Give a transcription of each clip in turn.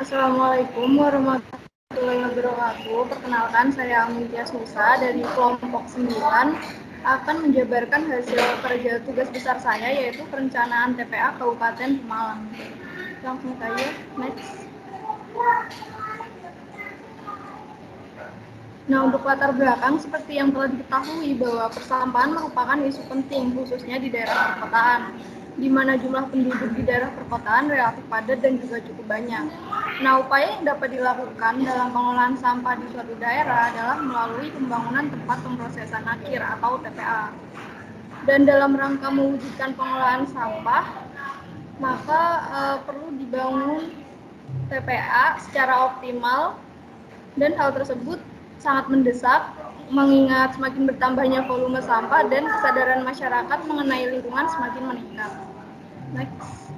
Assalamualaikum warahmatullahi wabarakatuh. Perkenalkan, saya Amintia Susa dari kelompok 9 akan menjabarkan hasil kerja tugas besar saya, yaitu perencanaan TPA Kabupaten Pemalang. Langsung saja, next. Nah, untuk latar belakang, seperti yang telah diketahui bahwa persampahan merupakan isu penting, khususnya di daerah perkotaan, di mana jumlah penduduk di daerah perkotaan relatif padat dan juga cukup banyak. Nah, upaya yang dapat dilakukan dalam pengelolaan sampah di suatu daerah adalah melalui pembangunan tempat pemrosesan akhir atau TPA. Dan dalam rangka mewujudkan pengelolaan sampah, maka perlu dibangun TPA secara optimal, dan hal tersebut sangat mendesak mengingat semakin bertambahnya volume sampah dan kesadaran masyarakat mengenai lingkungan semakin meningkat. Next.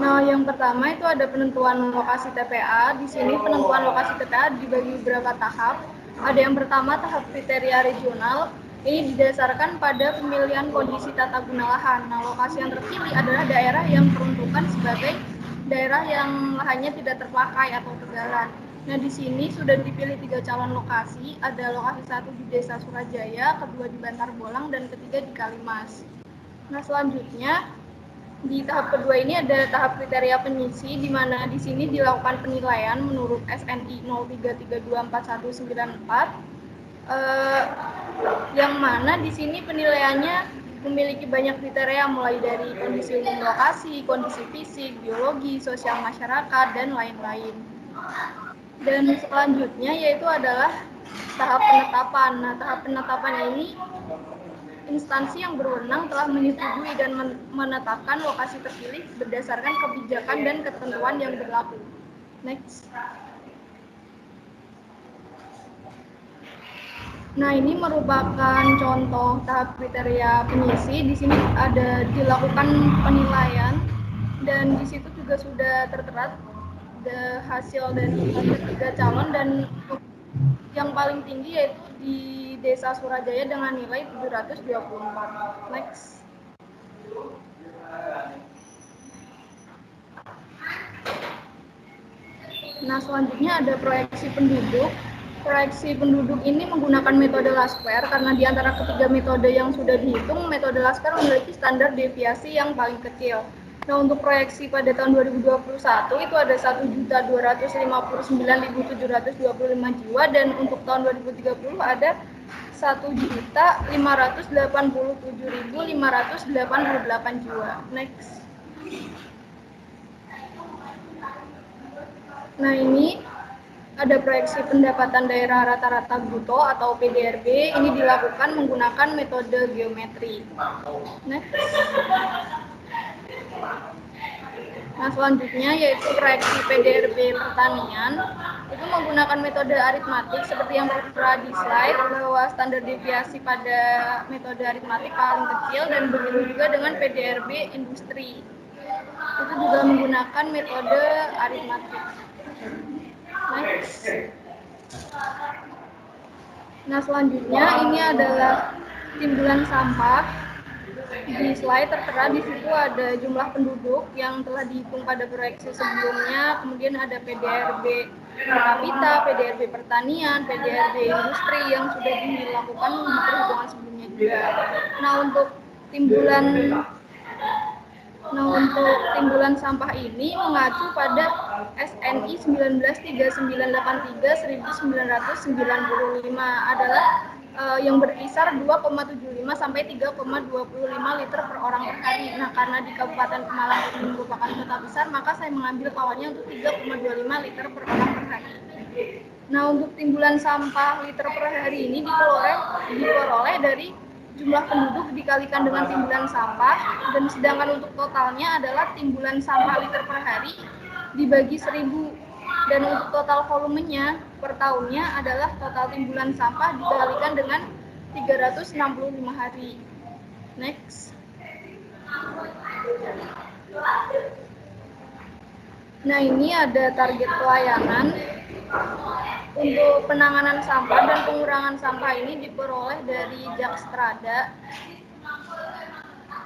Nah, yang pertama itu ada penentuan lokasi TPA. Di sini penentuan lokasi TPA dibagi beberapa tahap. Ada yang pertama tahap kriteria regional. Ini didasarkan pada pemilihan kondisi tata guna lahan. Nah, lokasi yang terpilih adalah daerah yang peruntukan sebagai daerah yang lahannya tidak terpakai atau terjalan. Nah, di sini sudah dipilih 3 calon lokasi. Ada lokasi 1 di Desa Surajaya, kedua di Bantar Bolang, dan ketiga di Kalimas. Nah, selanjutnya di tahap kedua ini ada tahap kriteria penyisi, di mana di sini dilakukan penilaian menurut SNI 03324194, yang mana di sini penilaiannya memiliki banyak kriteria mulai dari kondisi umum lokasi, kondisi fisik, biologi, sosial masyarakat, dan lain-lain. Dan selanjutnya yaitu adalah tahap penetapan. Nah, tahap penetapan ini instansi yang berwenang telah menyetujui dan menetapkan lokasi terpilih berdasarkan kebijakan dan ketentuan yang berlaku. Next. Nah, ini merupakan contoh tahap kriteria penyisi. Di sini ada dilakukan penilaian dan di situ juga sudah tertera hasil dari 3 calon, dan yang paling tinggi yaitu di Desa Surajaya dengan nilai 724. Next. Nah, selanjutnya ada proyeksi penduduk. Proyeksi penduduk ini menggunakan metode Lasker karena di antara ketiga metode yang sudah dihitung, metode Lasker memiliki standar deviasi yang paling kecil. Nah, untuk proyeksi pada tahun 2021 itu ada 1.259.725 jiwa, dan untuk tahun 2030 ada 1.587.588 jiwa. Next. Nah, ini ada proyeksi pendapatan daerah rata-rata bruto atau PDRB. Ini dilakukan menggunakan metode geometri. Next. Nah, selanjutnya yaitu proyeksi PDRB pertanian. Itu menggunakan metode aritmatik seperti yang tertera di slide, bahwa standar deviasi pada metode aritmatik paling kecil, dan begitu juga dengan PDRB industri. Itu juga menggunakan metode aritmatik. Next. Nah, selanjutnya ini adalah timbulan sampah. Di slide tertera di situ ada jumlah penduduk yang telah dihitung pada proyeksi sebelumnya, kemudian ada PDRB per kapita, PDRB pertanian, PDRB industri yang sudah dilakukan di perhitungan sebelumnya juga. Nah, untuk timbulan sampah ini mengacu pada SNI 193983-1995 adalah yang berkisar 2,75 sampai 3,25 liter per orang per hari. Nah, karena di Kabupaten Pemalang ini merupakan kota besar, maka saya mengambil kawannya untuk 3,25 liter per orang per hari. Nah, untuk timbulan sampah liter per hari ini diperoleh dari jumlah penduduk dikalikan dengan timbulan sampah, dan sedangkan untuk totalnya adalah timbulan sampah liter per hari dibagi 1000, dan untuk total volumenya per tahunnya adalah total timbulan sampah dikalikan dengan 365 hari. Next. Nah, ini ada target pelayanan. Untuk penanganan sampah dan pengurangan sampah ini diperoleh dari Jakstrada.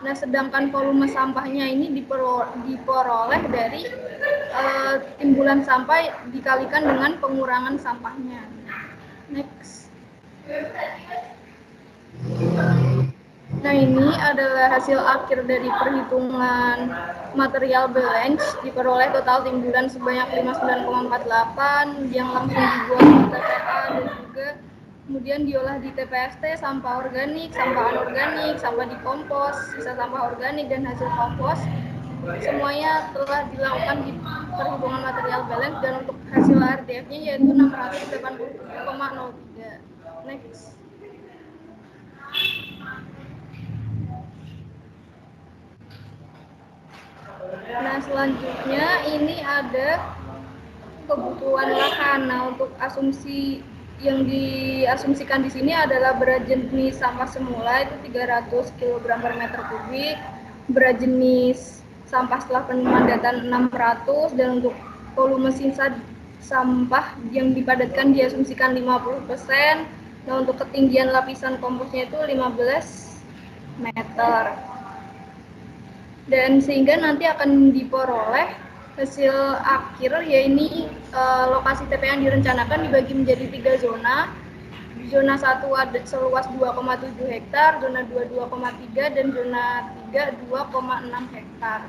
Nah, sedangkan volume sampahnya ini diperoleh dari timbulan sampah dikalikan dengan pengurangan sampahnya. Next. Nah, ini adalah hasil akhir dari perhitungan material balance. Diperoleh total timbulan sebanyak 59,48 yang langsung dibuang di TPA dan juga kemudian diolah di TPST, sampah organik, sampah anorganik, sampah dikompos, sisa sampah organik, dan hasil kompos. Semuanya telah dilakukan di perhitungan material balance dan untuk hasil RDF-nya yaitu 687,03. Next. Nah, selanjutnya ini ada kebutuhan lahan. Nah, untuk asumsi yang diasumsikan di sini adalah berat jenis sampah semula itu 300 kg per meter kubik, berat jenis sampah setelah pemandaatan 600, dan untuk volume sisa sampah yang dipadatkan diasumsikan 50%. Nah, untuk ketinggian lapisan komposnya itu 15 meter. Dan sehingga nanti akan diperoleh hasil akhir, yaitu lokasi TPA yang direncanakan dibagi menjadi 3 zona. Zona 1 ada seluas 2,7 hektar, zona 2 2,3, dan zona 3 2,6 hektar.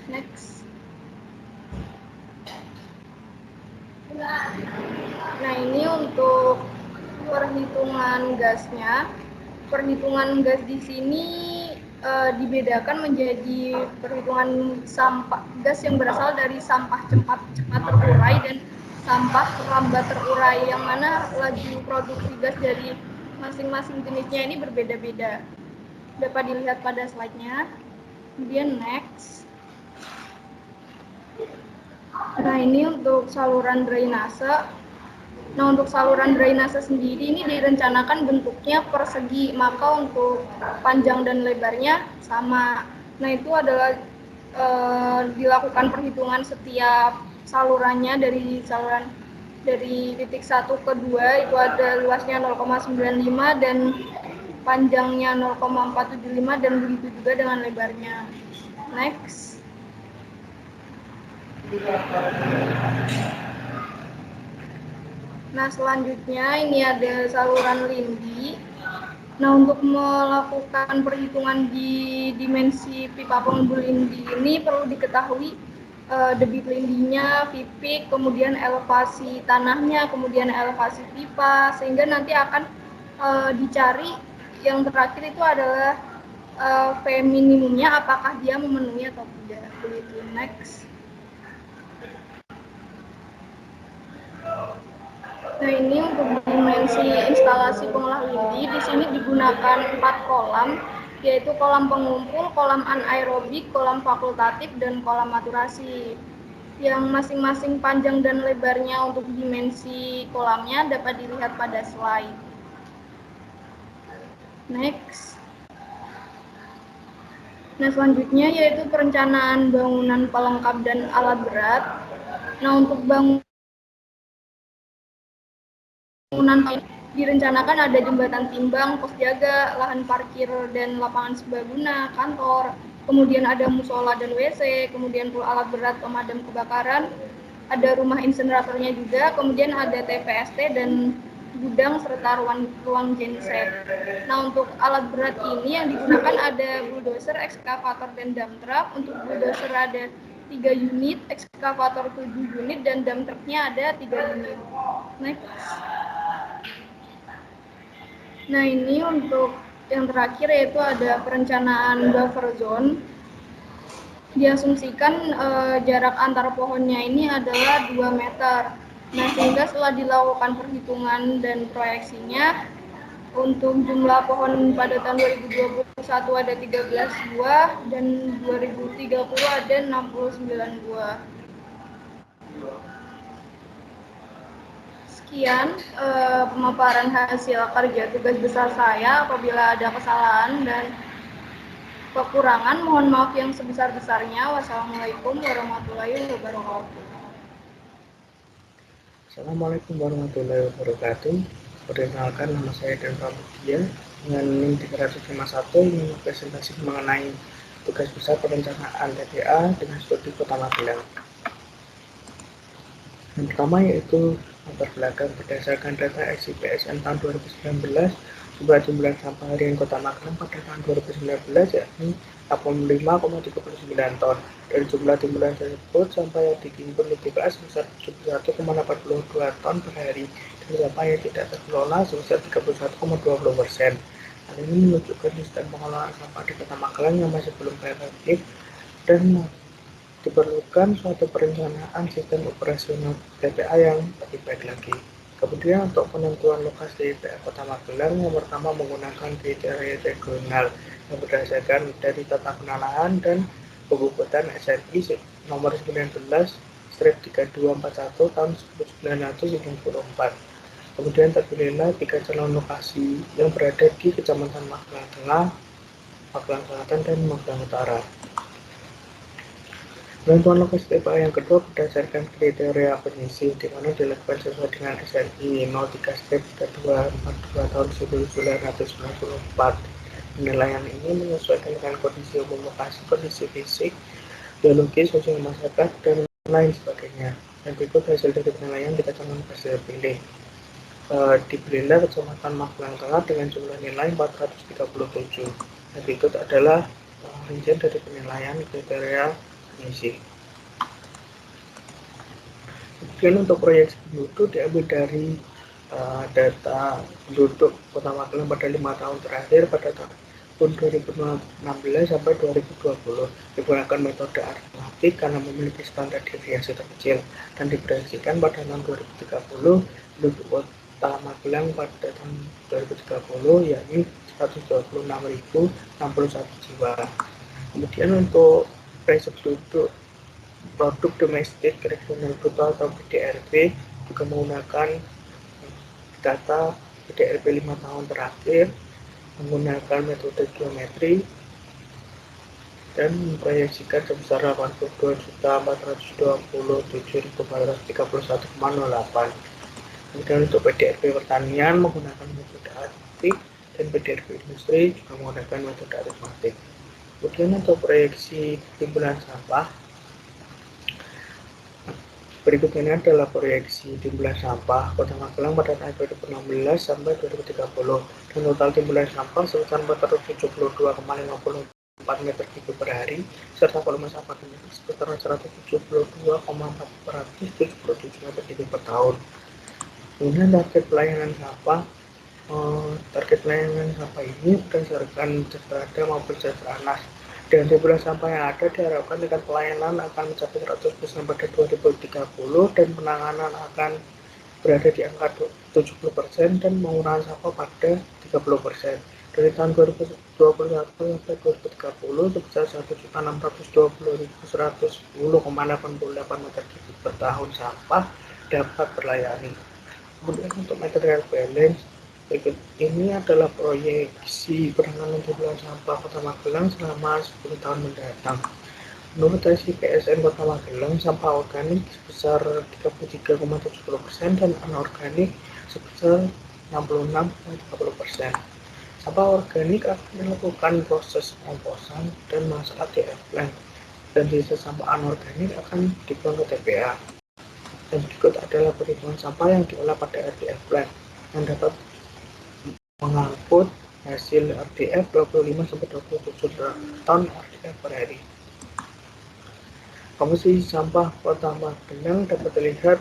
Next. Nah, ini untuk perhitungan gasnya. Perhitungan gas di sini dibedakan menjadi perhitungan sampah gas yang berasal dari sampah cepat terurai dan sampah lambat terurai, yang mana laju produksi gas dari masing-masing jenisnya ini berbeda-beda. Dapat dilihat pada slide-nya. Kemudian next. Nah, ini untuk saluran drainase. Nah, untuk saluran drainase sendiri ini direncanakan bentuknya persegi, maka untuk panjang dan lebarnya sama. Nah, itu adalah dilakukan perhitungan setiap salurannya dari titik 1 ke 2 itu ada luasnya 0,95 dan panjangnya 0,475 dan begitu juga dengan lebarnya. Next. Nah, selanjutnya ini ada saluran lindi. Nah, untuk melakukan perhitungan di dimensi pipa pengembul lindi ini perlu diketahui debit lindinya, pipik, kemudian elevasi tanahnya, kemudian elevasi pipa, sehingga nanti akan dicari yang terakhir itu adalah V minimumnya, apakah dia memenuhi atau tidak. Begitu. Next. Nah, ini untuk dimensi instalasi pengolah lindi, di sini digunakan 4 kolam, yaitu kolam pengumpul, kolam anaerobik, kolam fakultatif, dan kolam maturasi. Yang masing-masing panjang dan lebarnya untuk dimensi kolamnya dapat dilihat pada slide. Next. Nah, selanjutnya yaitu perencanaan bangunan pelengkap dan alat berat. Nah, untuk bangunan direncanakan ada jembatan timbang, pos jaga, lahan parkir dan lapangan serbaguna, kantor, kemudian ada musola dan WC, kemudian pool alat berat pemadam kebakaran, ada rumah inseneratornya juga, kemudian ada TPST dan gudang serta ruang genset. Nah, untuk alat berat ini yang digunakan ada bulldozer, ekskavator, dan dump truck. Untuk bulldozer ada 3 unit, ekskavator 7 unit, dan dump trucknya ada 3 unit. Next. Nah, ini untuk yang terakhir yaitu ada perencanaan buffer zone. Diasumsikan jarak antar pohonnya ini adalah 2 meter. Nah, sehingga setelah dilakukan perhitungan dan proyeksinya, untuk jumlah pohon pada tahun 2021 ada 13 buah dan 2030 ada 69 buah. Sekian pemaparan hasil kerja tugas besar saya. Apabila ada kesalahan dan kekurangan, mohon maaf yang sebesar-besarnya. Wassalamualaikum warahmatullahi wabarakatuh. Assalamualaikum warahmatullahi wabarakatuh. Perkenalkan, nama saya Dan Pramudia, dengan NIM 351 ini presentasi mengenai tugas besar perencanaan TPA dengan studi Kota Magelang. Yang pertama yaitu latar belakang berdasarkan data SIPSN tahun 2019, jumlah sampah harian Kota Magelang pada tahun 2019 yakni 85,39 ton. Dari jumlah timbulan tersebut, sampah yang ditimbun di TPA sebesar 71,82 ton per hari dan sampah yang tidak terkelola sebesar 31,20%. Hal ini menunjukkan sistem pengelolaan sampah di Kota Magelang yang masih belum efektif dan diperlukan suatu perencanaan sistem operasional TPA yang lebih baik lagi. Kemudian untuk penentuan lokasi TPA Kota Magelang, yang pertama menggunakan kriteria regional yang berdasarkan dari tata kelola lahan dan pembukuan SNI nomor 19/3241 tahun 1994. Kemudian terpilihlah 3 calon lokasi yang berada di Kecamatan Magelang Tengah, Magelang Selatan, dan Magelang Utara. Penentuan lokasi TPA yang kedua berdasarkan kriteria penyisir, di mana dilakukan sesuai dengan SNI 03/3242 tahun 1994. Penilaian ini menyesuaikan dengan kondisi umum lokasi, kondisi fisik, biologis, sosial masyarakat, dan lain sebagainya. Dan berikut hasil dari penilaian kita calon lokasi terpilih. Dipilihlah Kecamatan Magelang Tengah dengan jumlah nilai 437. Dan berikut adalah rincian dari penilaian kriteria mengisi. Kemudian untuk proyeksi penduduk diambil dari data penduduk Kota Magelang pada 5 tahun terakhir pada tahun 2016 sampai 2020 digunakan metode arifmatik karena memiliki standar deviasi terkecil dan diproyeksikan pada tahun 2030 penduduk Kota Magelang pada tahun 2030 yakni 126.061 jiwa. Kemudian untuk proyeksi penduduk produk domestik regional bruto atau PDRB juga menggunakan data PDRB 5 tahun terakhir menggunakan metode geometri dan memproyeksikan sebesar 82.427.431,08. Kemudian untuk PDRB pertanian menggunakan metode aritmatik dan PDRB industri juga menggunakan metode aritmatik. Kemudian untuk proyeksi timbulan sampah, berikut ini adalah proyeksi timbulan sampah Kota Magelang pada tahun 2016 sampai 2030 dan total timbulan sampah sebesar 472,54 meter kubik per hari serta volume sampah domestik sekitar 172,477 meter kubik per tahun. Kemudian target pelayanan sampah ini berdasarkan sejahtera maupun sejahtera. Dengan timbulan sampah yang ada diharapkan tingkat pelayanan akan mencapai 100% pada 2030 dan penanganan akan berada di angka 70% dan pengurangan sampah pada 30%. Dari tahun 2021 sampai 2030 sebesar 1.620.110,88 meter kubik per tahun sampah dapat terlayani. Kemudian untuk material balance, berikut ini adalah proyeksi penanganan timbulan sampah Kota Magelang selama 10 tahun mendatang. Menurut SIPSN Kota Magelang, sampah organik sebesar 33,70% dan anorganik sebesar 66,30%. Sampah organik akan melakukan proses pengomposan dan masuk ATF plant, dan sisa sampah anorganik akan dibuang ke TPA. Dan berikut adalah perhitungan sampah yang diolah pada RDF plant yang dapat mengangkut hasil RDF 25-27 ton RDF per hari. Komposisi sampah Kota Magelang dapat dilihat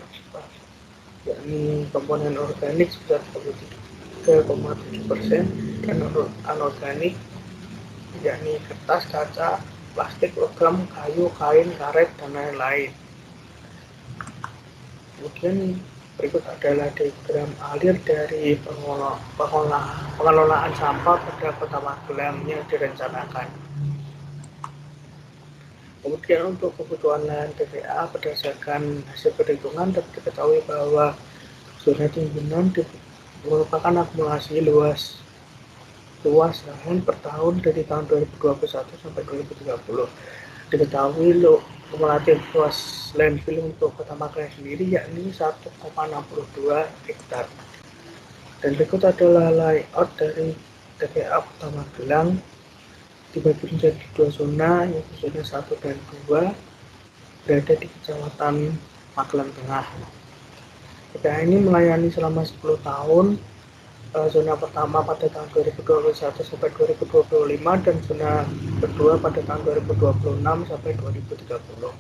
yakni komponen organik sebesar 33,7% dan anorganik yakni kertas, kaca, plastik, logam, kayu, kain, karet, dan lain-lain. Kemudian berikut adalah diagram alir dari pengelolaan sampah pada Kota Magelang yang direncanakan. Kemudian untuk kebutuhan lahan TPA berdasarkan hasil perhitungan dapat diketahui bahwa zona timbunan merupakan akumulasi luas lahan per tahun dari tahun 2021 sampai 2030. Diketahui kumulatif luas landfill untuk Kota Magelang sendiri yakni 1,62 hektar. Dan berikut adalah layout dari TPA Kota Magelang dibagi menjadi 2 zona, yaitu zona 1 dan 2, berada di Kecamatan Magelang Tengah. TPA ini melayani selama 10 tahun, zona pertama pada tahun 2021 sampai 2025 dan zona kedua pada tahun 2026 sampai 2030.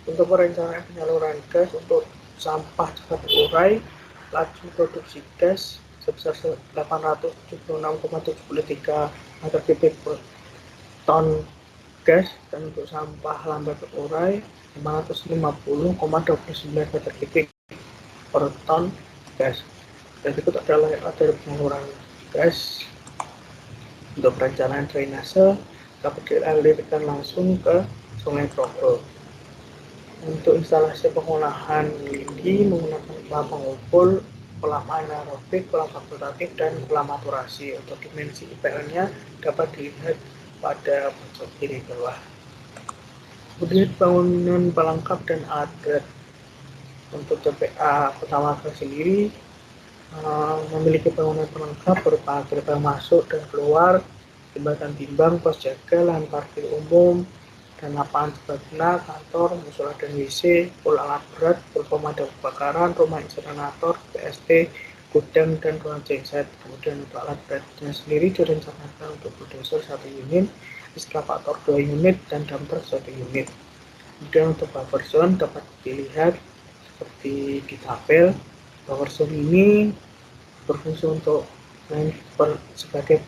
Untuk perencanaan penyaluran gas untuk sampah cepat terurai, laju produksi gas sebesar 876,73 meter kubik per ton gas, dan untuk sampah lambat terurai 550,29 meter kubik per ton gas. Dan berikut adalah dari penyaluran gas. Untuk perencanaan drainase dapat dialirkan langsung ke Sungai Progo. Untuk instalasi pengolahan lidi menggunakan kolam pengumpul, kolam anaerobik, kolam fakultatif, dan kolam maturasi. Untuk dimensi IPL-nya dapat dilihat pada pojok kiri bawah. Kemudian bangunan pelengkap dan alat berat. Untuk TPA Kota Magelang sendiri memiliki bangunan pelengkap berupa gerbang masuk dan keluar, jembatan timbang, pos jaga, lahan parkir umum, dan lapangan serbaguna, kantor, musola dan WC, pool alat berat, pool pemadam kebakaran, rumah insinerator, PST, gudang, dan ruang genset. Kemudian untuk alat beratnya sendiri direncanakan untuk bulldozer 1 unit, ekskavator 2 unit, dan dumper 1 unit. Kemudian untuk buffer zone dapat dilihat seperti di tabel. Buffer zone ini berfungsi untuk sebagai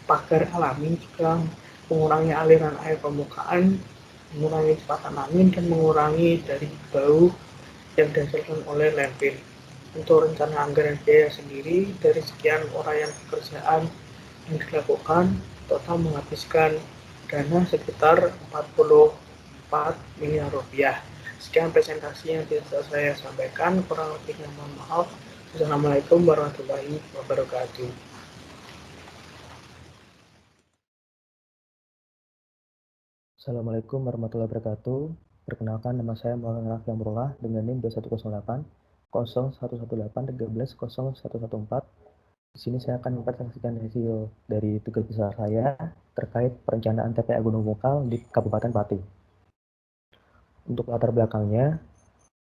pagar alami juga mengurangi aliran air permukaan, mengurangi kecepatan angin, dan mengurangi dari bau yang dihasilkan oleh landfill. Untuk rencana anggaran biaya sendiri, dari sekian uraian pekerjaan yang dilakukan, total menghabiskan dana sekitar 44 miliar rupiah. Sekian presentasi yang bisa saya sampaikan, kurang lebihnya mohon maaf. Assalamualaikum warahmatullahi wabarakatuh. Assalamualaikum warahmatullahi wabarakatuh. Perkenalkan, nama saya Maulana Raffi Amrullah dengan NIM 2108 0118 13 0114. Di sini saya akan mempresentasikan hasil dari tugas besar saya terkait perencanaan TPA Gunung Bungkal di Kabupaten Pati. Untuk latar belakangnya,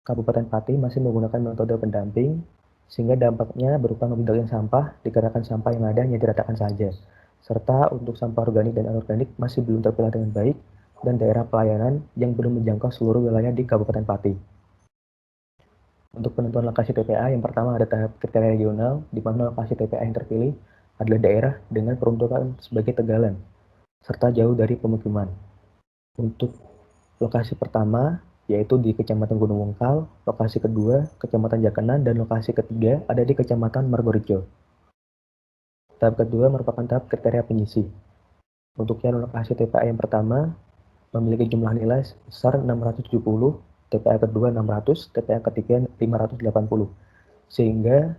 Kabupaten Pati masih menggunakan metode pendamping, sehingga dampaknya berupa memindahkan sampah dikarenakan sampah yang ada hanya diratakan saja, serta untuk sampah organik dan anorganik masih belum terpilah dengan baik, dan daerah pelayanan yang belum menjangkau seluruh wilayah di Kabupaten Pati. Untuk penentuan lokasi TPA, yang pertama ada tahap kriteria regional, di mana lokasi TPA yang terpilih adalah daerah dengan peruntukan sebagai tegalan, serta jauh dari pemukiman. Untuk lokasi pertama yaitu di Kecamatan Gunung Wungkal, lokasi kedua Kecamatan Jakenan, dan lokasi ketiga ada di Kecamatan Margorejo. Tahap kedua merupakan tahap kriteria penyisi. Untuk yang lokasi TPA yang pertama memiliki jumlah nilai sebesar 670, TPA kedua 600, TPA ketiga 580. Sehingga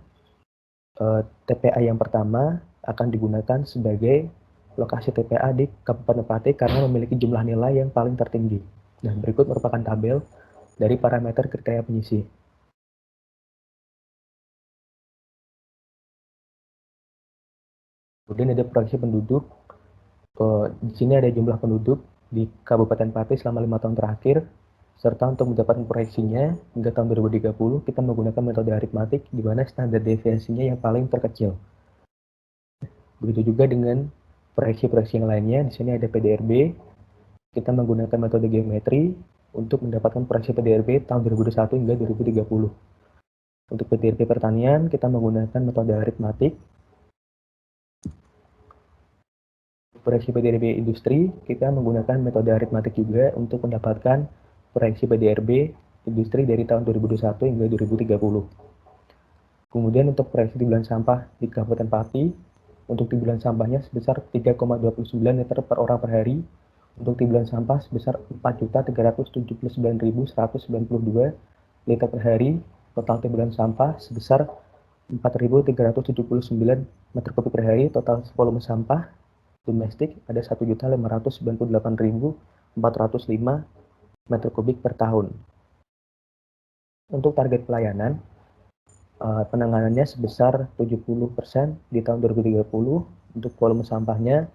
TPA yang pertama akan digunakan sebagai lokasi TPA di Kabupaten Pati karena memiliki jumlah nilai yang paling tertinggi. Nah, berikut merupakan tabel dari parameter kriteria penyisi. Kemudian ada proyeksi penduduk. Di sini ada jumlah penduduk di Kabupaten Pati selama 5 tahun terakhir, serta untuk mendapatkan proyeksinya hingga tahun 2030 kita menggunakan metode aritmatik di mana standar deviasinya yang paling terkecil. Begitu juga dengan proyeksi-proyeksi yang lainnya. Di sini ada PDRB. Kita menggunakan metode geometri untuk mendapatkan proyeksi PDRB tahun 2021 hingga 2030. Untuk PDRB pertanian, kita menggunakan metode aritmatik. Proyeksi PDRB industri, kita menggunakan metode aritmatik juga untuk mendapatkan proyeksi PDRB industri dari tahun 2021 hingga 2030. Kemudian untuk proyeksi timbulan sampah di Kabupaten Pati, untuk timbulan sampahnya sebesar 3,29 liter per orang per hari. Untuk timbulan sampah sebesar 4.379.192 liter per hari. Total timbulan sampah sebesar 4.379 meter kubik per hari. Total volume sampah domestik ada 1.598.405 meter kubik per tahun. Untuk target pelayanan, Penanganannya sebesar 70% di tahun 2030, untuk volume sampahnya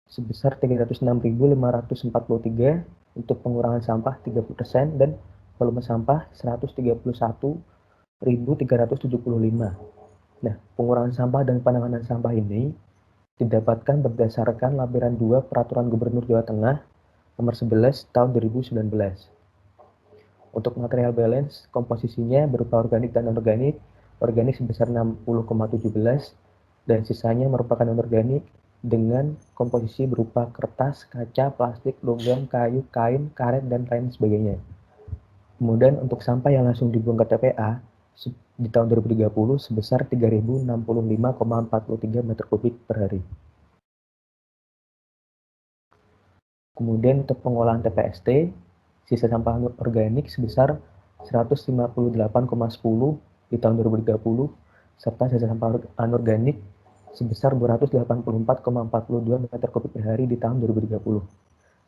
sebesar 306.543, untuk pengurangan sampah 30%, dan volume sampah 131.375. Nah, pengurangan sampah dan penanganan sampah ini didapatkan berdasarkan Lampiran 2 Peraturan Gubernur Jawa Tengah Nomor 11 Tahun 2019. Untuk material balance, komposisinya berupa organik dan anorganik. Organik sebesar 60,17 dan sisanya merupakan anorganik dengan komposisi berupa kertas, kaca, plastik, logam, kayu, kain, karet, dan lain sebagainya. Kemudian untuk sampah yang langsung dibuang ke TPA di tahun 2030 sebesar 3.065,43 meter kubik per hari. Kemudian untuk pengolahan TPST, sisa sampah organik sebesar 158,10 di tahun 2030, serta sisa sampah anorganik sebesar 284,42 meter kubik per hari di tahun 2030.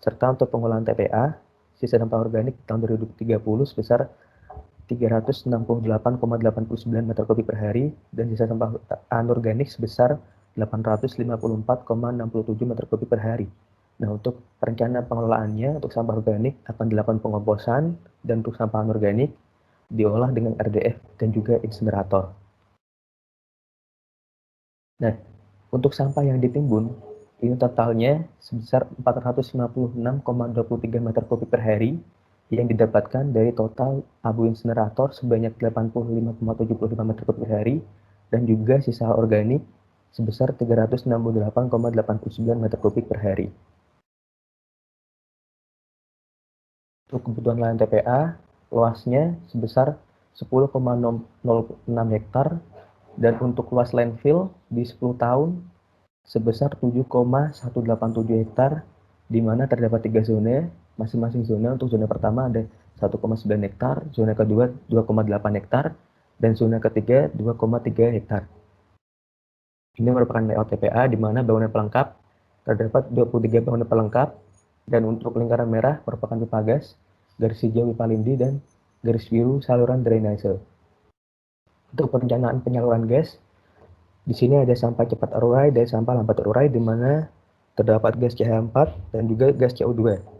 Serta untuk pengolahan TPA, sisa sampah organik di tahun 2030 sebesar 368,89 meter kubik per hari, dan sisa sampah anorganik sebesar 854,67 meter kubik per hari. Nah, untuk rencana pengelolaannya, untuk sampah organik akan dilakukan pengomposan, dan untuk sampah anorganik diolah dengan RDF dan juga insinerator. Nah, untuk sampah yang ditimbun, ini totalnya sebesar 456,23 meter kubik per hari yang didapatkan dari total abu insinerator sebanyak 85,75 meter kubik per hari, dan juga sisa organik sebesar 368,89 meter kubik per hari. Untuk kebutuhan lahan TPA, luasnya sebesar 10,06 hektar, dan untuk luas landfill di 10 tahun sebesar 7,187 hektar, di mana terdapat 3 zona. Masing-masing zona, untuk zona pertama ada 1,9 hektar, zona kedua 2,8 hektar, dan zona ketiga 2,3 hektar. Ini merupakan layout TPA di mana bangunan pelengkap terdapat 23 bangunan pelengkap, dan untuk lingkaran merah merupakan pipa gas, garis hijau pipa lindi, dan garis biru saluran drainase. Untuk perencanaan penyaluran gas, di sini ada sampah cepat terurai dan sampah lambat terurai, di mana terdapat gas CH4 dan juga gas CO2.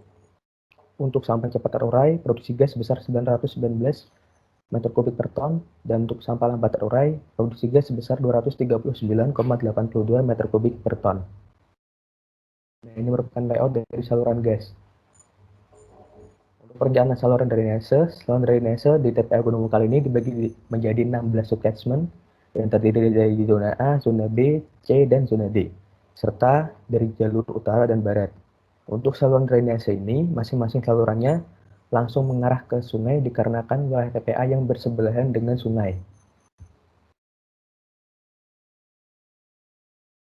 Untuk sampah cepat terurai, produksi gas sebesar 919 meter kubik per ton, dan untuk sampah lambat terurai, produksi gas sebesar 239,82 meter kubik per ton. Nah, ini merupakan layout dari saluran gas. Untuk perencanaan saluran drainase di TPA Gunung Mekal ini dibagi menjadi 16 subcatchment yang terdiri dari zona A, zona B, C, dan zona D, serta dari jalur utara dan barat. Untuk saluran drainase ini, masing-masing salurannya langsung mengarah ke sungai dikarenakan wilayah TPA yang bersebelahan dengan sungai.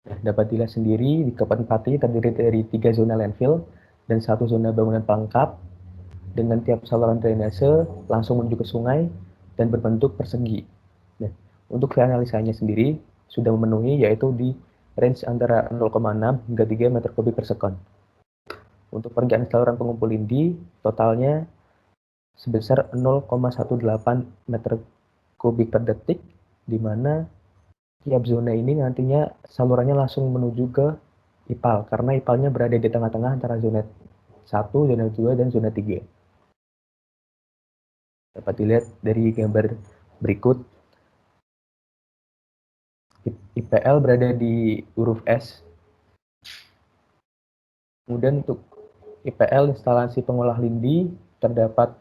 Nah, dapat dilihat sendiri di Kabupaten Pati terdiri dari 3 zona landfill dan 1 zona bangunan pelengkap, dengan tiap saluran drainase langsung menuju ke sungai dan berbentuk persegi. Nah, untuk analisanya sendiri sudah memenuhi, yaitu di range antara 0,6 hingga 3 meter kubik per sekon. Untuk perencanaan saluran pengumpul lindi, totalnya sebesar 0,18 meter kubik per detik, di mana tiap zona ini nantinya salurannya langsung menuju ke IPAL, karena IPALnya berada di tengah-tengah antara zona 1, zona 2, dan zona 3. Dapat dilihat dari gambar berikut, IPL berada di huruf S. Kemudian untuk IPL, instalasi pengolah lindi, terdapat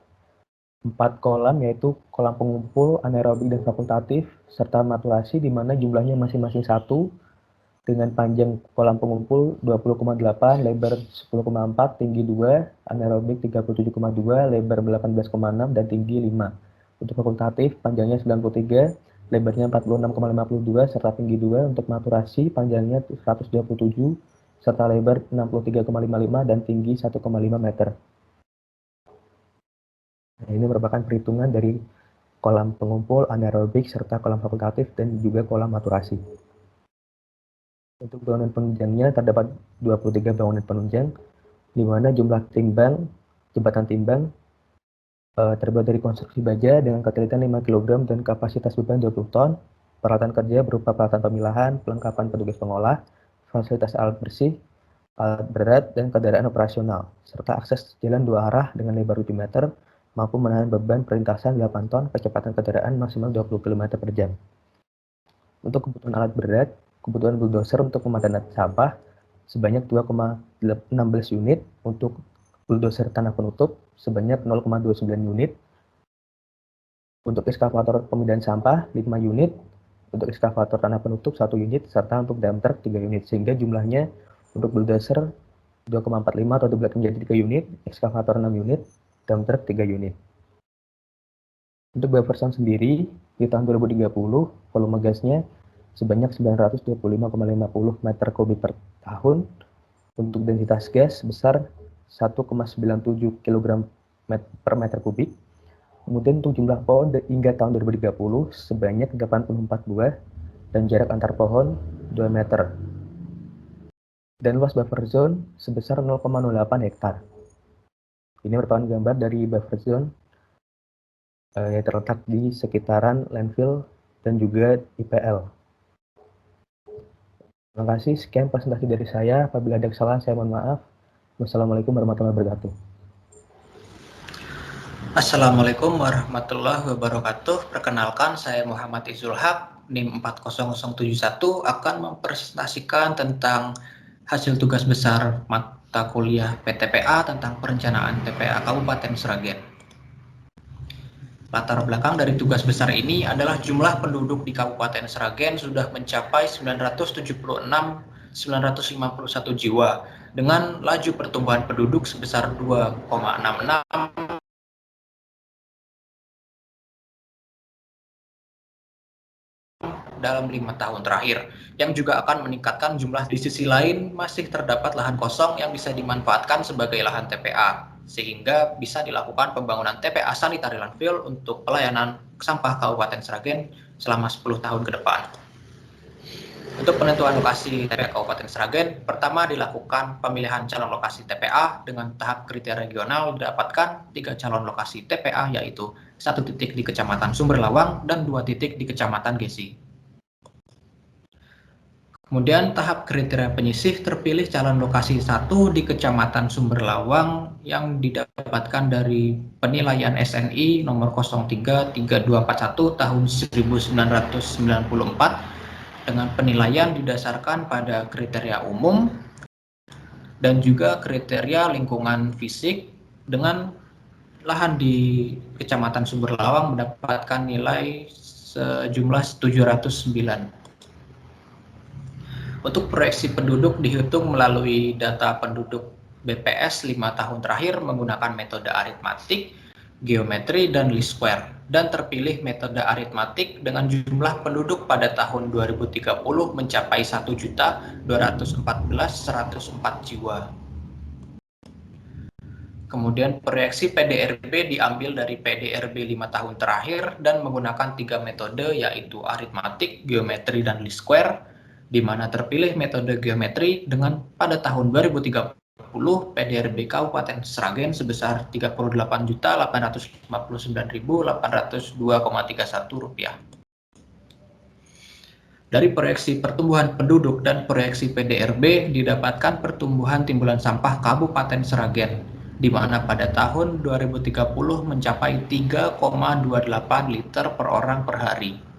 4 kolam, yaitu kolam pengumpul, anaerobik, dan fakultatif, serta maturasi, di mana jumlahnya masing-masing 1, dengan panjang kolam pengumpul 20,8, lebar 10,4, tinggi 2, anaerobik 37,2, lebar 18,6, dan tinggi 5. Untuk fakultatif, panjangnya 93, lebarnya 46,52, serta tinggi 2. Untuk maturasi, panjangnya 127, serta lebar 63,55, dan tinggi 1,5 meter. Nah, ini merupakan perhitungan dari kolam pengumpul, anaerobik, serta kolam fakultatif, dan juga kolam maturasi. Untuk bangunan penunjangnya terdapat 23 bangunan penunjang, di mana jumlah jembatan timbang terbuat dari konstruksi baja dengan ketelitian 5 kg dan kapasitas beban 20 ton, peralatan kerja berupa peralatan pemilahan, pelengkapan petugas pengolah, fasilitas alat bersih, alat berat, dan kendaraan operasional, serta akses jalan 2 arah dengan lebar 7 meter, mampu menahan beban perlintasan 8 ton, kecepatan kendaraan maksimal 20 km per jam. Untuk kebutuhan alat berat, kebutuhan bulldozer untuk pemadatan sampah sebanyak 2,16 unit, untuk bulldozer tanah penutup sebanyak 0,29 unit, untuk ekskavator pemindahan sampah 5 unit, untuk ekskavator tanah penutup 1 unit, serta untuk dump truck 3 unit, sehingga jumlahnya untuk bulldozer 2,45 atau dibagi menjadi 3 unit, ekskavator 6 unit, dump truck 3 unit. Untuk Bufferson sendiri, di tahun 2030, volume gasnya sebanyak 925,50 meter kubik per tahun, untuk densitas gas sebesar 1,97 kg per meter kubik. Kemudian untuk jumlah pohon hingga tahun 2030 sebanyak 84 buah dan jarak antar pohon 2 meter. Dan luas buffer zone sebesar 0,08 hektar. Ini merupakan gambar dari buffer zone yang terletak di sekitaran landfill dan juga IPL. Terima kasih, sekian presentasi dari saya. Apabila ada kesalahan, saya mohon maaf. Wassalamualaikum warahmatullahi wabarakatuh. Assalamualaikum warahmatullahi wabarakatuh. Perkenalkan, saya Muhammad Izul Haq, NIM 40071, akan mempresentasikan tentang hasil tugas besar mata kuliah PTPA tentang perencanaan TPA Kabupaten Sragen. Latar belakang dari tugas besar ini adalah jumlah penduduk di Kabupaten Sragen sudah mencapai 951 jiwa dengan laju pertumbuhan penduduk sebesar 2,66 dalam 5 tahun terakhir, yang juga akan meningkatkan jumlah. Di sisi lain, masih terdapat lahan kosong yang bisa dimanfaatkan sebagai lahan TPA, sehingga bisa dilakukan pembangunan TPA sanitary landfill untuk pelayanan sampah Kabupaten Sragen selama 10 tahun ke depan. Untuk penentuan lokasi TPA Kabupaten Sragen, pertama dilakukan pemilihan calon lokasi TPA dengan tahap kriteria regional. Didapatkan 3 calon lokasi TPA, yaitu 1 titik di Kecamatan Sumberlawang dan 2 titik di Kecamatan Gesi. Kemudian tahap kriteria penyisih, terpilih calon lokasi 1 di Kecamatan Sumberlawang yang didapatkan dari penilaian SNI nomor 033241 tahun 1994 dengan penilaian didasarkan pada kriteria umum dan juga kriteria lingkungan fisik, dengan lahan di Kecamatan Sumberlawang mendapatkan nilai sejumlah 709. Untuk proyeksi penduduk dihitung melalui data penduduk BPS 5 tahun terakhir menggunakan metode aritmatik, geometri, dan least square, dan terpilih metode aritmatik dengan jumlah penduduk pada tahun 2030 mencapai 1.214.104 jiwa. Kemudian proyeksi PDRB diambil dari PDRB 5 tahun terakhir dan menggunakan 3 metode, yaitu aritmatik, geometri, dan least square, di mana terpilih metode geometri dengan pada tahun 2030 PDRB Kabupaten Sragen sebesar Rp38.859.802,31. Dari proyeksi pertumbuhan penduduk dan proyeksi PDRB didapatkan pertumbuhan timbulan sampah Kabupaten Sragen, di mana pada tahun 2030 mencapai 3,28 liter per orang per hari.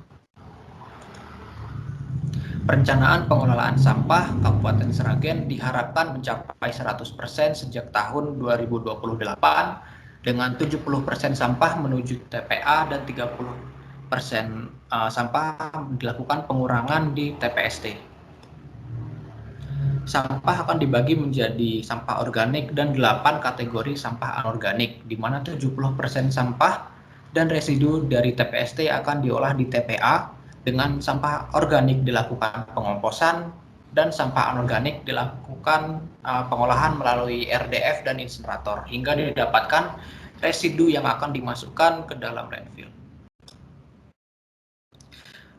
Perencanaan pengelolaan sampah Kabupaten Sragen diharapkan mencapai 100% sejak tahun 2028 dengan 70% sampah menuju TPA dan 30% sampah dilakukan pengurangan di TPST. Sampah akan dibagi menjadi sampah organik dan 8 kategori sampah anorganik, di mana 70% sampah dan residu dari TPST akan diolah di TPA, dengan sampah organik dilakukan pengomposan dan sampah anorganik dilakukan pengolahan melalui RDF dan insinerator hingga didapatkan residu yang akan dimasukkan ke dalam landfill.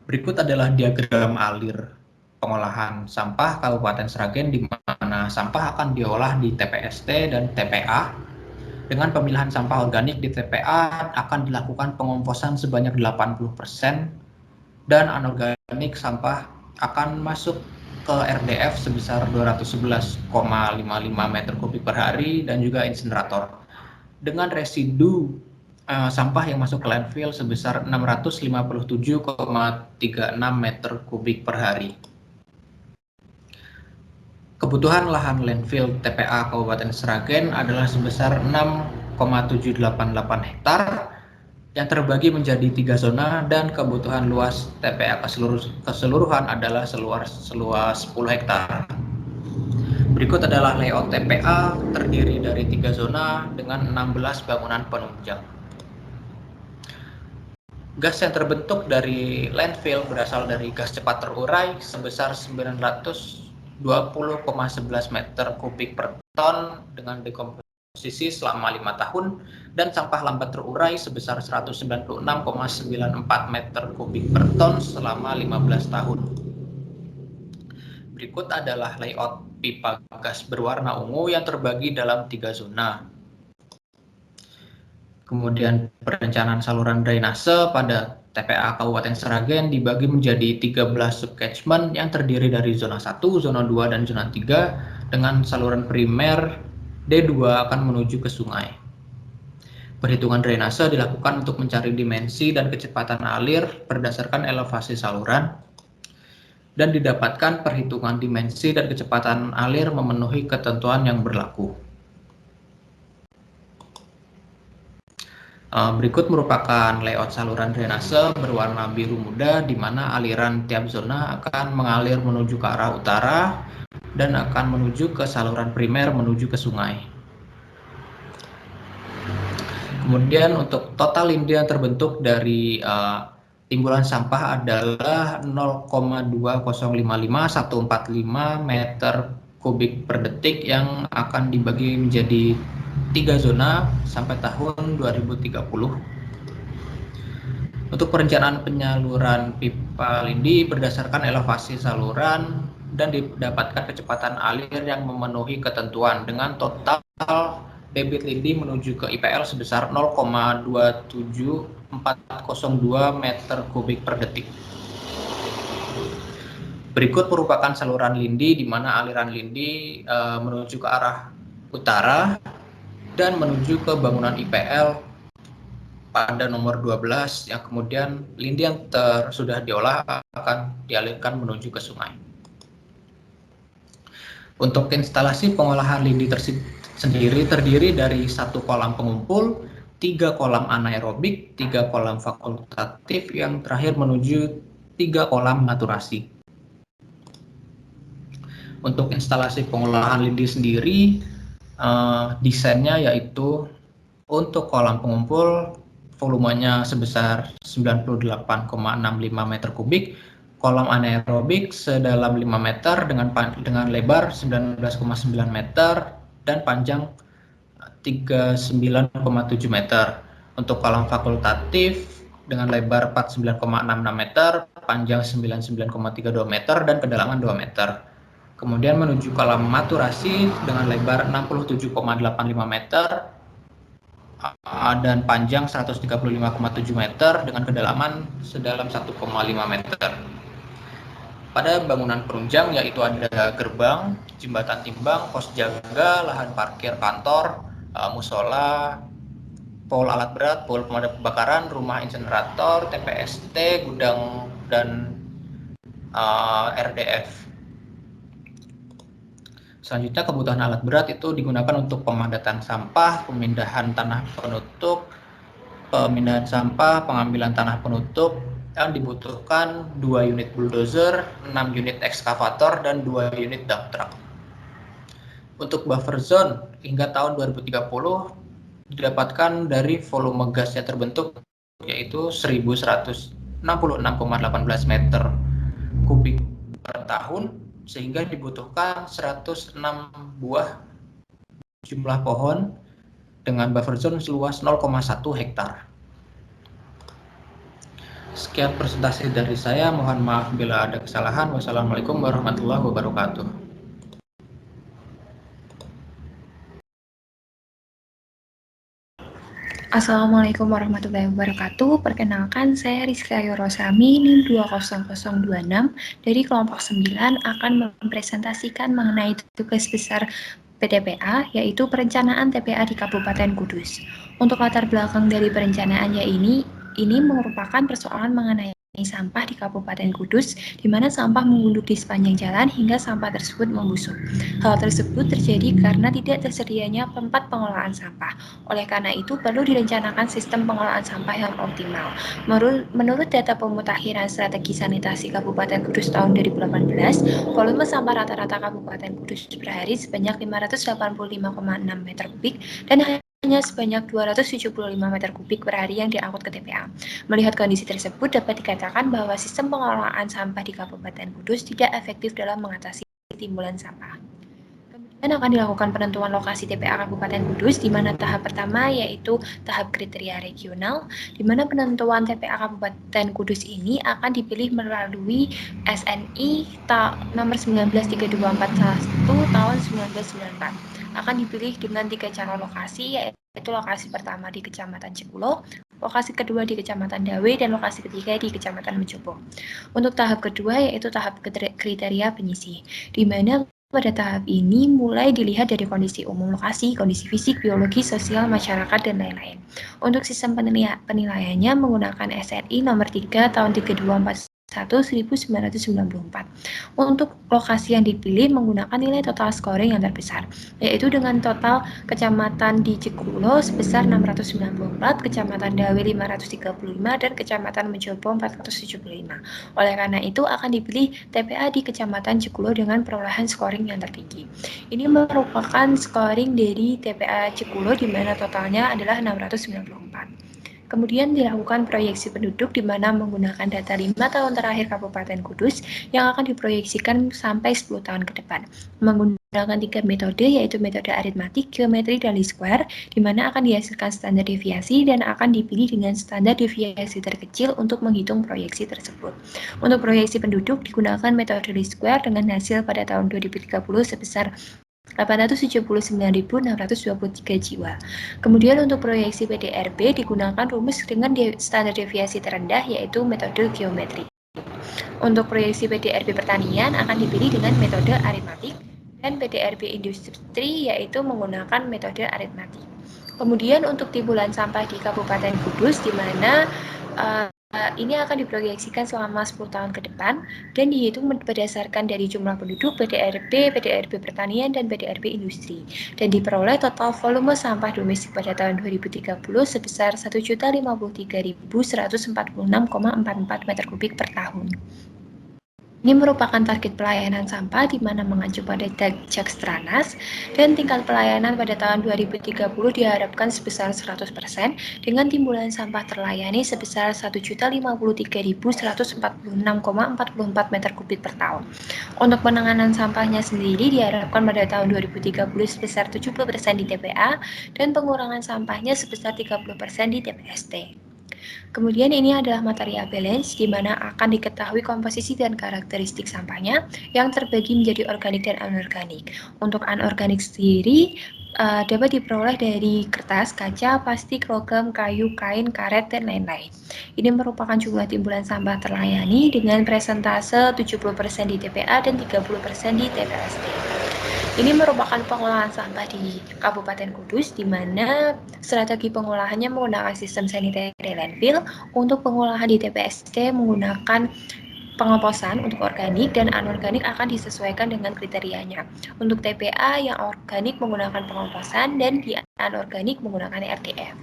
Berikut adalah diagram alir pengolahan sampah Kabupaten Sragen, di mana sampah akan diolah di TPST dan TPA. Dengan pemilahan sampah organik di TPA akan dilakukan pengomposan sebanyak 80% dan anorganik sampah akan masuk ke RDF sebesar 211,55 meter kubik per hari dan juga insinerator. Dengan residu sampah yang masuk ke landfill sebesar 657,36 meter kubik per hari. Kebutuhan lahan landfill TPA Kabupaten Sragen adalah sebesar 6,788 hektar yang terbagi menjadi 3 zona dan kebutuhan luas TPA keseluruhan adalah seluas 10 hektar. Berikut adalah layout TPA terdiri dari 3 zona dengan 16 bangunan penunjang. Gas yang terbentuk dari landfill berasal dari gas cepat terurai sebesar 920,11 meter kubik per ton dengan dekomposisi selama 5 tahun dan sampah lambat terurai sebesar 196,94 meter kubik per ton selama 15 tahun. Berikut adalah layout pipa gas berwarna ungu yang terbagi dalam 3 zona. Kemudian perencanaan saluran drainase pada TPA Kabupaten Sragen dibagi menjadi 13 subcatchment yang terdiri dari zona 1, zona 2, dan zona 3 dengan saluran primer D2 akan menuju ke sungai. Perhitungan drainase dilakukan untuk mencari dimensi dan kecepatan alir berdasarkan elevasi saluran dan didapatkan perhitungan dimensi dan kecepatan alir memenuhi ketentuan yang berlaku. Berikut merupakan layout saluran drainase berwarna biru muda di mana aliran tiap zona akan mengalir menuju ke arah utara dan akan menuju ke saluran primer menuju ke sungai. Kemudian untuk total lindi yang terbentuk dari timbulan sampah adalah 0,2055145 meter kubik per detik yang akan dibagi menjadi 3 zona sampai tahun 2030. Untuk perencanaan penyaluran pipa lindi berdasarkan elevasi saluran dan didapatkan kecepatan alir yang memenuhi ketentuan dengan total debit lindi menuju ke IPL sebesar 0,27402 meter kubik per detik. Berikut merupakan saluran lindi di mana aliran lindi menuju ke arah utara dan menuju ke bangunan IPL pada nomor 12 yang kemudian lindi yang sudah diolah akan dialirkan menuju ke sungai. Untuk instalasi pengolahan lindi sendiri terdiri dari 1 kolam pengumpul, 3 kolam anaerobik, 3 kolam fakultatif yang terakhir menuju 3 kolam naturasi. Untuk instalasi pengolahan lindi sendiri desainnya yaitu untuk kolam pengumpul volumenya sebesar 98,65 meter kubik, kolam anaerobik sedalam 5 meter dengan lebar 19,9 meter dan panjang 39,7 meter. Untuk kolam fakultatif dengan lebar 49,66 meter, panjang 99,32 meter dan kedalaman 2 meter. Kemudian menuju kolam maturasi dengan lebar 67,85 meter dan panjang 135,7 meter dengan kedalaman sedalam 1,5 meter. Pada bangunan penunjang yaitu ada gerbang, jembatan timbang, pos jaga, lahan parkir kantor, musola, pol alat berat, pol pemadam kebakaran, rumah insinerator, TPST, gudang dan RDF. Selanjutnya kebutuhan alat berat itu digunakan untuk pemadatan sampah, pemindahan tanah penutup, pemindahan sampah, pengambilan tanah penutup, yang dibutuhkan 2 unit bulldozer, 6 unit ekskavator, dan 2 unit dump truck. Untuk buffer zone hingga tahun 2030 didapatkan dari volume gas yang terbentuk yaitu 1166,18 meter kubik per tahun, sehingga dibutuhkan 106 buah jumlah pohon dengan buffer zone seluas 0,1 hektar. Sekian presentasi dari saya, mohon maaf bila ada kesalahan. Wassalamualaikum warahmatullahi wabarakatuh. Assalamualaikum warahmatullahi wabarakatuh. Perkenalkan, saya Rizka Yorosami, NIM 20026 dari kelompok 9 akan mempresentasikan mengenai tugas besar PTPA, yaitu perencanaan TPA di Kabupaten Kudus. Untuk latar belakang dari perencanaannya ini merupakan persoalan mengenai sampah di Kabupaten Kudus, di mana sampah mengunduk di sepanjang jalan hingga sampah tersebut membusuk. Hal tersebut terjadi karena tidak tersedianya tempat pengolahan sampah. Oleh karena itu, perlu direncanakan sistem pengolahan sampah yang optimal. Menurut data pemutakhiran strategi sanitasi Kabupaten Kudus tahun 2018, volume sampah rata-rata Kabupaten Kudus per hari sebanyak 585,6 meter kubik dan hanya sebanyak 275 meter kubik per hari yang diangkut ke TPA. Melihat kondisi tersebut, dapat dikatakan bahwa sistem pengelolaan sampah di Kabupaten Kudus tidak efektif dalam mengatasi timbulan sampah. Kemudian akan dilakukan penentuan lokasi TPA Kabupaten Kudus, di mana tahap pertama yaitu tahap kriteria regional, di mana penentuan TPA Kabupaten Kudus ini akan dipilih melalui SNI nomor 193241 tahun 1994. Akan dipilih dengan 3 calon lokasi, yaitu lokasi pertama di Kecamatan Cikulo, lokasi kedua di Kecamatan Dawe, dan lokasi ketiga di Kecamatan Mejobo. Untuk tahap kedua yaitu tahap kriteria penyisih, di mana pada tahap ini mulai dilihat dari kondisi umum lokasi, kondisi fisik, biologi, sosial, masyarakat, dan lain-lain. Untuk sistem penilaiannya menggunakan SNI nomor 3 tahun 1994. Untuk lokasi yang dipilih menggunakan nilai total scoring yang terbesar, yaitu dengan total kecamatan di Cikulo sebesar 694, kecamatan Dawe 535, dan kecamatan Mejobo 475. Oleh karena itu akan dipilih TPA di kecamatan Cikulo dengan perolehan scoring yang tertinggi. Ini merupakan scoring dari TPA Cikulo di mana totalnya adalah 694. Kemudian dilakukan proyeksi penduduk di mana menggunakan data 5 tahun terakhir Kabupaten Kudus yang akan diproyeksikan sampai 10 tahun ke depan. Menggunakan 3 metode, yaitu metode aritmatik, geometri, dan least square, di mana akan dihasilkan standar deviasi dan akan dipilih dengan standar deviasi terkecil untuk menghitung proyeksi tersebut. Untuk proyeksi penduduk digunakan metode least square dengan hasil pada tahun 2030 sebesar 879.623 jiwa. Kemudian untuk proyeksi PDRB digunakan rumus dengan standar deviasi terendah, yaitu metode geometri. Untuk proyeksi PDRB pertanian akan dipilih dengan metode aritmatik, dan PDRB industri yaitu menggunakan metode aritmatik. Kemudian untuk timbulan sampah di Kabupaten Kudus, di mana ini akan diproyeksikan selama 10 tahun ke depan dan dihitung berdasarkan dari jumlah penduduk, PDRB pertanian, dan PDRB industri, dan diperoleh total volume sampah domestik pada tahun 2030 sebesar 1.053.146,44 meter kubik per tahun. Ini merupakan target pelayanan sampah di mana mengacu pada Jakstranas, dan tingkat pelayanan pada tahun 2030 diharapkan sebesar 100% dengan timbulan sampah terlayani sebesar 1.053.146,44 meter kubik per tahun. Untuk penanganan sampahnya sendiri diharapkan pada tahun 2030 sebesar 70% di TPA dan pengurangan sampahnya sebesar 30% di TPST. Kemudian ini adalah material balance, di mana akan diketahui komposisi dan karakteristik sampahnya yang terbagi menjadi organik dan anorganik. Untuk anorganik sendiri dapat diperoleh dari kertas, kaca, plastik, logam, kayu, kain, karet, dan lain-lain. Ini merupakan jumlah timbulan sampah terlayani dengan presentase 70% di TPA dan 30% di TPST. Ini merupakan pengolahan sampah di Kabupaten Kudus, di mana strategi pengolahannya menggunakan sistem sanitary landfill. Untuk pengolahan di TPST menggunakan pengoplosan untuk organik dan anorganik akan disesuaikan dengan kriterianya. Untuk TPA yang organik menggunakan pengoplosan dan di anorganik menggunakan RDF.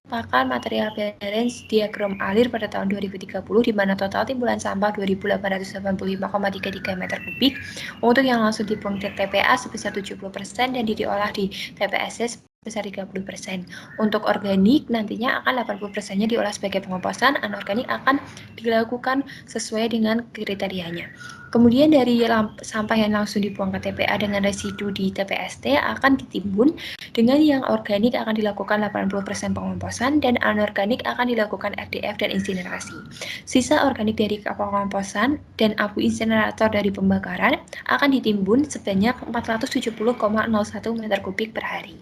Merupakan material balance diagram alir pada tahun 2030, di mana total timbulan sampah 2.885,33 meter kubik. Untuk yang langsung dibuang ke TPA sebesar 70% dan diolah di TPST sebesar 30%. Untuk organik nantinya akan 80%-nya diolah sebagai pengoplosan, anorganik akan dilakukan sesuai dengan kriterianya. Kemudian dari sampah yang langsung dibuang ke TPA dengan residu di TPST akan ditimbun, dengan yang organik akan dilakukan 80% pengomposan dan anorganik akan dilakukan RDF dan insinerasi. Sisa organik dari pengomposan dan abu insinerator dari pembakaran akan ditimbun sebanyak 470,01 meter kubik per hari.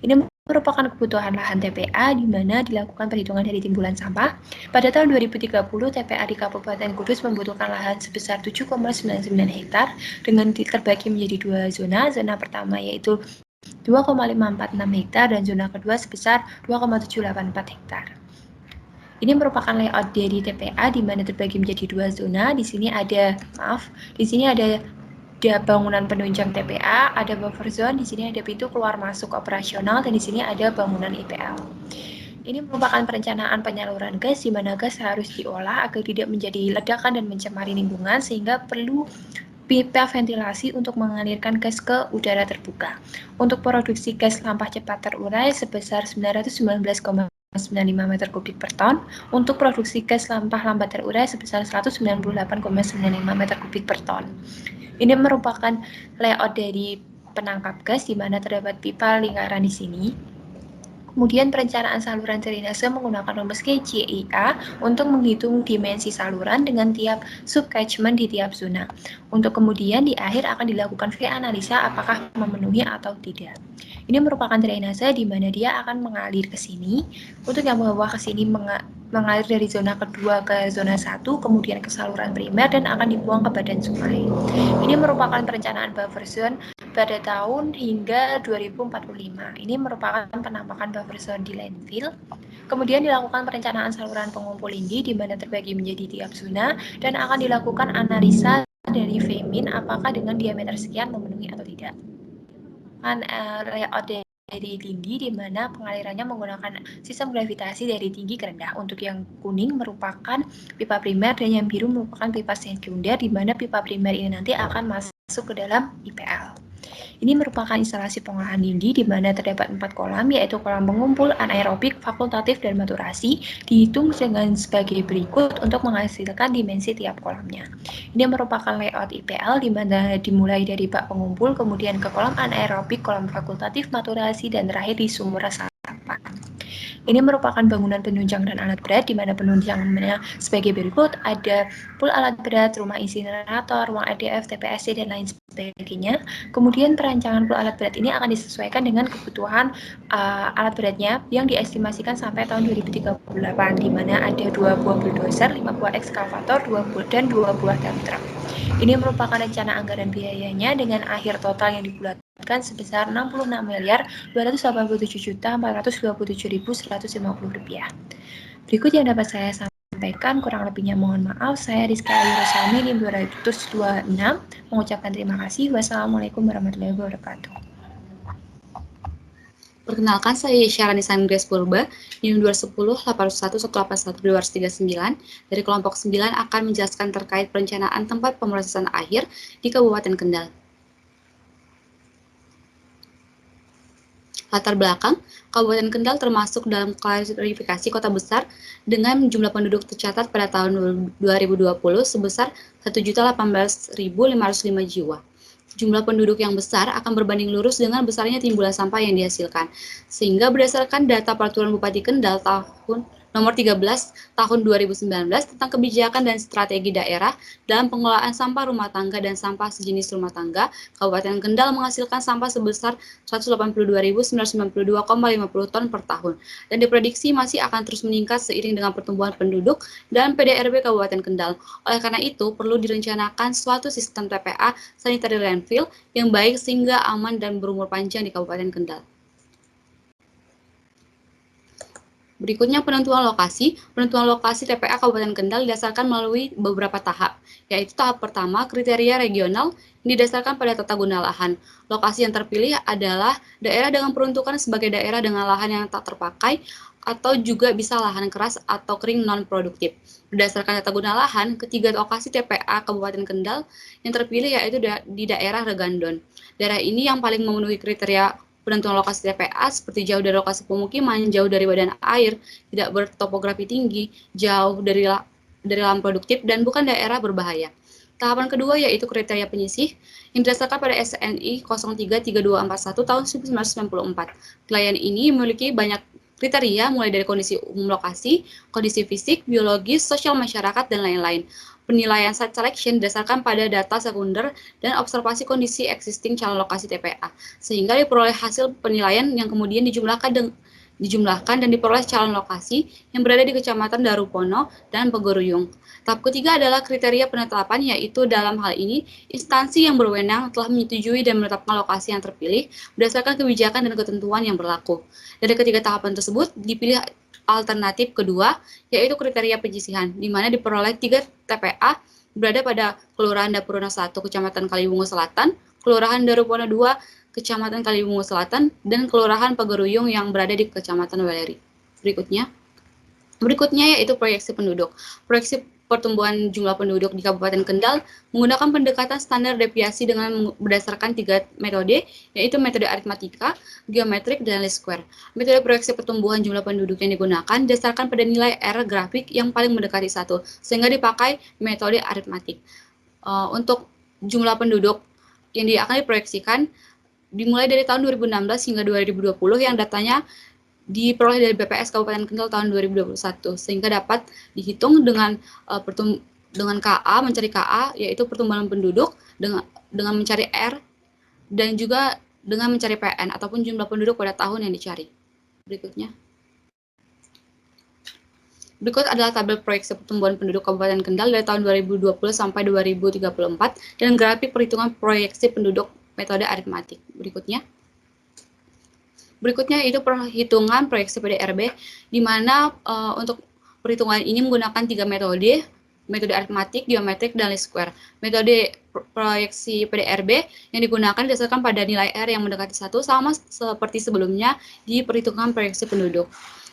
Ini merupakan kebutuhan lahan TPA di mana dilakukan perhitungan dari timbulan sampah. Pada tahun 2030, TPA di Kabupaten Kudus membutuhkan lahan sebesar 7,99 hektar dengan terbagi menjadi dua zona. Zona pertama yaitu 2,546 hektar dan zona kedua sebesar 2,784 hektar. Ini merupakan layout dari TPA di mana terbagi menjadi dua zona. Di sini ada bangunan penunjang TPA, ada buffer zone, di sini ada pintu keluar masuk operasional, dan di sini ada bangunan IPL. Ini merupakan perencanaan penyaluran gas di mana gas harus diolah agar tidak menjadi ledakan dan mencemari lingkungan, sehingga perlu pipa ventilasi untuk mengalirkan gas ke udara terbuka. Untuk produksi gas sampah cepat terurai sebesar 919,95 meter kubik per ton, untuk produksi gas sampah lambat terurai sebesar 198,95 meter kubik per ton. Ini merupakan layout dari penangkap gas di mana terdapat pipa lingkaran di sini. Kemudian perencanaan saluran drainase menggunakan rumus KCIA untuk menghitung dimensi saluran dengan tiap subcatchment di tiap zona. Untuk kemudian di akhir akan dilakukan V-analisa apakah memenuhi atau tidak. Ini merupakan drainase di mana dia akan mengalir ke sini. Untuk yang bawah ke sini mengalir dari zona kedua ke zona 1, kemudian ke saluran primer dan akan dibuang ke badan sungai. Ini merupakan perencanaan buffer zone pada tahun hingga 2045. Ini merupakan penampakan buffer zone di landfill. Kemudian dilakukan perencanaan saluran pengumpul lindi di mana terbagi menjadi tiap zona dan akan dilakukan analisa dari VMIN apakah dengan diameter sekian memenuhi atau tidak. Layout dari tinggi di mana pengalirannya menggunakan sistem gravitasi dari tinggi ke rendah. Untuk yang kuning merupakan pipa primer dan yang biru merupakan pipa sekunder di mana pipa primer ini nanti akan masuk ke dalam IPL. Ini merupakan instalasi pengolahan lindi di mana terdapat 4 kolam, yaitu kolam pengumpul, anaerobik, fakultatif, dan maturasi, dihitung dengan sebagai berikut untuk menghasilkan dimensi tiap kolamnya. Ini merupakan layout IPL di mana dimulai dari bak pengumpul, kemudian ke kolam anaerobik, kolam fakultatif, maturasi, dan terakhir di sumur resapan. Ini merupakan bangunan penunjang dan alat berat, di mana penunjangnya sebagai berikut, ada pool alat berat, rumah insinerator, ruang RDF, TPSC, dan lain sebagainya. Kemudian perancangan pool alat berat ini akan disesuaikan dengan kebutuhan alat beratnya yang diestimasikan sampai tahun 2038, di mana ada 2 buah bulldozer, 5 buah ekskavator, 2 buah dump truck. Ini merupakan rencana anggaran biayanya dengan akhir total yang dibulatkan sebesar Rp66.427.150.150. Berikut yang dapat saya sampaikan, kurang lebihnya mohon maaf. Saya Rizka Ayu Rosami, NIM 226, mengucapkan terima kasih. Wassalamualaikum warahmatullahi wabarakatuh. Perkenalkan, saya Syarani Grace Purba, NIM 210-801-181-239, dari kelompok 9 akan menjelaskan terkait perencanaan tempat pemrosesan akhir di Kabupaten Kendal. Latar belakang, Kabupaten Kendal termasuk dalam klasifikasi kota besar dengan jumlah penduduk tercatat pada tahun 2020 sebesar 1.018.505 jiwa. Jumlah penduduk yang besar akan berbanding lurus dengan besarnya timbulan sampah yang dihasilkan. Sehingga berdasarkan data Peraturan Bupati Kendal nomor 13 tahun 2019 tentang kebijakan dan strategi daerah dalam pengelolaan sampah rumah tangga dan sampah sejenis rumah tangga, Kabupaten Kendal menghasilkan sampah sebesar 182.992,50 ton per tahun dan diprediksi masih akan terus meningkat seiring dengan pertumbuhan penduduk dan PDRB Kabupaten Kendal. Oleh karena itu, perlu direncanakan suatu sistem TPA sanitary landfill yang baik sehingga aman dan berumur panjang di Kabupaten Kendal. Berikutnya penentuan lokasi. Penentuan lokasi TPA Kabupaten Kendal didasarkan melalui beberapa tahap, yaitu tahap pertama kriteria regional yang didasarkan pada tata guna lahan. Lokasi yang terpilih adalah daerah dengan peruntukan sebagai daerah dengan lahan yang tak terpakai atau juga bisa lahan keras atau kering non-produktif. Berdasarkan tata guna lahan, ketiga lokasi TPA Kabupaten Kendal yang terpilih yaitu di daerah Regandon. Daerah ini yang paling memenuhi kriteria penentuan lokasi TPA seperti jauh dari lokasi pemukiman, jauh dari badan air, tidak bertopografi tinggi, jauh dari lahan produktif, dan bukan daerah berbahaya. Tahapan kedua yaitu kriteria penyisih yang didasarkan pada SNI 033241 tahun 1994. Wilayah ini memiliki banyak Kriteria mulai dari kondisi umum lokasi, kondisi fisik, biologis, sosial masyarakat, dan lain-lain. Penilaian site selection didasarkan pada data sekunder dan observasi kondisi existing calon lokasi TPA, sehingga diperoleh hasil penilaian yang kemudian dijumlahkan dan diperoleh calon lokasi yang berada di Kecamatan Darupono dan Pegoruyung. Tahap ketiga adalah kriteria penetapan, yaitu dalam hal ini instansi yang berwenang telah menyetujui dan menetapkan lokasi yang terpilih berdasarkan kebijakan dan ketentuan yang berlaku. Dari ketiga tahapan tersebut dipilih alternatif kedua, yaitu kriteria penyisihan, di mana diperoleh 3 TPA berada pada Kelurahan Dapurna 1, Kecamatan Kaliwungu Selatan, Kelurahan Darupono 2, Kecamatan Kaliwungu Selatan, dan Kelurahan Pegoruyung yang berada di Kecamatan Weleri. Berikutnya yaitu proyeksi penduduk. Proyeksi pertumbuhan jumlah penduduk di Kabupaten Kendal menggunakan pendekatan standar deviasi dengan berdasarkan 3 metode, yaitu metode aritmatika, geometrik, dan least square. Metode proyeksi pertumbuhan jumlah penduduk yang digunakan berdasarkan pada nilai R grafik yang paling mendekati 1, sehingga dipakai metode aritmatik. Untuk jumlah penduduk yang akan diproyeksikan dimulai dari tahun 2016 hingga 2020 yang datanya diperoleh dari BPS Kabupaten Kendal tahun 2021, sehingga dapat dihitung dengan KA, mencari KA, yaitu pertumbuhan penduduk, dengan mencari R, dan juga dengan mencari PN, ataupun jumlah penduduk pada tahun yang dicari. Berikut adalah tabel proyeksi pertumbuhan penduduk Kabupaten Kendal dari tahun 2020 sampai 2034, dan grafik perhitungan proyeksi penduduk metode aritmatik. Berikutnya itu perhitungan proyeksi PDRB, di mana untuk perhitungan ini menggunakan 3 metode, metode aritmatik, geometrik, dan least square. Metode proyeksi PDRB yang digunakan didasarkan pada nilai R yang mendekati 1, sama seperti sebelumnya di perhitungan proyeksi penduduk,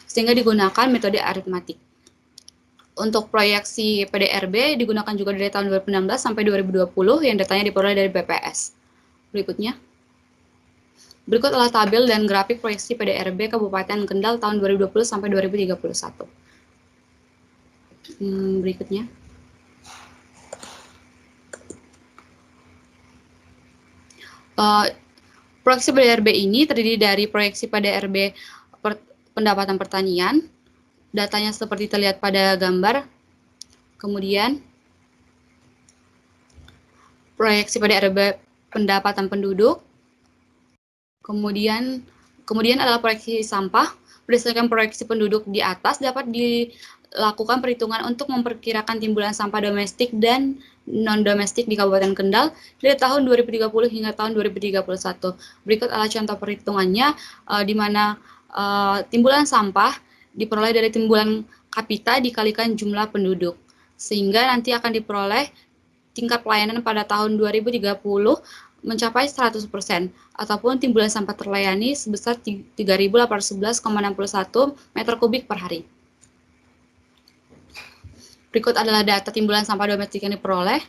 sehingga digunakan metode aritmatik. Untuk proyeksi PDRB digunakan juga dari tahun 2016 sampai 2020 yang datanya diperoleh dari BPS. Berikut adalah tabel dan grafik proyeksi PDRB Kabupaten Kendal tahun 2020 sampai 2031. Berikutnya. Proyeksi PDRB ini terdiri dari proyeksi PDRB pendapatan pertanian, datanya seperti terlihat pada gambar, kemudian proyeksi PDRB pendapatan penduduk, kemudian adalah proyeksi sampah. Berdasarkan proyeksi penduduk di atas dapat dilakukan perhitungan untuk memperkirakan timbulan sampah domestik dan non-domestik di Kabupaten Kendal dari tahun 2030 hingga tahun 2031. Berikut adalah contoh perhitungannya, di mana timbulan sampah diperoleh dari timbulan kapita dikalikan jumlah penduduk, sehingga nanti akan diperoleh tingkat pelayanan pada tahun 2030 mencapai 100%, ataupun timbulan sampah terlayani sebesar 3.811,61 meter kubik per hari. Berikut adalah data timbulan sampah domestik yang diperoleh.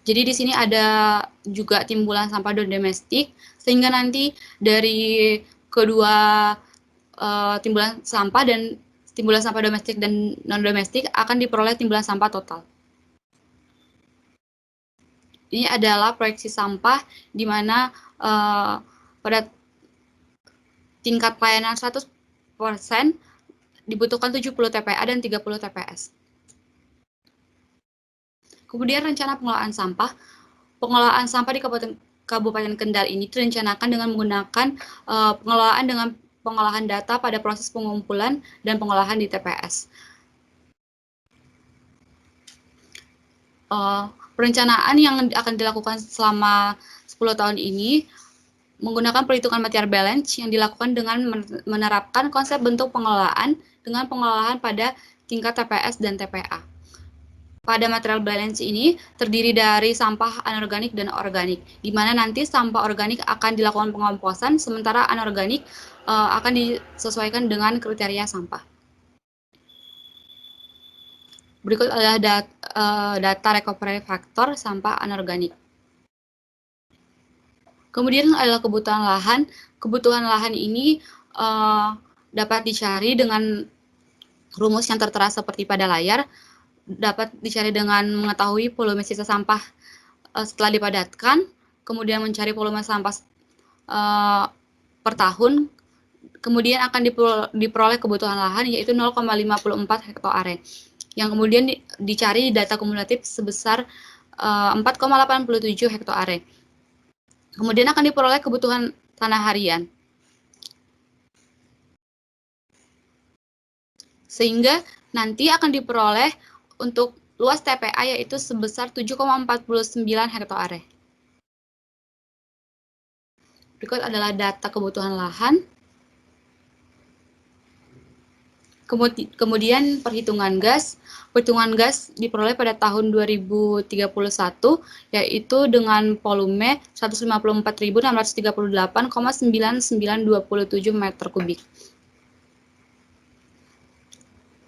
Jadi di sini ada juga timbulan sampah domestik, sehingga nanti dari kedua timbulan sampah domestik dan non-domestik akan diperoleh timbulan sampah total. Ini adalah proyeksi sampah di mana pada tingkat pelayanan 100% dibutuhkan 70 TPA dan 30 TPS. Kemudian rencana pengelolaan sampah. Pengelolaan sampah di Kabupaten Kendal ini direncanakan dengan menggunakan pengelolaan dengan pengolahan data pada proses pengumpulan dan pengolahan di TPS. Perencanaan yang akan dilakukan selama 10 tahun ini menggunakan perhitungan material balance yang dilakukan dengan menerapkan konsep bentuk pengelolaan dengan pengolahan pada tingkat TPS dan TPA. Pada material balance ini terdiri dari sampah anorganik dan organik, di mana nanti sampah organik akan dilakukan pengomposan, sementara anorganik akan disesuaikan dengan kriteria sampah. Berikut adalah data recovery factor sampah anorganik. Kemudian adalah kebutuhan lahan. Kebutuhan lahan ini dapat dicari dengan rumus yang tertera seperti pada layar. Dapat dicari dengan mengetahui volume sisa sampah setelah dipadatkan, kemudian mencari volume sampah per tahun. Kemudian akan diperoleh kebutuhan lahan yaitu 0,54 hektare, yang kemudian dicari data kumulatif sebesar 4,87 hektare. Kemudian akan diperoleh kebutuhan tanah harian. Sehingga nanti akan diperoleh untuk luas TPA yaitu sebesar 7,49 hektare. Berikut adalah data kebutuhan lahan. Kemudian perhitungan gas. Perhitungan gas diperoleh pada tahun 2031 yaitu dengan volume 154.638,9927 meter kubik.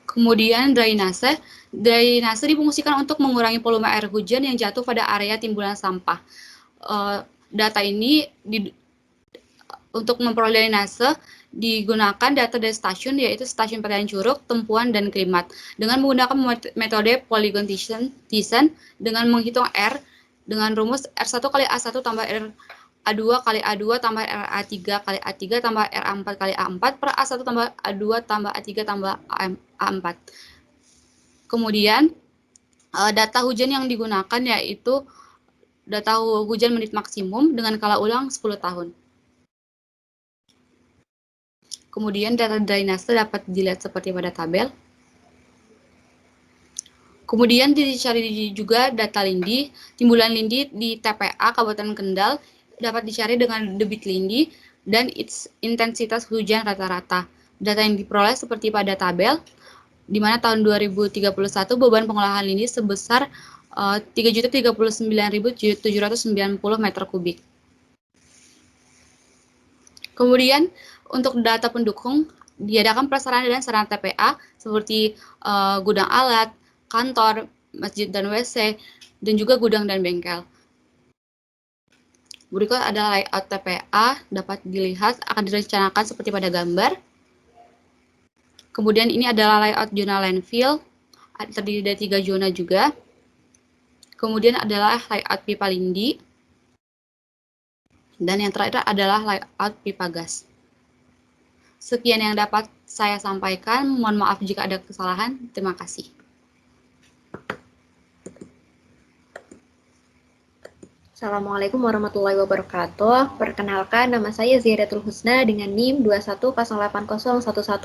Kemudian drainase. Drainase difungsikan untuk mengurangi volume air hujan yang jatuh pada area timbulan sampah. Data ini untuk memperoleh drainase digunakan data dari stasiun yaitu stasiun Pelian Curug, Tempuan, dan Krimat dengan menggunakan metode polygon descent dengan menghitung R dengan rumus R1 kali A1 tambah A2 kali A2 tambah RA3 kali A3 tambah RA4 kali A4 per A1 tambah A2 tambah A3 tambah A4. Kemudian data hujan yang digunakan yaitu data hujan menit maksimum dengan skala ulang 10 tahun. Kemudian data drainase dapat dilihat seperti pada tabel. Kemudian dicari juga data lindi. Timbulan lindi di TPA Kabupaten Kendal dapat dicari dengan debit lindi dan intensitas hujan rata-rata. Data yang diperoleh seperti pada tabel, di mana tahun 2031 beban pengolahan lindi sebesar 3.039.790 meter kubik. Kemudian untuk data pendukung, diadakan prasarana dan sarana TPA seperti gudang alat, kantor, masjid dan WC, dan juga gudang dan bengkel. Berikut adalah layout TPA, dapat dilihat akan direncanakan seperti pada gambar. Kemudian ini adalah layout zona landfill, terdiri dari 3 zona juga. Kemudian adalah layout pipa lindi. Dan yang terakhir adalah layout pipa gas. Sekian yang dapat saya sampaikan. Mohon maaf jika ada kesalahan. Terima kasih. Assalamualaikum warahmatullahi wabarakatuh. Perkenalkan, nama saya Ziyadatul Husna dengan NIM 210801181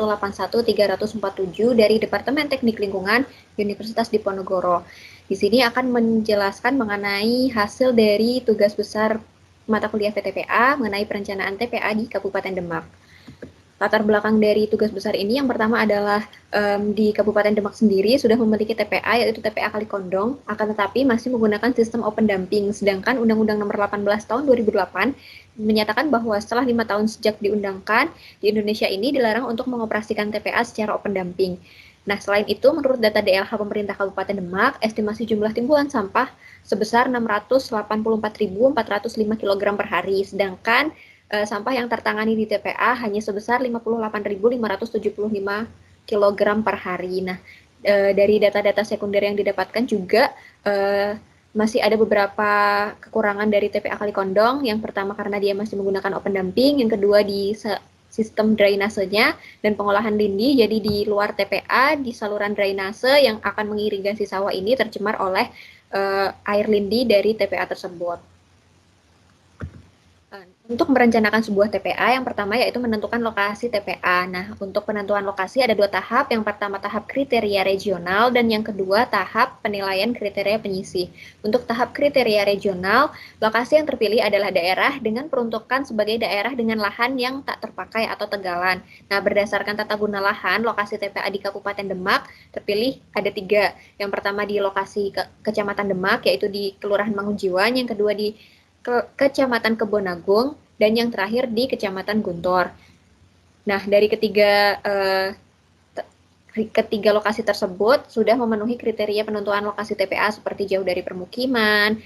dari Departemen Teknik Lingkungan Universitas Diponegoro. Di sini akan menjelaskan mengenai hasil dari tugas besar mata kuliah PTPA mengenai perencanaan TPA di Kabupaten Demak. Latar belakang dari tugas besar ini yang pertama adalah di Kabupaten Demak sendiri sudah memiliki TPA yaitu TPA Kalikondong, akan tetapi masih menggunakan sistem open damping, sedangkan Undang-Undang Nomor 18 Tahun 2008 menyatakan bahwa setelah 5 tahun sejak diundangkan, di Indonesia ini dilarang untuk mengoperasikan TPA secara open damping. Nah, selain itu, menurut data DLH pemerintah Kabupaten Demak, estimasi jumlah timbulan sampah sebesar 684.405 kg per hari, sedangkan sampah yang tertangani di TPA hanya sebesar 58.575 kg per hari. Nah, dari data-data sekunder yang didapatkan juga masih ada beberapa kekurangan dari TPA Kalikondong. Yang pertama karena dia masih menggunakan open damping, yang kedua di sistem drainasenya dan pengolahan lindi, jadi di luar TPA, di saluran drainase yang akan mengirigasi sawah ini tercemar oleh air lindi dari TPA tersebut. Untuk merencanakan sebuah TPA, yang pertama yaitu menentukan lokasi TPA. Nah, untuk penentuan lokasi ada 2 tahap. Yang pertama tahap kriteria regional dan yang kedua tahap penilaian kriteria penyisi. Untuk tahap kriteria regional, lokasi yang terpilih adalah daerah dengan peruntukan sebagai daerah dengan lahan yang tak terpakai atau tegalan. Nah, berdasarkan tata guna lahan, lokasi TPA di Kabupaten Demak terpilih ada 3. Yang pertama di lokasi Kecamatan Demak, yaitu di Kelurahan Mangunjiwan. Yang kedua di Kecamatan Kebonagung, dan yang terakhir di Kecamatan Guntur. Nah, dari ketiga lokasi tersebut sudah memenuhi kriteria penentuan lokasi TPA seperti jauh dari permukiman,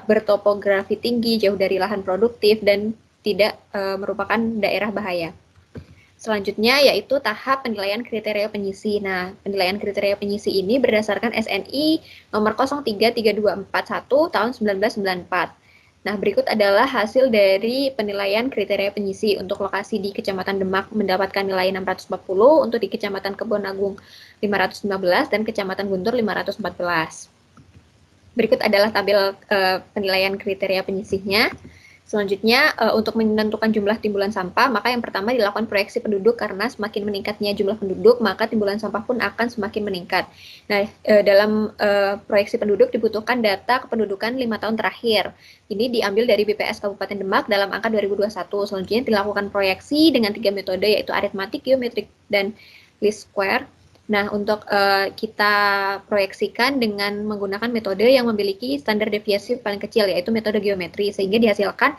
bertopografi tinggi, jauh dari lahan produktif, dan tidak merupakan daerah bahaya. Selanjutnya yaitu tahap penilaian kriteria penyisi. Nah, penilaian kriteria penyisi ini berdasarkan SNI nomor 033241 tahun 1994. Nah, berikut adalah hasil dari penilaian kriteria penyisi. Untuk lokasi di Kecamatan Demak mendapatkan nilai 640, untuk di Kecamatan Kebon Agung 515, dan Kecamatan Guntur 514. Berikut adalah tabel penilaian kriteria penyisihnya. Selanjutnya, untuk menentukan jumlah timbulan sampah, maka yang pertama dilakukan proyeksi penduduk, karena semakin meningkatnya jumlah penduduk, maka timbulan sampah pun akan semakin meningkat. Nah, dalam proyeksi penduduk dibutuhkan data kependudukan 5 tahun terakhir. Ini diambil dari BPS Kabupaten Demak dalam angka 2021. Selanjutnya dilakukan proyeksi dengan 3 metode, yaitu aritmatik, geometrik, dan least square. Nah, untuk kita proyeksikan dengan menggunakan metode yang memiliki standar deviasi paling kecil, yaitu metode geometri, sehingga dihasilkan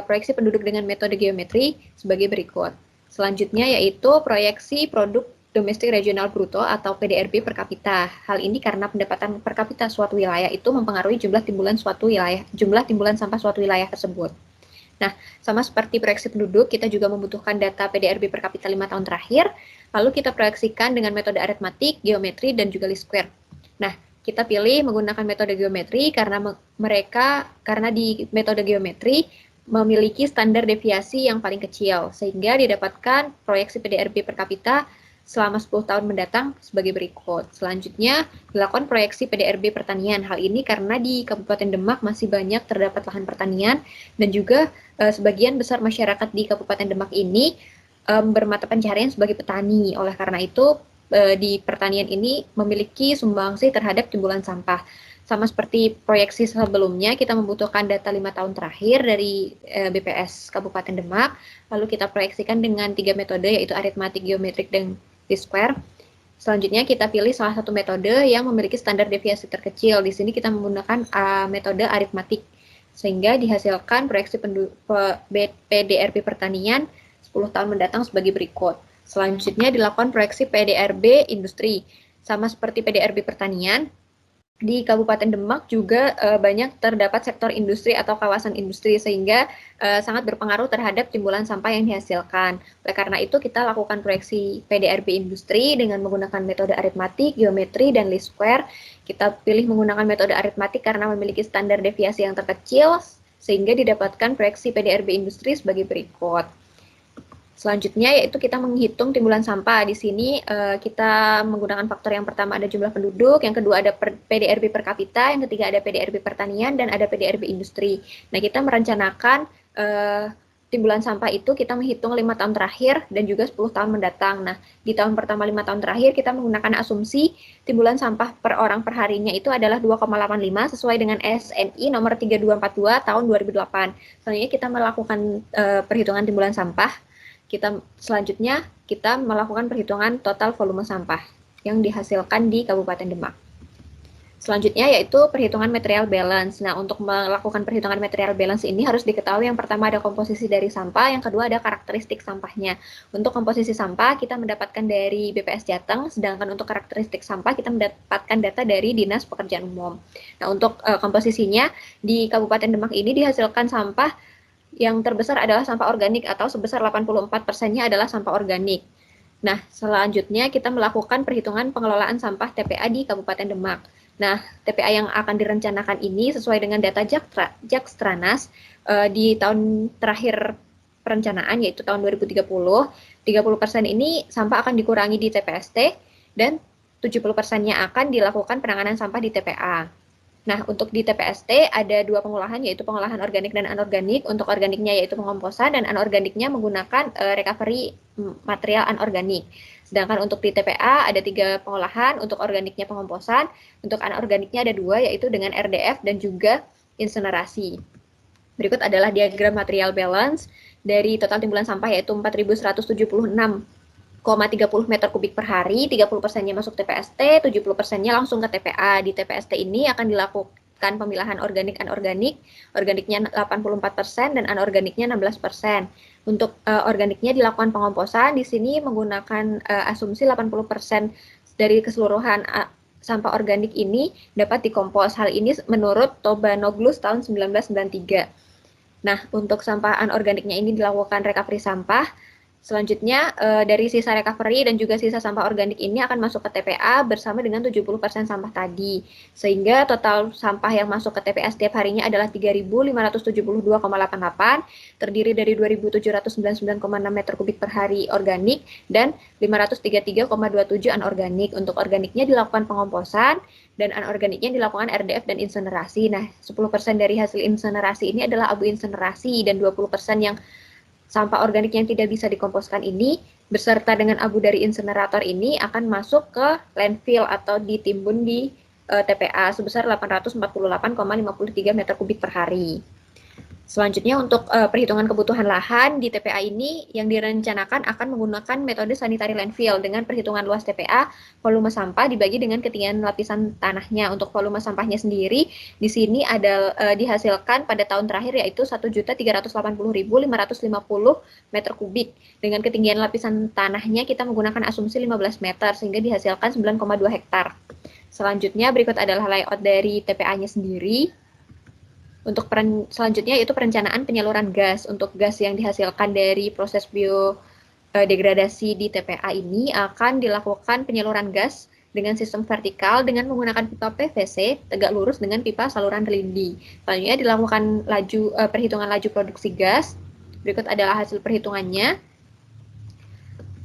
proyeksi penduduk dengan metode geometri sebagai berikut. Selanjutnya yaitu proyeksi produk domestik regional bruto atau PDRB per kapita. Hal ini karena pendapatan per kapita suatu wilayah itu mempengaruhi jumlah timbulan sampah suatu wilayah tersebut. Nah, sama seperti proyeksi penduduk, kita juga membutuhkan data PDRB per kapita 5 tahun terakhir, lalu kita proyeksikan dengan metode aritmatik, geometri, dan juga least square. Nah, kita pilih menggunakan metode geometri karena di metode geometri memiliki standar deviasi yang paling kecil, sehingga didapatkan proyeksi PDRB per kapita selama 10 tahun mendatang sebagai berikut. Selanjutnya, dilakukan proyeksi PDRB pertanian. Hal ini karena di Kabupaten Demak masih banyak terdapat lahan pertanian, dan juga sebagian besar masyarakat di Kabupaten Demak ini bermata pencaharian sebagai petani. Oleh karena itu, di pertanian ini memiliki sumbangsi terhadap timbulan sampah. Sama seperti proyeksi sebelumnya, kita membutuhkan data 5 tahun terakhir dari BPS Kabupaten Demak, lalu kita proyeksikan dengan 3 metode, yaitu aritmatik, geometrik, dan least square. Selanjutnya kita pilih salah satu metode yang memiliki standar deviasi terkecil. Di sini kita menggunakan metode aritmatik, sehingga dihasilkan proyeksi PDRB pertanian 10 tahun mendatang sebagai berikut. Selanjutnya dilakukan proyeksi PDRB industri. Sama seperti PDRB pertanian, di Kabupaten Demak juga banyak terdapat sektor industri atau kawasan industri, sehingga sangat berpengaruh terhadap timbulan sampah yang dihasilkan. Oleh karena itu, kita lakukan proyeksi PDRB industri dengan menggunakan metode aritmatik, geometri, dan least square. Kita pilih menggunakan metode aritmatik karena memiliki standar deviasi yang terkecil, sehingga didapatkan proyeksi PDRB industri sebagai berikut. Selanjutnya yaitu kita menghitung timbulan sampah. Di sini kita menggunakan faktor yang pertama ada jumlah penduduk, yang kedua ada PDRB per kapita, yang ketiga ada PDRB pertanian, dan ada PDRB industri. Nah, kita merencanakan timbulan sampah itu kita menghitung 5 tahun terakhir dan juga 10 tahun mendatang. Nah, di tahun pertama 5 tahun terakhir kita menggunakan asumsi timbulan sampah per orang per harinya itu adalah 2,85 sesuai dengan SNI nomor 3242 tahun 2008. Selanjutnya kita melakukan perhitungan timbulan sampah. Selanjutnya kita melakukan perhitungan total volume sampah yang dihasilkan di Kabupaten Demak. Selanjutnya yaitu perhitungan material balance. Nah, untuk melakukan perhitungan material balance ini harus diketahui yang pertama ada komposisi dari sampah, yang kedua ada karakteristik sampahnya. Untuk komposisi sampah kita mendapatkan dari BPS Jateng, sedangkan untuk karakteristik sampah kita mendapatkan data dari Dinas Pekerjaan Umum. Nah, untuk komposisinya di Kabupaten Demak ini dihasilkan sampah yang terbesar adalah sampah organik atau sebesar 84%-nya adalah sampah organik. Nah, selanjutnya kita melakukan perhitungan pengelolaan sampah TPA di Kabupaten Demak. Nah, TPA yang akan direncanakan ini sesuai dengan data Jakstranas di tahun terakhir perencanaan, yaitu tahun 2030. 30% ini sampah akan dikurangi di TPST dan 70%-nya akan dilakukan penanganan sampah di TPA. Nah, untuk di TPST ada 2 pengolahan, yaitu pengolahan organik dan anorganik. Untuk organiknya yaitu pengomposan, dan anorganiknya menggunakan recovery material anorganik. Sedangkan untuk di TPA ada 3 pengolahan, untuk organiknya pengomposan, untuk anorganiknya ada 2, yaitu dengan RDF dan juga insinerasi. Berikut adalah diagram material balance dari total timbulan sampah, yaitu 4.176,30 meter kubik per hari, 30%-nya masuk TPST, 70%-nya langsung ke TPA. Di TPST ini akan dilakukan pemilahan organik anorganik, organiknya 84% dan anorganiknya 16%. Untuk organiknya dilakukan pengomposan, di sini menggunakan asumsi 80% dari keseluruhan sampah organik ini dapat dikompos. Hal ini menurut Tobanoglus tahun 1993. Nah, untuk sampah anorganiknya ini dilakukan recovery sampah. Selanjutnya, dari sisa recovery dan juga sisa sampah organik ini akan masuk ke TPA bersama dengan 70% sampah tadi. Sehingga total sampah yang masuk ke TPA setiap harinya adalah 3.572,88, terdiri dari 2.799,6 meter kubik per hari organik dan 533,27 anorganik. Untuk organiknya dilakukan pengomposan dan anorganiknya dilakukan RDF dan insenerasi. Nah, 10% dari hasil insenerasi ini adalah abu insenerasi dan 20% yang sampah organik yang tidak bisa dikomposkan ini beserta dengan abu dari insenerator ini akan masuk ke landfill atau ditimbun di TPA sebesar 848,53 meter kubik per hari. Selanjutnya untuk perhitungan kebutuhan lahan di TPA ini yang direncanakan akan menggunakan metode sanitary landfill dengan perhitungan luas TPA, volume sampah dibagi dengan ketinggian lapisan tanahnya. Untuk volume sampahnya sendiri di sini ada dihasilkan pada tahun terakhir yaitu 1.380.550 meter kubik. Dengan ketinggian lapisan tanahnya kita menggunakan asumsi 15 meter sehingga dihasilkan 9,2 hektar. Selanjutnya berikut adalah layout dari TPA-nya sendiri. Untuk selanjutnya yaitu perencanaan penyaluran gas. Untuk gas yang dihasilkan dari proses biodegradasi di TPA ini akan dilakukan penyaluran gas dengan sistem vertikal dengan menggunakan pipa PVC tegak lurus dengan pipa saluran lindi. Selanjutnya dilakukan perhitungan laju produksi gas. Berikut adalah hasil perhitungannya.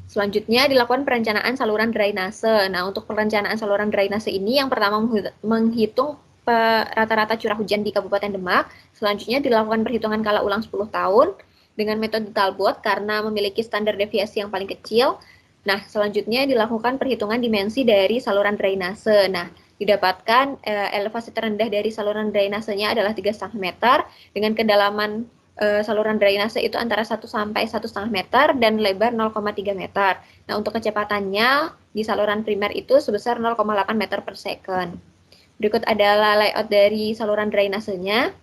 Selanjutnya dilakukan perencanaan saluran drainase. Nah, untuk perencanaan saluran drainase ini yang pertama menghitung rata-rata curah hujan di Kabupaten Demak. Selanjutnya dilakukan perhitungan kala ulang 10 tahun dengan metode Talbot karena memiliki standar deviasi yang paling kecil. Nah, selanjutnya dilakukan perhitungan dimensi dari saluran drainase. Nah, didapatkan elevasi terendah dari saluran drainasenya adalah 3,5 meter dengan kedalaman saluran drainase itu antara 1 sampai 1,5 meter dan lebar 0,3 meter. Nah, untuk kecepatannya di saluran primer itu sebesar 0,8 meter per second. Berikut adalah layout dari saluran drainasenya.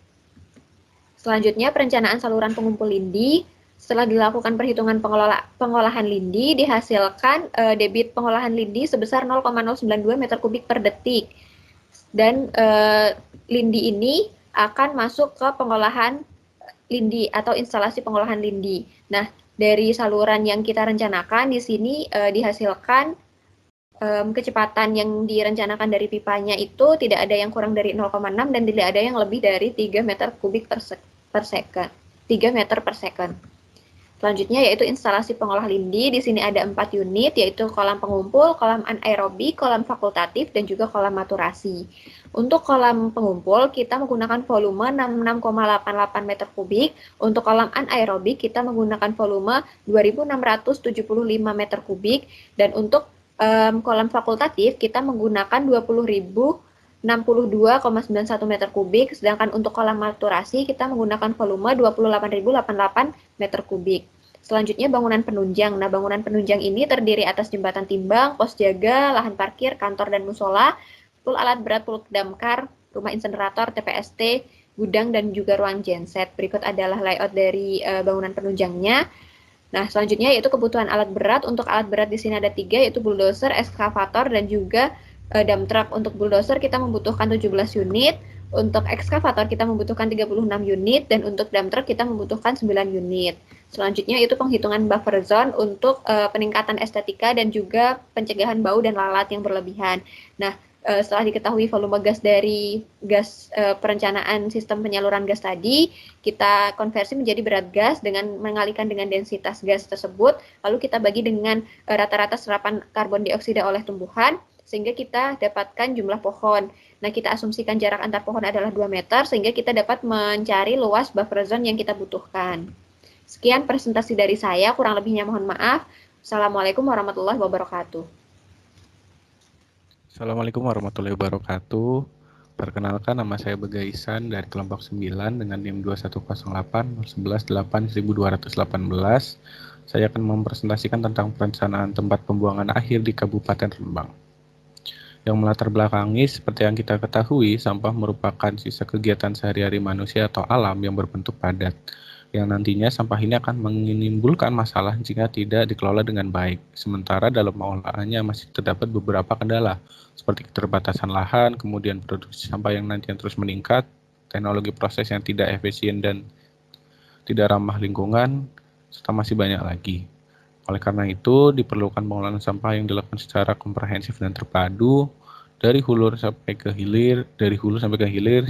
Selanjutnya perencanaan saluran pengumpul lindi. Setelah dilakukan perhitungan pengolahan lindi, dihasilkan debit pengolahan lindi sebesar 0,092 meter kubik per detik. Dan lindi ini akan masuk ke pengolahan lindi atau instalasi pengolahan lindi. Nah, dari saluran yang kita rencanakan di sini dihasilkan kecepatan yang direncanakan dari pipanya itu tidak ada yang kurang dari 0,6 dan tidak ada yang lebih dari 3 meter kubik per second. 3 meter per second. Selanjutnya yaitu instalasi pengolah lindi. Di sini ada 4 unit yaitu kolam pengumpul, kolam anaerobik, kolam fakultatif dan juga kolam maturasi. Untuk kolam pengumpul kita menggunakan volume 66,88 meter kubik. Untuk kolam anaerobik kita menggunakan volume 2.675 meter kubik dan untuk kolam fakultatif kita menggunakan 20.062,91 meter kubik, sedangkan untuk kolam maturasi kita menggunakan volume 28.088 meter kubik. Selanjutnya bangunan penunjang. Nah, bangunan penunjang ini terdiri atas jembatan timbang, pos jaga, lahan parkir, kantor dan musola, pool alat berat, pool damkar, rumah insenerator, TPST, gudang dan juga ruang genset. Berikut adalah layout dari bangunan penunjangnya. Nah, selanjutnya yaitu kebutuhan alat berat. Untuk alat berat di sini ada 3 yaitu bulldozer, ekskavator dan juga dump truck. Untuk bulldozer kita membutuhkan 17 unit, untuk ekskavator kita membutuhkan 36 unit dan untuk dump truck kita membutuhkan 9 unit. Selanjutnya yaitu penghitungan buffer zone untuk peningkatan estetika dan juga pencegahan bau dan lalat yang berlebihan. Nah, setelah diketahui volume gas dari gas perencanaan sistem penyaluran gas tadi, kita konversi menjadi berat gas dengan mengalihkan dengan densitas gas tersebut, lalu kita bagi dengan rata-rata serapan karbon dioksida oleh tumbuhan, sehingga kita dapatkan jumlah pohon. Nah, kita asumsikan jarak antar pohon adalah 2 meter, sehingga kita dapat mencari luas buffer zone yang kita butuhkan. Sekian presentasi dari saya, kurang lebihnya mohon maaf. Assalamualaikum warahmatullahi wabarakatuh. Assalamualaikum warahmatullahi wabarakatuh. Perkenalkan, nama saya Begaisan dari kelompok 9 dengan NIM 2108-11-8-1218. Saya akan mempresentasikan tentang perencanaan tempat pembuangan akhir di Kabupaten Rembang. Yang melatar belakangi, seperti yang kita ketahui, sampah merupakan sisa kegiatan sehari-hari manusia atau alam yang berbentuk padat, yang nantinya sampah ini akan menimbulkan masalah jika tidak dikelola dengan baik. Sementara dalam pengolahannya masih terdapat beberapa kendala, seperti keterbatasan lahan, kemudian produksi sampah yang nantinya terus meningkat, teknologi proses yang tidak efisien dan tidak ramah lingkungan, serta masih banyak lagi. Oleh karena itu, diperlukan pengelolaan sampah yang dilakukan secara komprehensif dan terpadu dari hulu sampai ke hilir,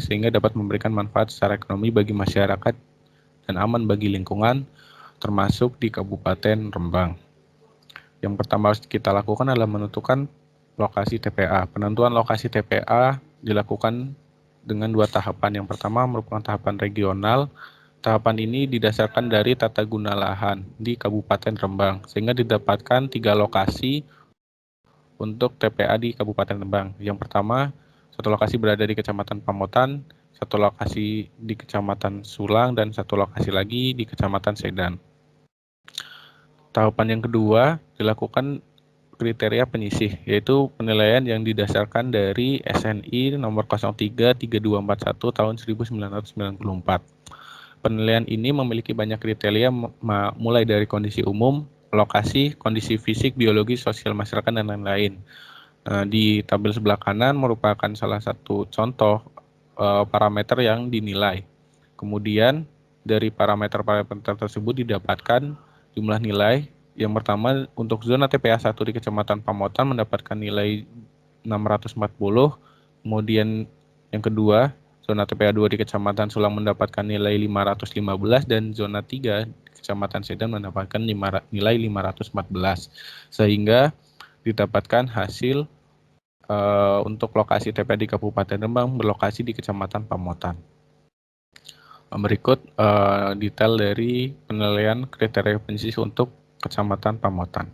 sehingga dapat memberikan manfaat secara ekonomi bagi masyarakat dan aman bagi lingkungan, termasuk di Kabupaten Rembang. Yang pertama harus kita lakukan adalah menentukan lokasi TPA. Penentuan lokasi TPA dilakukan dengan 2 tahapan. Yang pertama merupakan tahapan regional. Tahapan ini didasarkan dari tata guna lahan di Kabupaten Rembang, sehingga didapatkan 3 lokasi untuk TPA di Kabupaten Rembang. Yang pertama, satu lokasi berada di Kecamatan Pamotan, satu lokasi di Kecamatan Sulang, dan satu lokasi lagi di Kecamatan Sedan. Tahapan yang kedua dilakukan kriteria penyisih, yaitu penilaian yang didasarkan dari SNI nomor 03-3241 tahun 1994. Penilaian ini memiliki banyak kriteria mulai dari kondisi umum, lokasi, kondisi fisik, biologi, sosial masyarakat, dan lain-lain. Di tabel sebelah kanan merupakan salah satu contoh parameter yang dinilai. Kemudian dari parameter-parameter tersebut didapatkan jumlah nilai. Yang pertama untuk zona TPA 1 di Kecamatan Pamotan mendapatkan nilai 640. Kemudian yang kedua, zona TPA 2 di Kecamatan Sulang mendapatkan nilai 515 dan zona 3 di Kecamatan Sedan mendapatkan nilai 514. Sehingga didapatkan hasil untuk lokasi TPA di Kabupaten Rembang berlokasi di Kecamatan Pamotan. Berikut detail dari penilaian kriteria penyisih untuk Kecamatan Pamotan.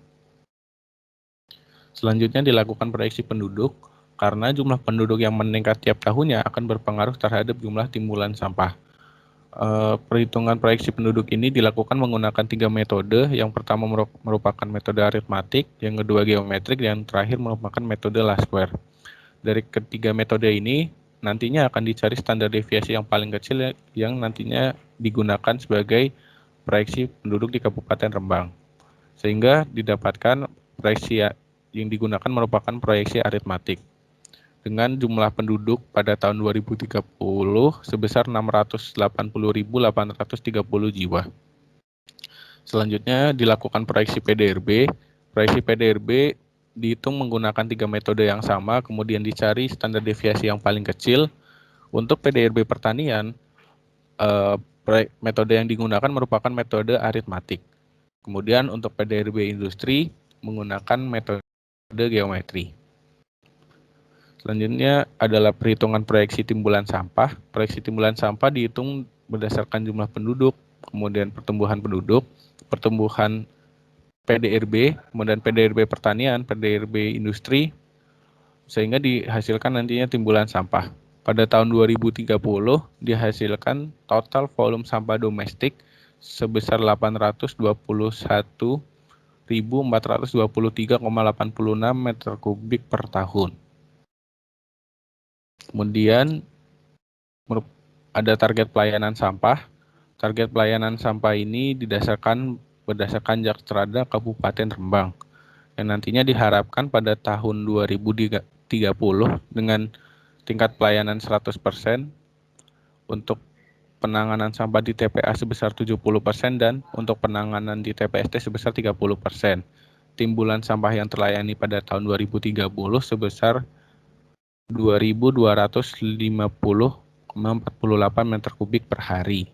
Selanjutnya dilakukan proyeksi penduduk, karena jumlah penduduk yang meningkat tiap tahunnya akan berpengaruh terhadap jumlah timbulan sampah. Perhitungan proyeksi penduduk ini dilakukan menggunakan 3 metode. Yang pertama merupakan metode aritmatik, yang kedua geometrik, dan terakhir merupakan metode Least Square. Dari ketiga metode ini, nantinya akan dicari standar deviasi yang paling kecil yang nantinya digunakan sebagai proyeksi penduduk di Kabupaten Rembang. Sehingga didapatkan proyeksi yang digunakan merupakan proyeksi aritmatik dengan jumlah penduduk pada tahun 2030 sebesar 680.830 jiwa. Selanjutnya dilakukan proyeksi PDRB. Proyeksi PDRB dihitung menggunakan 3 metode yang sama, kemudian dicari standar deviasi yang paling kecil. Untuk PDRB pertanian, metode yang digunakan merupakan metode aritmatik. Kemudian untuk PDRB industri menggunakan metode geometri. Selanjutnya adalah perhitungan proyeksi timbulan sampah. Proyeksi timbulan sampah dihitung berdasarkan jumlah penduduk, kemudian pertumbuhan penduduk, pertumbuhan PDRB, kemudian PDRB pertanian, PDRB industri, sehingga dihasilkan nantinya timbulan sampah. Pada tahun 2030 dihasilkan total volume sampah domestik sebesar 821.423,86 meter kubik per tahun. Kemudian ada target pelayanan sampah. Target pelayanan sampah ini berdasarkan Jakstrada Kabupaten Rembang, yang nantinya diharapkan pada tahun 2030 dengan tingkat pelayanan 100%, untuk penanganan sampah di TPA sebesar 70% dan untuk penanganan di TPST sebesar 30%. Timbulan sampah yang terlayani pada tahun 2030 sebesar 2.250,48 meter kubik per hari.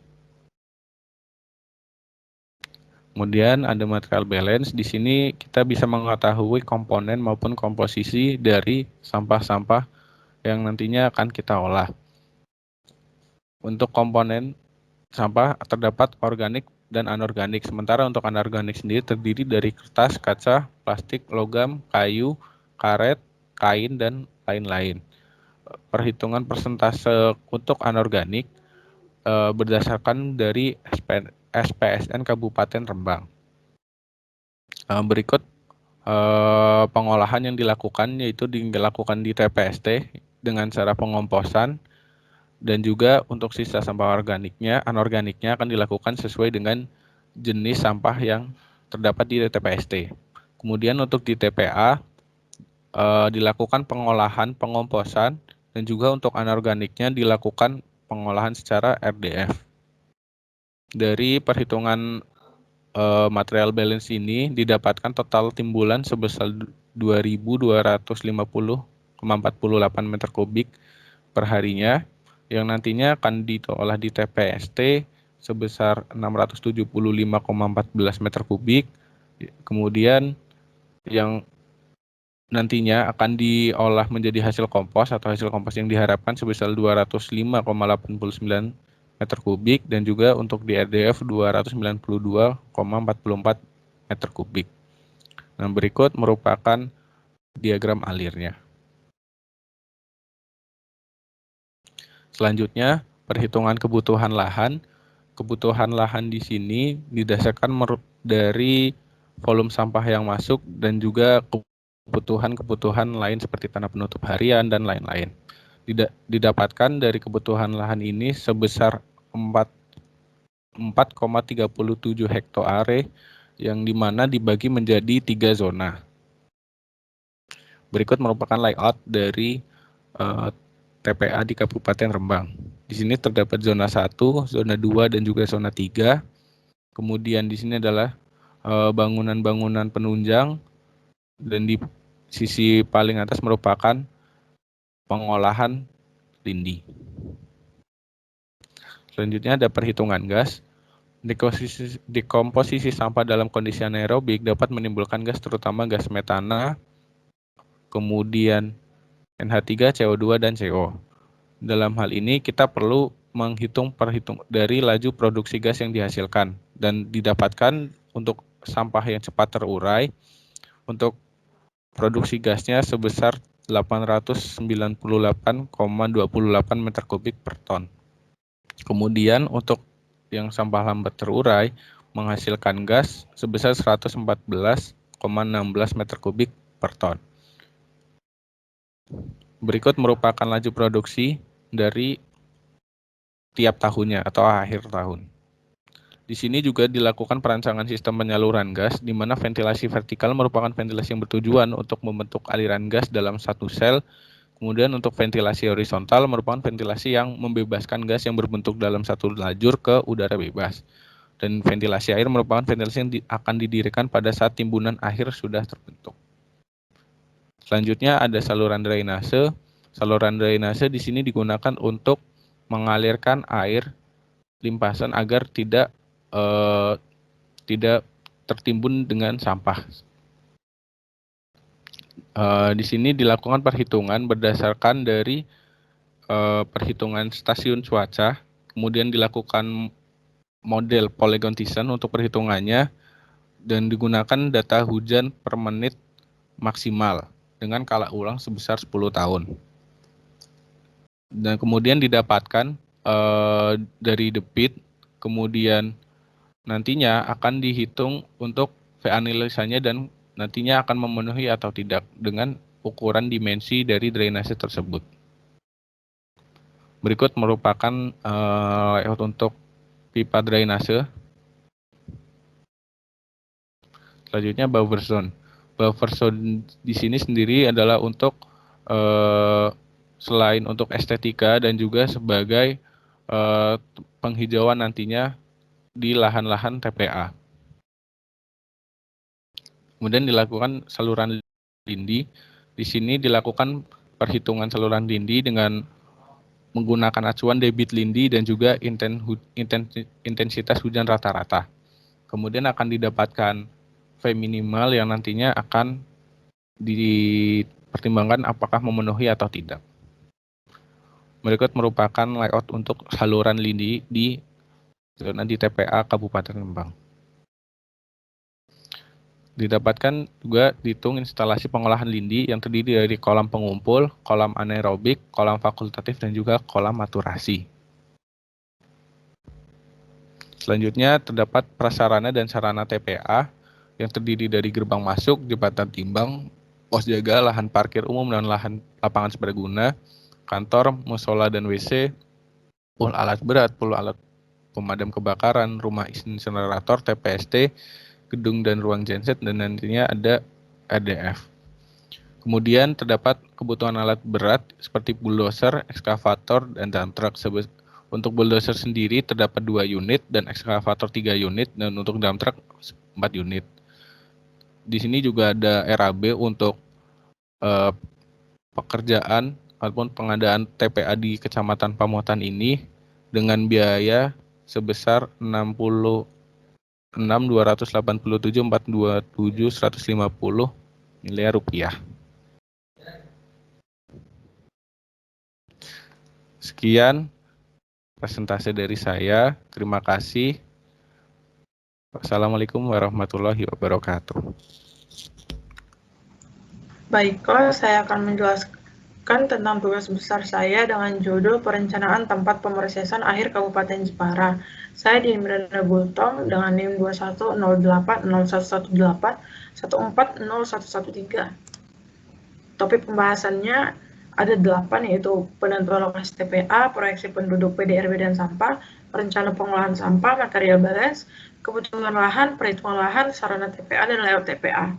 Kemudian ada material balance. Di sini kita bisa mengetahui komponen maupun komposisi dari sampah-sampah yang nantinya akan kita olah. Untuk komponen sampah terdapat organik dan anorganik. Sementara untuk anorganik sendiri terdiri dari kertas, kaca, plastik, logam, kayu, karet, kain, dan lain-lain. Perhitungan persentase untuk anorganik berdasarkan dari SPSN Kabupaten Rembang. Berikut pengolahan yang dilakukan, yaitu dilakukan di TPST dengan cara pengomposan, dan juga untuk sisa sampah anorganiknya akan dilakukan sesuai dengan jenis sampah yang terdapat di TPST. Kemudian untuk di TPA dilakukan pengolahan, pengomposan, dan juga untuk anorganiknya dilakukan pengolahan secara RDF. Dari perhitungan material balance ini didapatkan total timbulan sebesar 2.250,48 meter kubik per harinya, yang nantinya akan diolah di TPST sebesar 675,14 meter kubik, kemudian yang nantinya akan diolah menjadi hasil kompos atau hasil kompos yang diharapkan sebesar 205,89 meter kubik, dan juga untuk di RDF 292,44 meter kubik. Nah, berikut merupakan diagram alirnya. Selanjutnya, perhitungan kebutuhan lahan. Kebutuhan lahan di sini didasarkan dari volume sampah yang masuk dan juga kebutuhan lain seperti tanah penutup harian dan lain-lain. Didapatkan dari kebutuhan lahan ini sebesar 4,37 hektare yang dimana dibagi menjadi 3 zona. Berikut merupakan layout dari TPA di Kabupaten Rembang. Di sini terdapat zona 1, zona 2, dan juga zona 3. Kemudian di sini adalah bangunan-bangunan penunjang, dan di sisi paling atas merupakan pengolahan lindi. Selanjutnya ada perhitungan gas. Dekomposisi sampah dalam kondisi anaerobik dapat menimbulkan gas, terutama gas metana, kemudian NH3, CO2, dan CO. Dalam hal ini kita perlu menghitung dari laju produksi gas yang dihasilkan, dan didapatkan untuk sampah yang cepat terurai, untuk produksi gasnya sebesar 898,28 meter kubik per ton. Kemudian untuk yang sampah lambat terurai menghasilkan gas sebesar 114,16 meter kubik per ton. Berikut merupakan laju produksi dari tiap tahunnya atau akhir tahun. Di sini juga dilakukan perancangan sistem penyaluran gas, di mana ventilasi vertikal merupakan ventilasi yang bertujuan untuk membentuk aliran gas dalam satu sel. Kemudian untuk ventilasi horizontal merupakan ventilasi yang membebaskan gas yang berbentuk dalam satu lajur ke udara bebas. Dan ventilasi air merupakan ventilasi yang akan didirikan pada saat timbunan akhir sudah terbentuk. Selanjutnya ada saluran drainase. Saluran drainase di sini digunakan untuk mengalirkan air limpasan agar tidak tertimbun dengan sampah. Di sini dilakukan perhitungan berdasarkan dari perhitungan stasiun cuaca, kemudian dilakukan model Polygon Tisan untuk perhitungannya, dan digunakan data hujan per menit maksimal dengan kala ulang sebesar 10 tahun. Dan kemudian didapatkan dari debit, kemudian nantinya akan dihitung untuk V-analisanya dan nantinya akan memenuhi atau tidak dengan ukuran dimensi dari drainase tersebut. Berikut merupakan layout untuk pipa drainase. Selanjutnya buffer zone. Buffer zone di sini sendiri adalah untuk selain untuk estetika dan juga sebagai penghijauan nantinya di lahan-lahan TPA. Kemudian dilakukan saluran lindi. Di sini dilakukan perhitungan saluran lindi dengan menggunakan acuan debit lindi dan juga intensitas hujan rata-rata. Kemudian akan didapatkan V minimal yang nantinya akan dipertimbangkan apakah memenuhi atau tidak. Berikut merupakan layout untuk saluran lindi di zona di TPA Kabupaten Rembang. Didapatkan juga dihitung instalasi pengolahan lindi yang terdiri dari kolam pengumpul, kolam anaerobik, kolam fakultatif, dan juga kolam maturasi. Selanjutnya terdapat prasarana dan sarana TPA yang terdiri dari gerbang masuk, jembatan timbang, pos jaga, lahan parkir umum dan lapangan serbaguna, kantor, musola dan WC, pool alat berat, pool alat pemadam kebakaran, rumah insinerator, TPST, gedung dan ruang genset, dan nantinya ada RDF. Kemudian terdapat kebutuhan alat berat seperti bulldozer, ekskavator, dan dump truck Untuk bulldozer sendiri terdapat 2 unit dan ekskavator 3 unit, dan untuk dump truck 4 unit. Di sini juga ada RAB untuk pekerjaan ataupun pengadaan TPA di Kecamatan Pamotan ini dengan biaya sebesar 66.287.427.150 miliar rupiah. Sekian presentasi dari saya. Terima kasih. Wassalamualaikum warahmatullahi wabarakatuh. Baiklah, saya akan menjelaskan tentang tugas besar saya dengan judul Perencanaan Tempat Pemrosesan Akhir Kabupaten Jepara. Saya Dimrana Gultom dengan NIM 21080111140113. Topik pembahasannya ada 8, yaitu penentuan lokasi TPA, proyeksi penduduk PDRB dan sampah, rencana pengolahan sampah, material balance, kebutuhan lahan, perhitungan lahan, sarana TPA, dan layout TPA.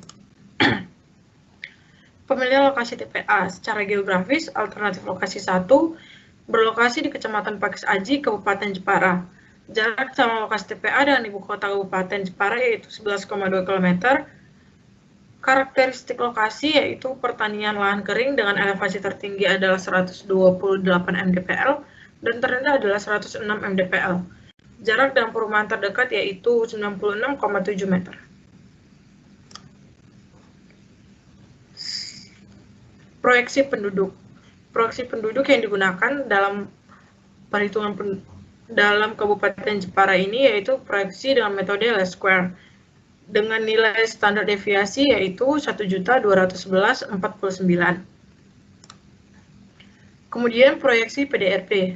Pemilihan lokasi TPA secara geografis, alternatif lokasi 1, berlokasi di Kecamatan Pakis Aji, Kabupaten Jepara. Jarak sama lokasi TPA dengan ibu kota Kabupaten Jepara yaitu 11,2 km. Karakteristik lokasi yaitu pertanian lahan kering dengan elevasi tertinggi adalah 128 mdpl dan terendah adalah 106 mdpl. Jarak dan perumahan terdekat yaitu 96,7 meter. Proyeksi penduduk. Proyeksi penduduk yang digunakan dalam perhitungan dalam Kabupaten Jepara ini yaitu proyeksi dengan metode least square dengan nilai standar deviasi yaitu 1.211.049. Kemudian proyeksi PDRB.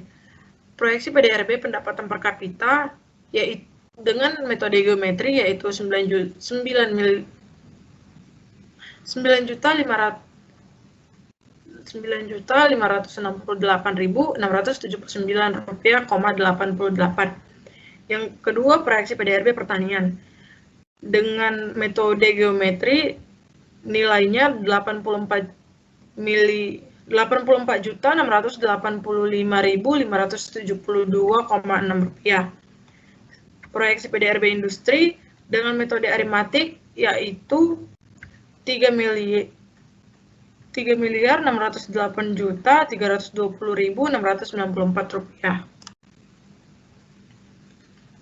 Proyeksi PDRB pendapatan per kapita yaitu dengan metode geometri yaitu 9.568.679 rupiah,88. Yang kedua, proyeksi PDRB pertanian. Dengan metode geometri nilainya 84.685.572,6 rupiah. Proyeksi PDRB industri dengan metode arimatik yaitu 3.608.320.694 rupiah.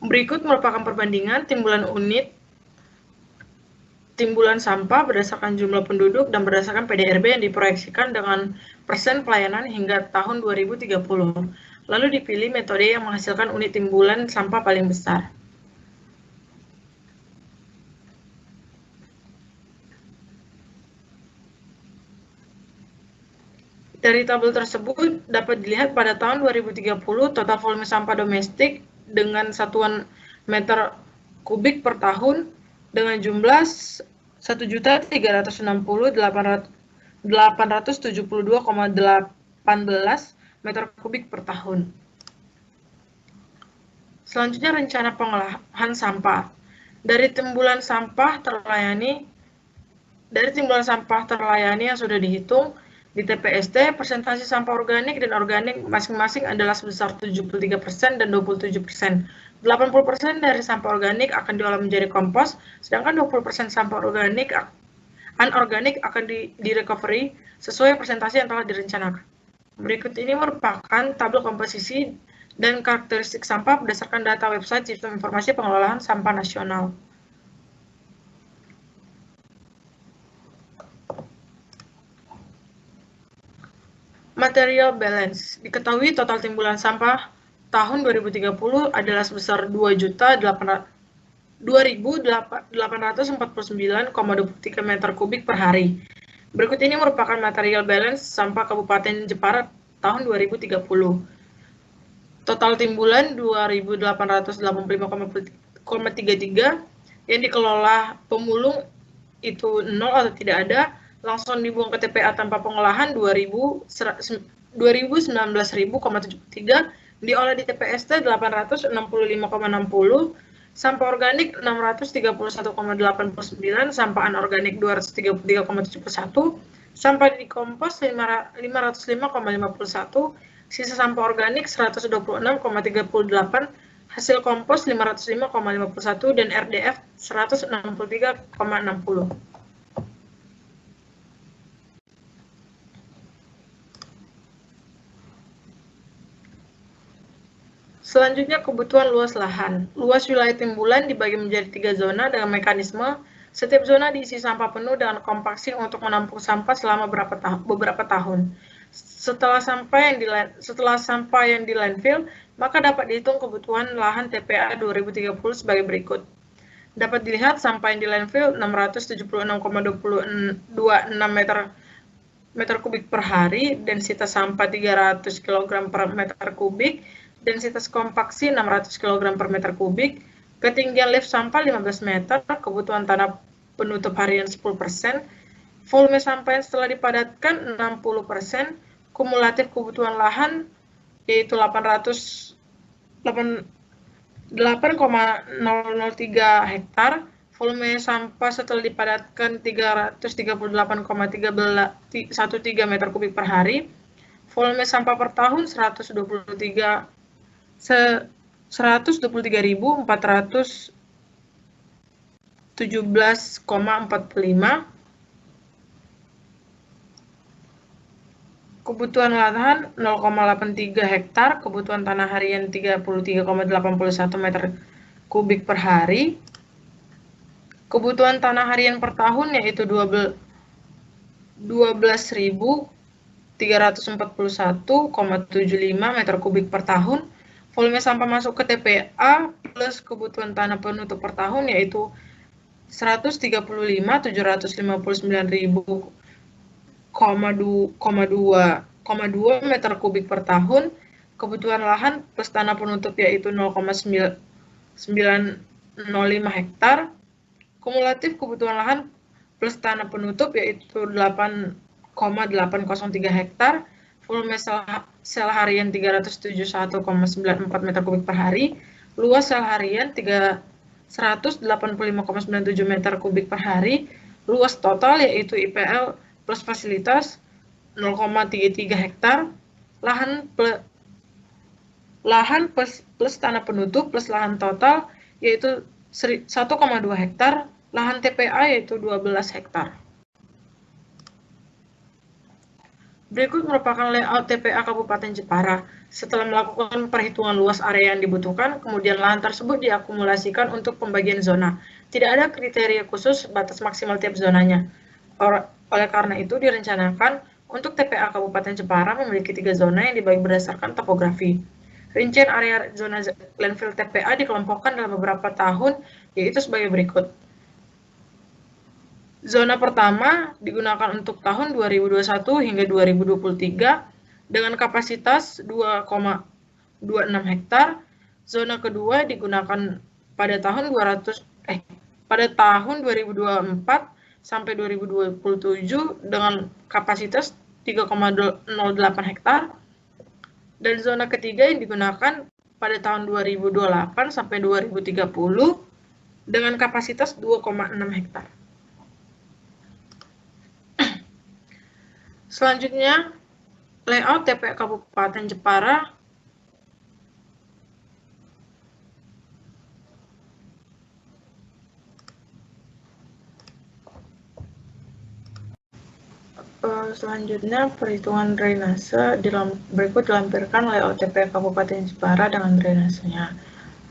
Berikut merupakan perbandingan timbulan sampah berdasarkan jumlah penduduk dan berdasarkan PDRB yang diproyeksikan dengan persen pelayanan hingga tahun 2030. Lalu dipilih metode yang menghasilkan unit timbulan sampah paling besar. Dari tabel tersebut dapat dilihat pada tahun 2030 total volume sampah domestik dengan satuan meter kubik per tahun dengan jumlah 1.360.872,18 meter kubik per tahun. Selanjutnya rencana pengolahan sampah. Dari timbulan sampah terlayani yang sudah dihitung di TPST, persentase sampah organik dan organik masing-masing adalah sebesar 73% dan 27%. 80% dari sampah organik akan diolah menjadi kompos, sedangkan 20% sampah anorganik akan di-recovery sesuai presentasi yang telah direncanakan. Berikut ini merupakan tabel komposisi dan karakteristik sampah berdasarkan data website Sistem Informasi Pengelolaan Sampah Nasional. Material balance. Diketahui total timbulan sampah tahun 2030 adalah sebesar 2.849,23 meter kubik per hari. Berikut ini merupakan material balance sampah Kabupaten Jepara tahun 2030. Total timbulan 2.885,33 yang dikelola pemulung itu 0 atau tidak ada, langsung dibuang ke TPA tanpa pengolahan 2019.000,73, diolah di TPST 865,60, sampah organik 631,89, sampah anorganik 233,71, sampah dikompos 505,51, sisa sampah organik 126,38, hasil kompos 505,51, dan RDF 163,60. Selanjutnya, kebutuhan luas lahan. Luas wilayah timbulan dibagi menjadi 3 zona dengan mekanisme setiap zona diisi sampah penuh dengan kompaksi untuk menampung sampah selama beberapa tahun. Setelah sampah yang di landfill, maka dapat dihitung kebutuhan lahan TPA 2030 sebagai berikut. Dapat dilihat sampah yang di landfill 676,26 meter kubik per hari, densitas sampah 300 kg per meter kubik, densitas kompaksi 600 kg per meter kubik, ketinggian lift sampah 15 meter, kebutuhan tanah penutup harian 10%, volume sampah yang setelah dipadatkan 60%, kumulatif kebutuhan lahan yaitu 8,003 hektar, volume sampah setelah dipadatkan 338,13 meter kubik per hari, volume sampah per tahun 123.417,45, kebutuhan lahan 0,83 hektar, kebutuhan tanah harian 33,81 meter kubik per hari, kebutuhan tanah harian per tahun yaitu 12.341,75 meter kubik per tahun, volume sampah masuk ke TPA plus kebutuhan tanah penutup per tahun yaitu 135.759.000,2 meter kubik per tahun, kebutuhan lahan plus tanah penutup yaitu 0,905 hektar, kumulatif kebutuhan lahan plus tanah penutup yaitu 8,803 hektar, volume sel harian 371,94 meter kubik per hari, luas sel harian 185,97 meter kubik per hari, luas total yaitu IPL plus fasilitas 0,33 hektar, lahan plus tanah penutup plus lahan total yaitu 1,2 hektar, lahan TPA yaitu 12 hektar. Berikut merupakan layout TPA Kabupaten Jepara. Setelah melakukan perhitungan luas area yang dibutuhkan, kemudian lahan tersebut diakumulasikan untuk pembagian zona. Tidak ada kriteria khusus batas maksimal tiap zonanya. Oleh karena itu, direncanakan untuk TPA Kabupaten Jepara memiliki 3 zona yang dibagi berdasarkan topografi. Rincian area zona landfill TPA dikelompokkan dalam beberapa tahun, yaitu sebagai berikut. Zona pertama digunakan untuk tahun 2021 hingga 2023 dengan kapasitas 2,26 hektar. Zona kedua digunakan pada tahun 2024 sampai 2027 dengan kapasitas 3,08 hektar. Dan zona ketiga yang digunakan pada tahun 2028 sampai 2030 dengan kapasitas 2,6 hektar. Selanjutnya, layout TPA Kabupaten Jepara. Selanjutnya, perhitungan drainase. Berikut dilampirkan layout TPA Kabupaten Jepara dengan drainasenya.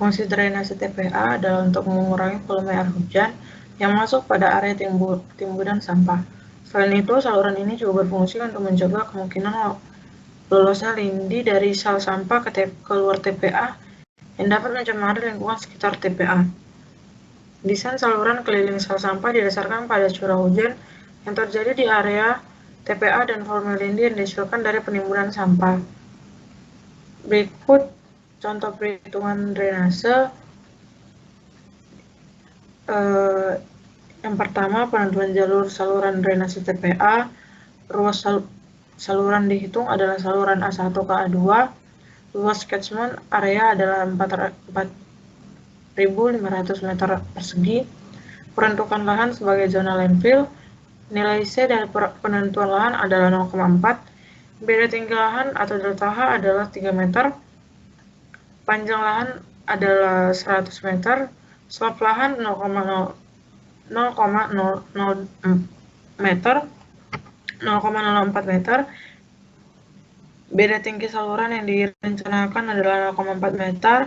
Fungsi drainase TPA adalah untuk mengurangi volume air hujan yang masuk pada area timbunan sampah. Selain itu, saluran ini juga berfungsi untuk mencegah kemungkinan lolosnya lindi dari sel sampah ke luar TPA yang dapat mencemari lingkungan sekitar TPA. Desain saluran keliling sel sampah didasarkan pada curah hujan yang terjadi di area TPA dan volume lindi yang dihasilkan dari penimbunan sampah. Berikut contoh perhitungan drainase. Yang pertama, penentuan jalur saluran drainase TPA. Ruas saluran dihitung adalah saluran A1 ke A2. Luas catchment area adalah 4.500 meter persegi. Peruntukan lahan sebagai zona landfill. Nilai C dari penentuan lahan adalah 0,4. Beda tinggi lahan atau delta H adalah 3 meter, panjang lahan adalah 100 meter, slope lahan 0,004 meter, 0,04 meter. Beda tinggi saluran yang direncanakan adalah 0,4 meter,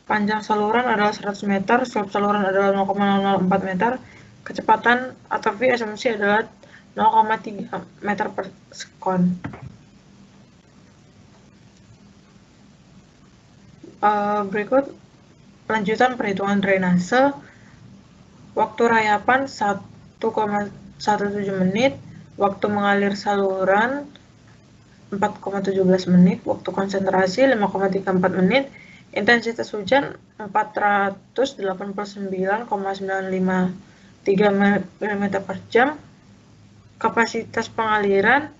panjang saluran adalah 100 meter, slope saluran adalah 0,004 meter, kecepatan atau V asumsi adalah 0,3 meter per sekon. Berikut lanjutan perhitungan drainase. Waktu rayapan 1,17 menit, waktu mengalir saluran 4,17 menit, waktu konsentrasi 5,34 menit, intensitas hujan 489,953 mm per jam, kapasitas pengaliran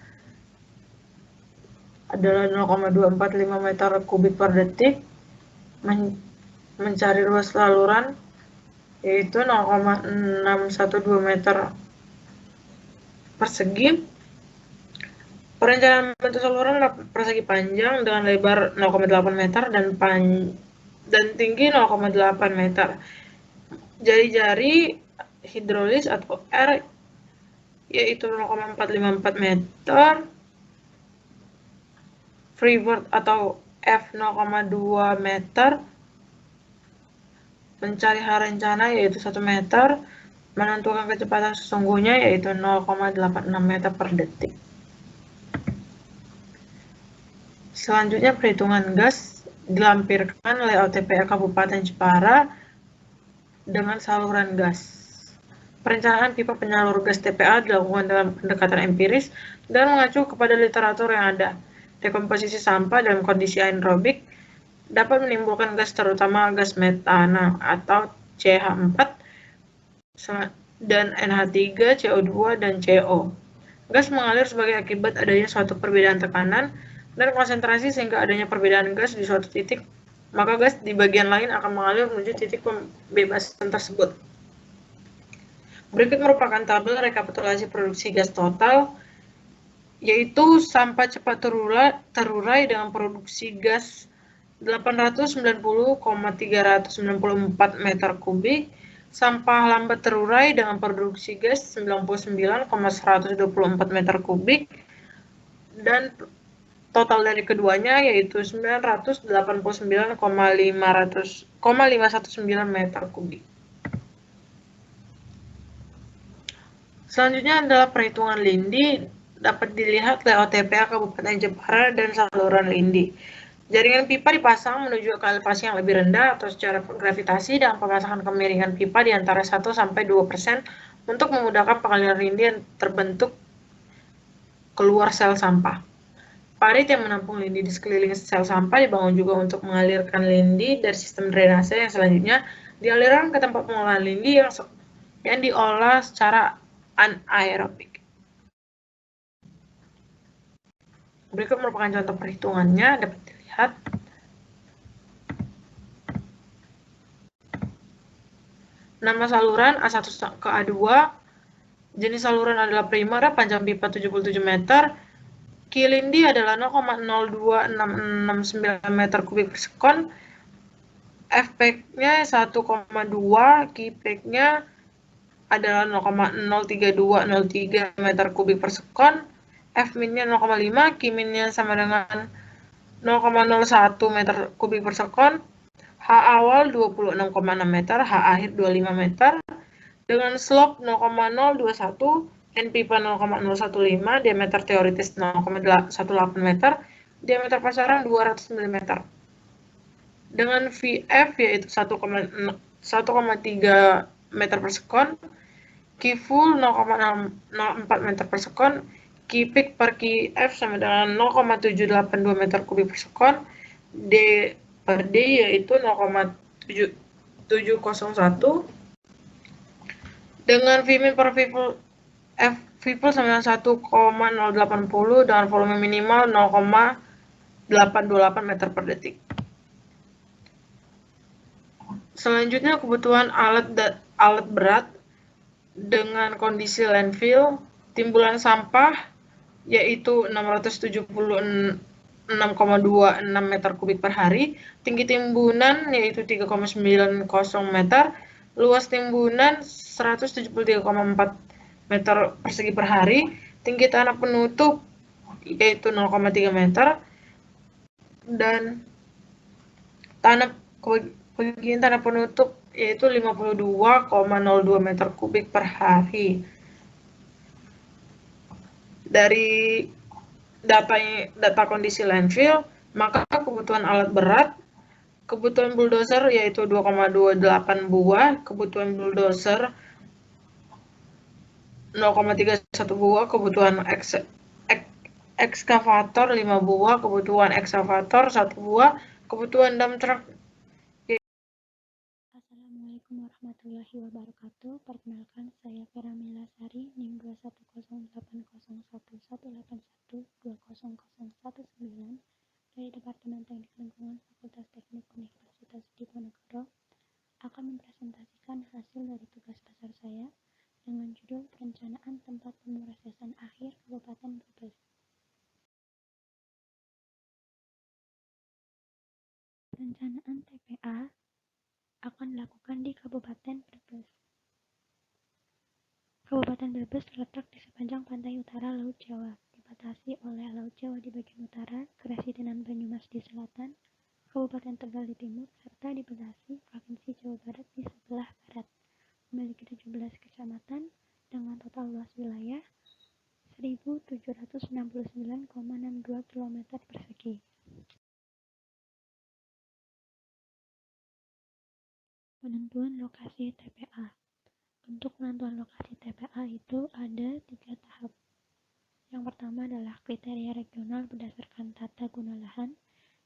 adalah 0,245 meter kubik per detik, mencari luas saluran yaitu 0,612 meter persegi. Perencanaan bentuk saluran persegi panjang dengan lebar 0,8 meter dan tinggi 0,8 meter. Jari-jari hidrolis atau R yaitu 0,454 meter, freeboard atau F 0,2 meter, mencari H rencana yaitu 1 meter, menentukan kecepatan sesungguhnya yaitu 0,86 meter per detik. Selanjutnya perhitungan gas dilampirkan layout TPA Kabupaten Jepara dengan saluran gas. Perencanaan pipa penyalur gas TPA dilakukan dalam pendekatan empiris dan mengacu kepada literatur yang ada. Dekomposisi sampah dalam kondisi anaerobik dapat menimbulkan gas terutama gas metana atau CH4 dan NH3, CO2, dan CO. Gas mengalir sebagai akibat adanya suatu perbedaan tekanan dan konsentrasi sehingga adanya perbedaan gas di suatu titik, maka gas di bagian lain akan mengalir menuju titik pembebasan tersebut. Berikut merupakan tabel rekapitulasi produksi gas total, yaitu sampah cepat terurai dengan produksi gas 890,394 meter kubik, sampah lambat terurai dengan produksi gas 99,124 meter kubik, dan total dari keduanya yaitu 989,519 meter kubik. Selanjutnya adalah perhitungan lindi. Dapat dilihat layout TPA Kabupaten Jepara dan saluran lindi. Jaringan pipa dipasang menuju ke elevasi yang lebih rendah atau secara gravitasi dengan pemasangan kemiringan pipa di antara 1-2% untuk memudahkan pengaliran lindi yang terbentuk keluar sel sampah. Parit yang menampung lindi di sekeliling sel sampah dibangun juga untuk mengalirkan lindi dari sistem drainase yang selanjutnya dialirkan ke tempat pengolahan lindi yang diolah secara anaerobik. Berikut merupakan contoh perhitungannya, dapat dilihat. Nama saluran A1 ke A2, jenis saluran adalah primer, panjang pipa 77 meter, Ki lindi adalah 0,02669 meter kubik per sekon, Fpack-nya 1,2, Kpack-nya adalah 0,03203 meter kubik per sekon, Fmin-nya 0,5, Kmin-nya sama dengan 0,01 meter kubik per sekon, H awal 26,6 meter, H akhir 25 meter, dengan slope 0,021, N pipa 0,015, diameter teoritis 0,18 meter, diameter pasaran 200 mm. Dengan VF yaitu 1,3 meter per sekon, Q full 0,04 meter per sekon, Q peak per Qf sama dengan 0,782 meter kubik per sekon, D per D yaitu 0,701, dengan Vmin per Vpul sama dengan 1,080 dengan volume minimal 0,828 meter per detik. Selanjutnya kebutuhan alat berat dengan kondisi landfill, timbulan sampah yaitu 676,26 meter kubik per hari, tinggi timbunan yaitu 3,90 meter, luas timbunan 173,4 meter persegi per hari, tinggi tanah penutup yaitu 0,3 meter, dan kebagian tanah penutup yaitu 52,02 meter kubik per hari. Dari data kondisi landfill, maka kebutuhan alat berat, kebutuhan bulldozer yaitu 2,28 buah, kebutuhan bulldozer 0,31 buah, kebutuhan ekskavator 5 buah, kebutuhan ekskavator 1 buah, kebutuhan dump truck. Assalamualaikum warahmatullahi wabarakatuh. Perkenalkan, saya Feramila Sari, NIM 21080011181200019 dari Departemen Teknik Lingkungan Fakultas Teknik Universitas Diponegoro, akan mempresentasikan hasil dari tugas besar saya dengan judul Perencanaan Tempat Pemrosesan Akhir Kabupaten Brebes. Perencanaan TPA akan dilakukan di Kabupaten Brebes. Kabupaten Brebes terletak di sepanjang pantai utara Laut Jawa, dibatasi oleh Laut Jawa di bagian utara, Keresidenan Banyumas di selatan, Kabupaten Tegal di timur, serta di Bekasi, Provinsi Jawa Barat di sebelah barat. Memiliki 17 kecamatan dengan total luas wilayah 1.769,62 km persegi. Penentuan lokasi TPA. Untuk penentuan lokasi TPA itu ada 3 tahap. Yang pertama adalah kriteria regional berdasarkan tata guna lahan.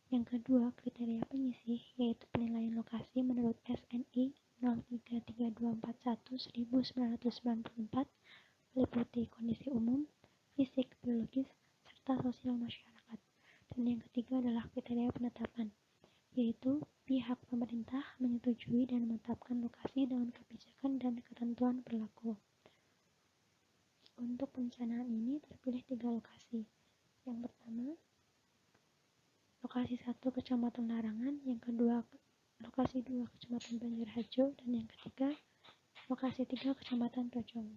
Yang kedua, kriteria penyisih, yaitu penilaian lokasi menurut SNI 0332411994, meliputi kondisi umum, fisik, biologis, serta sosial masyarakat. Dan yang ketiga adalah kriteria penetapan, yaitu pihak pemerintah menyetujui dan menetapkan lokasi dengan kebijakan dan ketentuan berlaku. Untuk perencanaan ini terpilih 3 lokasi. Yang pertama, lokasi 1 Kecamatan Larangan, yang kedua lokasi 2 Kecamatan Banjarharjo, dan yang ketiga lokasi 3 Kecamatan Tojong.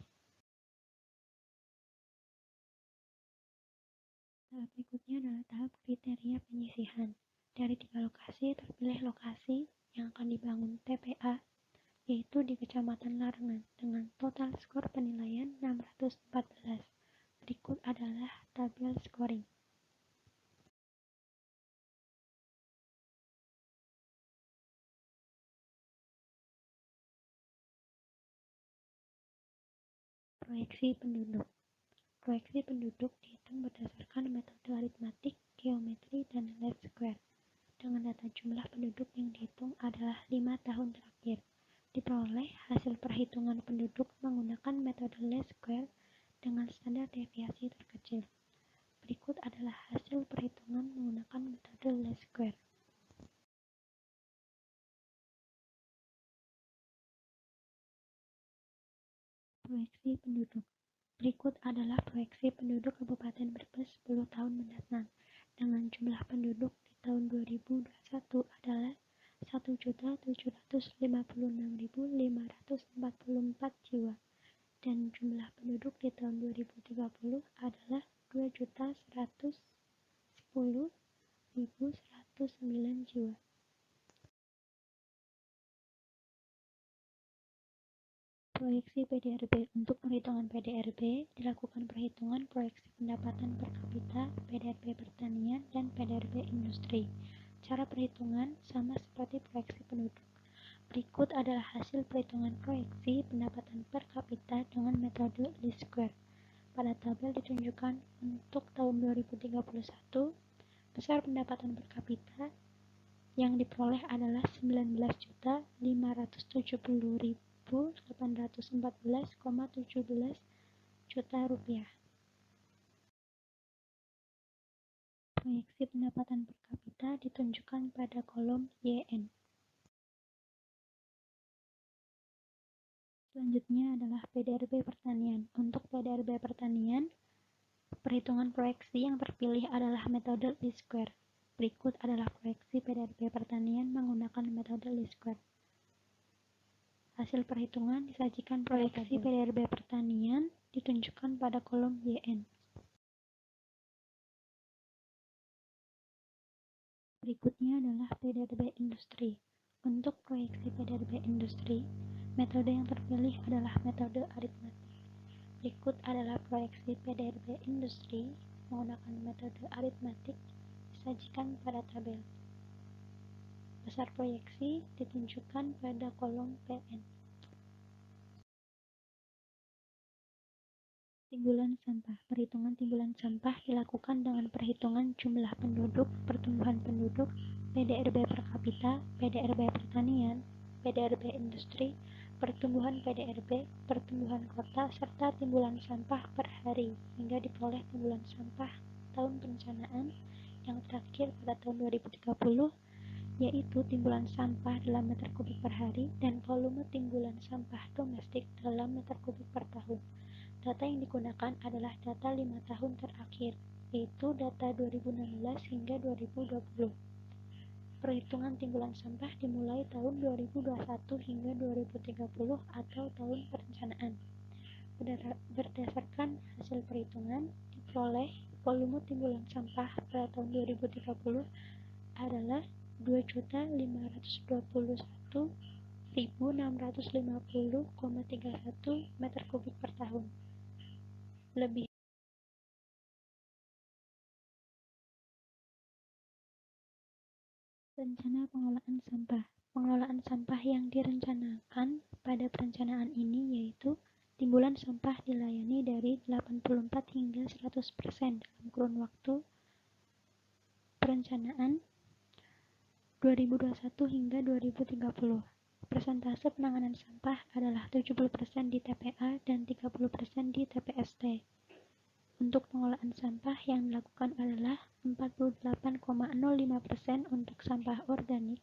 Tahap berikutnya adalah tahap kriteria penyisihan. Dari 3 lokasi terpilih lokasi yang akan dibangun TPA, yaitu di Kecamatan Larangan dengan total skor penilaian 614. Berikut adalah tabel scoring. Proyeksi penduduk. Proyeksi penduduk dihitung berdasarkan metode aritmatik, geometri, dan least square. Dengan data jumlah penduduk yang dihitung adalah 5 tahun terakhir. Diperoleh hasil perhitungan penduduk menggunakan metode least square dengan standar deviasi terkecil. Berikut adalah hasil perhitungan menggunakan metode least square. Proyeksi penduduk. Berikut adalah proyeksi penduduk Kabupaten Brebes 10 tahun mendatang dengan jumlah penduduk di tahun 2021 adalah 1.756.544 jiwa dan jumlah penduduk di tahun 2030 adalah 2.110.109 jiwa. Proyeksi PDRB. Untuk perhitungan PDRB, dilakukan perhitungan proyeksi pendapatan per kapita, PDRB pertanian, dan PDRB industri. Cara perhitungan sama seperti proyeksi penduduk. Berikut adalah hasil perhitungan proyeksi pendapatan per kapita dengan metode least square. Pada tabel ditunjukkan untuk tahun 2031, besar pendapatan per kapita yang diperoleh adalah 19.870.814,17 juta rupiah. Proyeksi pendapatan per kapita ditunjukkan pada kolom YN. Selanjutnya adalah PDRB pertanian. Untuk PDRB pertanian, perhitungan proyeksi yang terpilih adalah metode least square. Berikut adalah proyeksi PDRB pertanian menggunakan metode least square. Hasil perhitungan disajikan proyeksi PDRB pertanian ditunjukkan pada kolom YN. Berikutnya adalah PDRB industri. Untuk proyeksi PDRB industri, metode yang terpilih adalah metode aritmatik. Berikut adalah proyeksi PDRB industri menggunakan metode aritmatik disajikan pada tabel. Besar proyeksi ditunjukkan pada kolom PN. Timbulan sampah. Perhitungan timbulan sampah dilakukan dengan perhitungan jumlah penduduk, pertumbuhan penduduk, PDRB per kapita, PDRB pertanian, PDRB industri, pertumbuhan PDRB, pertumbuhan kota, serta timbulan sampah per hari, hingga diperoleh timbulan sampah tahun perencanaan yang terakhir pada tahun 2030, yaitu timbulan sampah dalam meter kubik per hari dan volume timbulan sampah domestik dalam meter kubik per tahun. Data yang digunakan adalah data 5 tahun terakhir, yaitu data 2016 hingga 2020. Perhitungan timbulan sampah dimulai tahun 2021 hingga 2030 atau tahun perencanaan. Berdasarkan hasil perhitungan, diperoleh volume timbulan sampah pada tahun 2030 adalah 2.521.650,31 meter kubik per tahun. Lebih rencana pengelolaan sampah. Pengelolaan sampah yang direncanakan pada perencanaan ini yaitu timbulan sampah dilayani dari 84 hingga 100% dalam kurun waktu perencanaan 2021 hingga 2030. Persentase penanganan sampah adalah 70% di TPA dan 30% di TPST. Untuk pengolahan sampah yang dilakukan adalah 48,05% untuk sampah organik,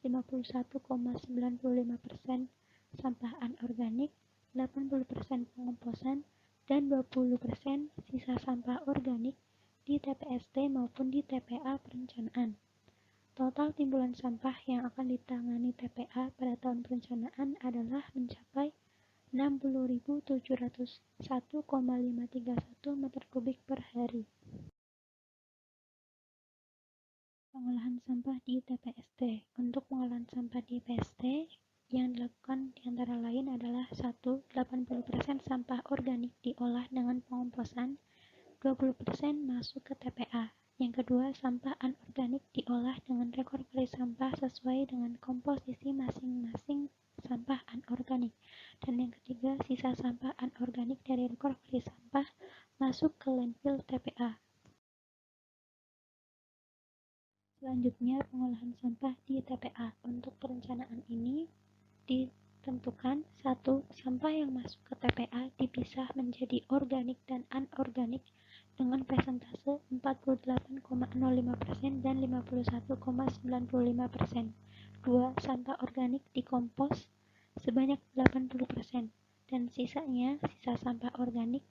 51,95% sampah anorganik, 80% pengomposan, dan 20% sisa sampah organik di TPST maupun di TPA perencanaan. Total timbulan sampah yang akan ditangani TPA pada tahun perencanaan adalah mencapai 60.701,531 meter kubik per hari. Pengolahan sampah di TPST. Untuk pengolahan sampah di TPST yang dilakukan antara lain adalah 1. 80% sampah organik diolah dengan pengomposan, 20% masuk ke TPA. Yang kedua, sampah anorganik diolah dengan recovery sampah sesuai dengan komposisi masing-masing sampah anorganik. Dan yang ketiga, sisa sampah anorganik dari recovery sampah masuk ke landfill TPA. Selanjutnya, pengolahan sampah di TPA. Untuk perencanaan ini ditentukan 1. Sampah yang masuk ke TPA dipisah menjadi organik dan anorganik dengan persentase 48,05% dan 51,95%. 2. Sampah organik dikompos sebanyak 80% dan sisa sampah organik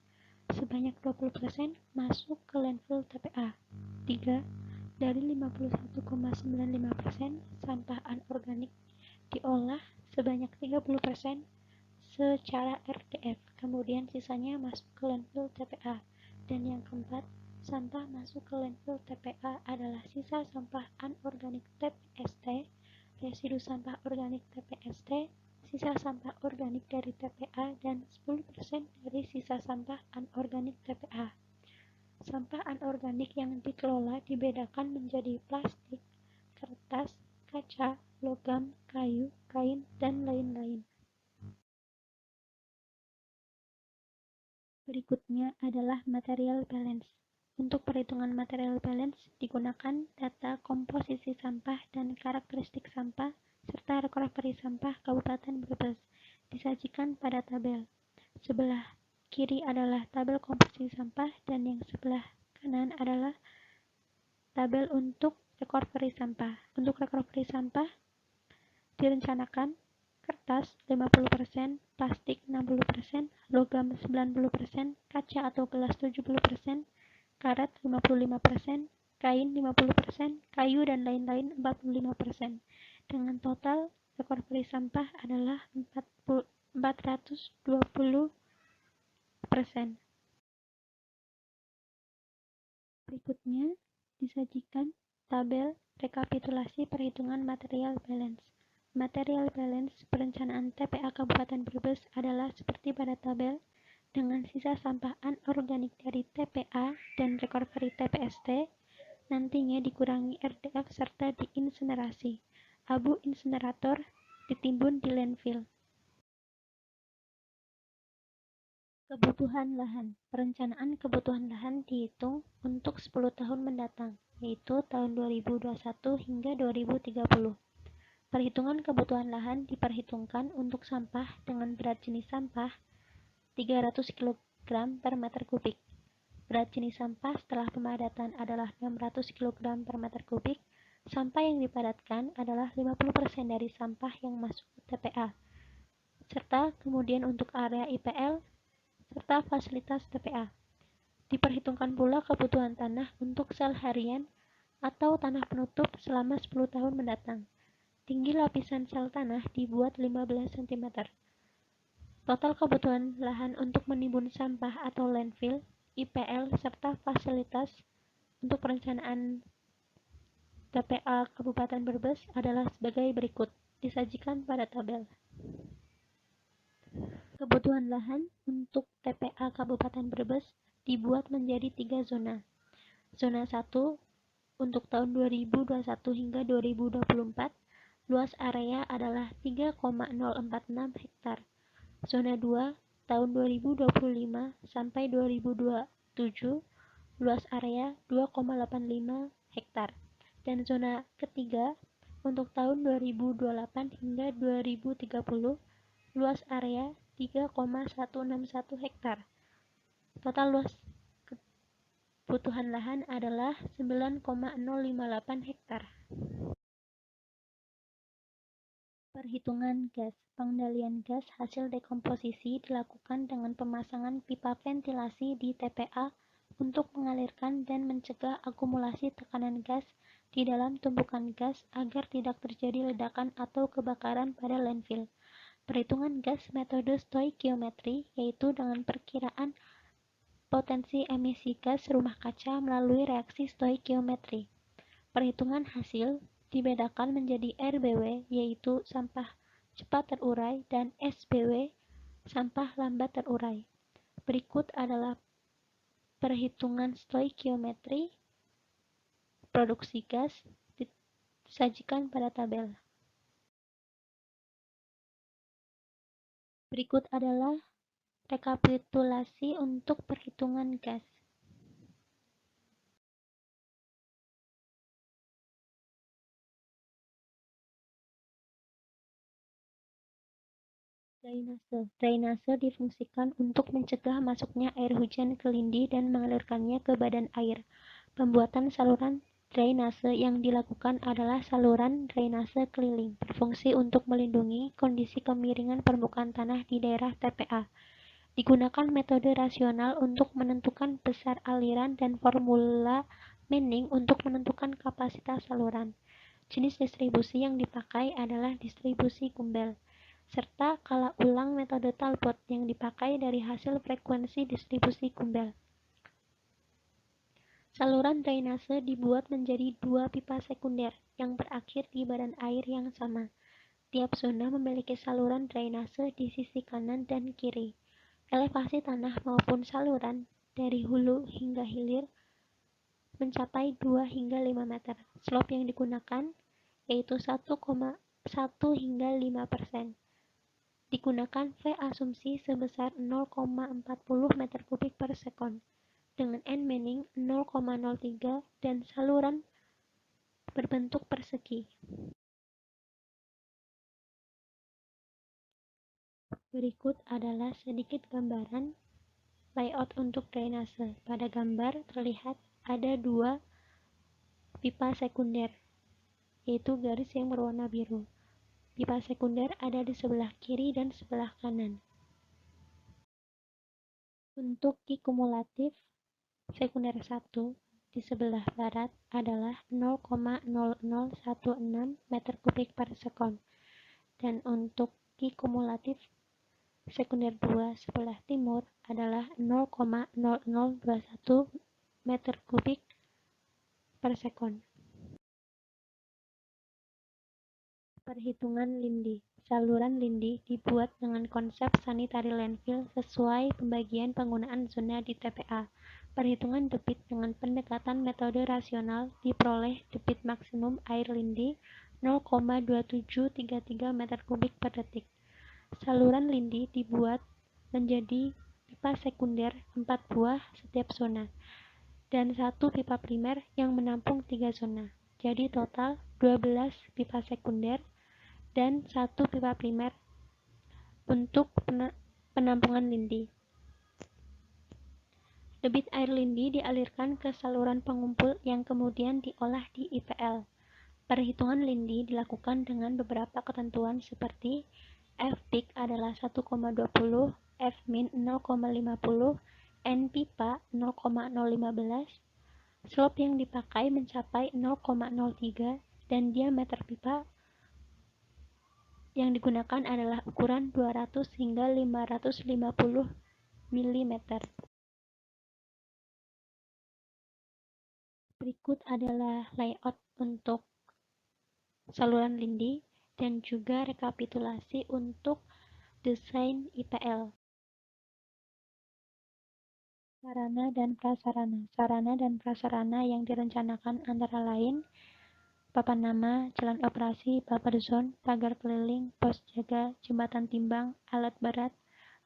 sebanyak 20% masuk ke landfill TPA. 3. Dari 51,95% sampah anorganik diolah sebanyak 30% secara RDF, kemudian sisanya masuk ke landfill TPA. Dan yang keempat, sampah masuk ke landfill TPA adalah sisa sampah anorganik TPST, residu sampah organik TPST, sisa sampah organik dari TPA, dan 10% dari sisa sampah anorganik TPA. Sampah anorganik yang dikelola dibedakan menjadi plastik, kertas, kaca, logam, kayu, kain, dan lain-lain. Berikutnya adalah material balance. Untuk perhitungan material balance digunakan data komposisi sampah dan karakteristik sampah serta recovery sampah Kabupaten Brebes disajikan pada tabel. Sebelah kiri adalah tabel komposisi sampah dan yang sebelah kanan adalah tabel untuk recovery sampah. Untuk recovery sampah direncanakan kertas 50%, plastik 60%, logam 90%, kaca atau gelas 70%, karet 55%, kain 50%, kayu dan lain-lain 45%. Dengan total recovery sampah adalah 420%. Berikutnya disajikan tabel rekapitulasi perhitungan material balance. Material balance perencanaan TPA Kabupaten Brebes adalah seperti pada tabel, dengan sisa sampah anorganik dari TPA dan recovery TPST nantinya dikurangi RDF serta diinsinerasi. Abu insinerator ditimbun di landfill. Kebutuhan lahan. Perencanaan kebutuhan lahan dihitung untuk 10 tahun mendatang, yaitu tahun 2021 hingga 2030. Perhitungan kebutuhan lahan diperhitungkan untuk sampah dengan berat jenis sampah 300 kg per meter kubik. Berat jenis sampah setelah pemadatan adalah 600 kg per meter kubik. Sampah yang dipadatkan adalah 50% dari sampah yang masuk ke TPA. Serta kemudian untuk area IPL serta fasilitas TPA. Diperhitungkan pula kebutuhan tanah untuk sel harian atau tanah penutup selama 10 tahun mendatang. Tinggi lapisan sel tanah dibuat 15 cm. Total kebutuhan lahan untuk menimbun sampah atau landfill, IPL, serta fasilitas untuk perencanaan TPA Kabupaten Brebes adalah sebagai berikut, disajikan pada tabel. Kebutuhan lahan untuk TPA Kabupaten Brebes dibuat menjadi 3 zona. Zona 1 untuk tahun 2021 hingga 2024, luas area adalah 3,046 hektar. Zona 2 tahun 2025 sampai 2027, luas area 2,85 hektar. Dan zona ketiga untuk tahun 2028 hingga 2030, luas area 3,161 hektar. Total luas kebutuhan lahan adalah 9,058 hektar. Perhitungan gas. Pengendalian gas hasil dekomposisi dilakukan dengan pemasangan pipa ventilasi di TPA untuk mengalirkan dan mencegah akumulasi tekanan gas di dalam tumpukan gas agar tidak terjadi ledakan atau kebakaran pada landfill. Perhitungan gas metode stoikiometri, yaitu dengan perkiraan potensi emisi gas rumah kaca melalui reaksi stoikiometri. Perhitungan hasil dibedakan menjadi RBW, yaitu sampah cepat terurai, dan SBW, sampah lambat terurai. Berikut adalah perhitungan stoikiometri produksi gas disajikan pada tabel. Berikut adalah rekapitulasi untuk perhitungan gas. Drainase. Drainase difungsikan untuk mencegah masuknya air hujan ke lindi dan mengalirkannya ke badan air. Pembuatan saluran drainase yang dilakukan adalah saluran drainase keliling, berfungsi untuk melindungi kondisi kemiringan permukaan tanah di daerah TPA. Digunakan metode rasional untuk menentukan besar aliran dan formula Manning untuk menentukan kapasitas saluran. Jenis distribusi yang dipakai adalah distribusi Gumbel, serta kala ulang metode Talbot yang dipakai dari hasil frekuensi distribusi Gumbel. Saluran drainase dibuat menjadi 2 pipa sekunder yang berakhir di badan air yang sama. Tiap zona memiliki saluran drainase di sisi kanan dan kiri. Elevasi tanah maupun saluran dari hulu hingga hilir mencapai 2 hingga 5 meter. Slope yang digunakan yaitu 1,1 hingga 5%. Digunakan V asumsi sebesar 0,40 meter kubik per sekon dengan N Manning 0,03 dan saluran berbentuk persegi. Berikut adalah sedikit gambaran layout untuk drainase. Pada gambar terlihat ada 2 pipa sekunder, yaitu garis yang berwarna biru. Pipa sekunder ada di sebelah kiri dan sebelah kanan. Untuk Q kumulatif, Sekunder 1 di sebelah barat adalah 0,0016 meter kubik per sekon. Dan untuk Q kumulatif sekunder 2 sebelah timur adalah 0,0021 meter kubik per sekon. Perhitungan lindi. Saluran lindi dibuat dengan konsep sanitary landfill sesuai pembagian penggunaan zona di TPA. Perhitungan debit dengan pendekatan metode rasional diperoleh debit maksimum air lindi 0,2733 meter kubik per detik. Saluran lindi dibuat menjadi pipa sekunder 4 buah setiap zona dan 1 pipa primer yang menampung 3 zona. Jadi total 12 pipa sekunder dan 1 pipa primer untuk penampungan lindi. Debit air lindi dialirkan ke saluran pengumpul yang kemudian diolah di IPL. Perhitungan lindi dilakukan dengan beberapa ketentuan seperti F peak adalah 1,20, F min 0,50, N pipa 0,015, slope yang dipakai mencapai 0,03 dan diameter pipa yang digunakan adalah ukuran 200 hingga 550 mm. Berikut adalah layout untuk saluran lindi dan juga rekapitulasi untuk desain IPL. Sarana dan prasarana. Sarana dan prasarana yang direncanakan antara lain papan nama, jalan operasi, buffer zone, pagar keliling, pos jaga, jembatan timbang, alat berat,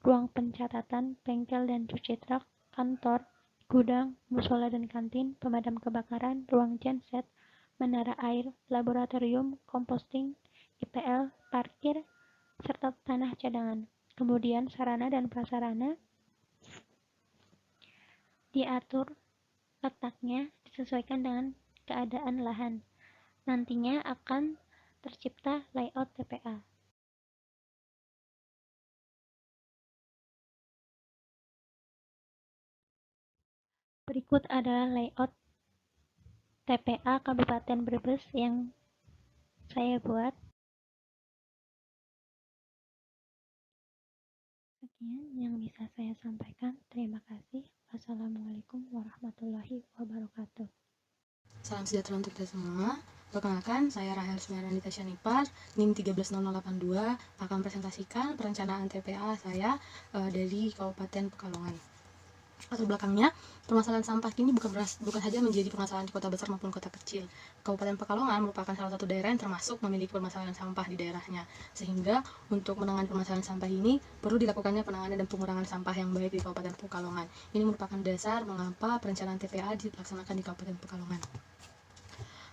ruang pencatatan, bengkel dan cuci truk, kantor, gudang, musola dan kantin, pemadam kebakaran, ruang genset, menara air, laboratorium, composting, IPL, parkir, serta tanah cadangan. Kemudian sarana dan prasarana diatur letaknya disesuaikan dengan keadaan lahan. Nantinya akan tercipta layout TPA. Berikut adalah layout TPA Kabupaten Brebes yang saya buat. Sekian yang bisa saya sampaikan. Terima kasih. Wassalamualaikum warahmatullahi wabarakatuh. Salam sejahtera untuk kita semua. Perkenalkan, saya Rahel Sumerani Tasyanipar, NIM 130082, akan presentasikan perencanaan TPA saya dari Kabupaten Pekalongan. Latar belakangnya, permasalahan sampah kini bukan saja menjadi permasalahan di kota besar maupun kota kecil. Kabupaten Pekalongan merupakan salah satu daerah yang termasuk memiliki permasalahan sampah di daerahnya. Sehingga untuk menangani permasalahan sampah ini, perlu dilakukannya penanganan dan pengurangan sampah yang baik di Kabupaten Pekalongan. Ini merupakan dasar mengapa perencanaan TPA dilaksanakan di Kabupaten Pekalongan.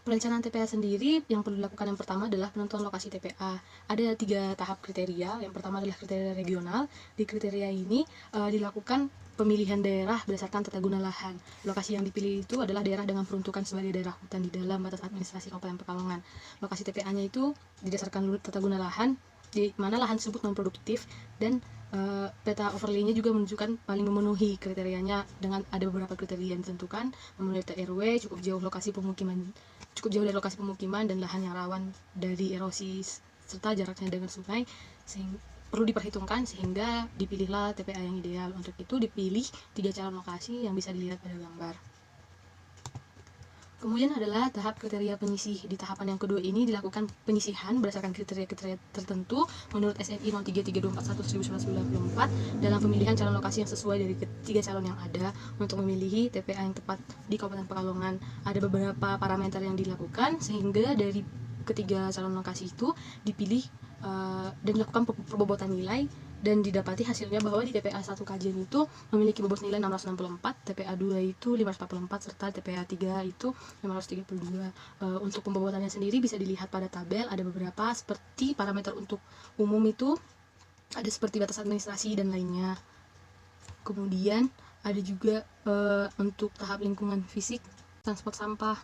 Perencanaan TPA sendiri yang perlu dilakukan yang pertama adalah penentuan lokasi TPA. Ada 3 tahap kriteria. Yang pertama adalah kriteria regional. Di kriteria ini dilakukan pemilihan daerah berdasarkan tata guna lahan. Lokasi yang dipilih itu adalah daerah dengan peruntukan sebagai daerah hutan di dalam batas administrasi Kabupaten Pekalongan. Lokasi TPA-nya itu didasarkan tata guna lahan, di mana lahan tersebut non produktif dan peta overlay-nya juga menunjukkan paling memenuhi kriterianya dengan ada beberapa kriteria yang ditentukan, memenuhi RW, cukup jauh dari lokasi pemukiman dan lahan yang rawan dari erosi serta jaraknya dengan sungai, sehingga perlu diperhitungkan sehingga dipilihlah TPA yang ideal. Untuk itu dipilih 3 calon lokasi yang bisa dilihat pada gambar. Kemudian adalah tahap kriteria penyisih. Di tahapan yang kedua ini dilakukan penyisihan berdasarkan kriteria-kriteria tertentu menurut SNI 033241/1994 dalam pemilihan calon lokasi yang sesuai dari 3 calon yang ada. Untuk memilih TPA yang tepat di Kabupaten Pekalongan ada beberapa parameter yang dilakukan sehingga dari ketiga calon lokasi itu dipilih dan dilakukan perbobotan nilai dan didapati hasilnya bahwa di TPA 1 kajian itu memiliki bobot nilai 664, TPA 2 itu 544, serta TPA 3 itu 532. Untuk pembobotannya sendiri bisa dilihat pada tabel, ada beberapa seperti parameter untuk umum itu ada seperti batas administrasi dan lainnya. Kemudian ada juga untuk tahap lingkungan fisik, transport sampah,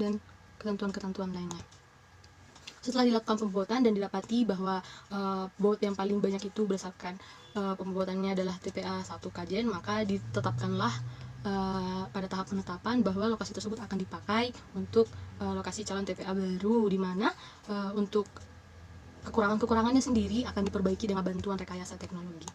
dan ketentuan-ketentuan lainnya. Setelah dilakukan pembobotan dan didapati bahwa bobot yang paling banyak itu berdasarkan pembobotannya adalah TPA 1 kajian, maka ditetapkanlah pada tahap penetapan bahwa lokasi tersebut akan dipakai untuk lokasi calon TPA baru, di mana untuk kekurangan-kekurangannya sendiri akan diperbaiki dengan bantuan rekayasa teknologi.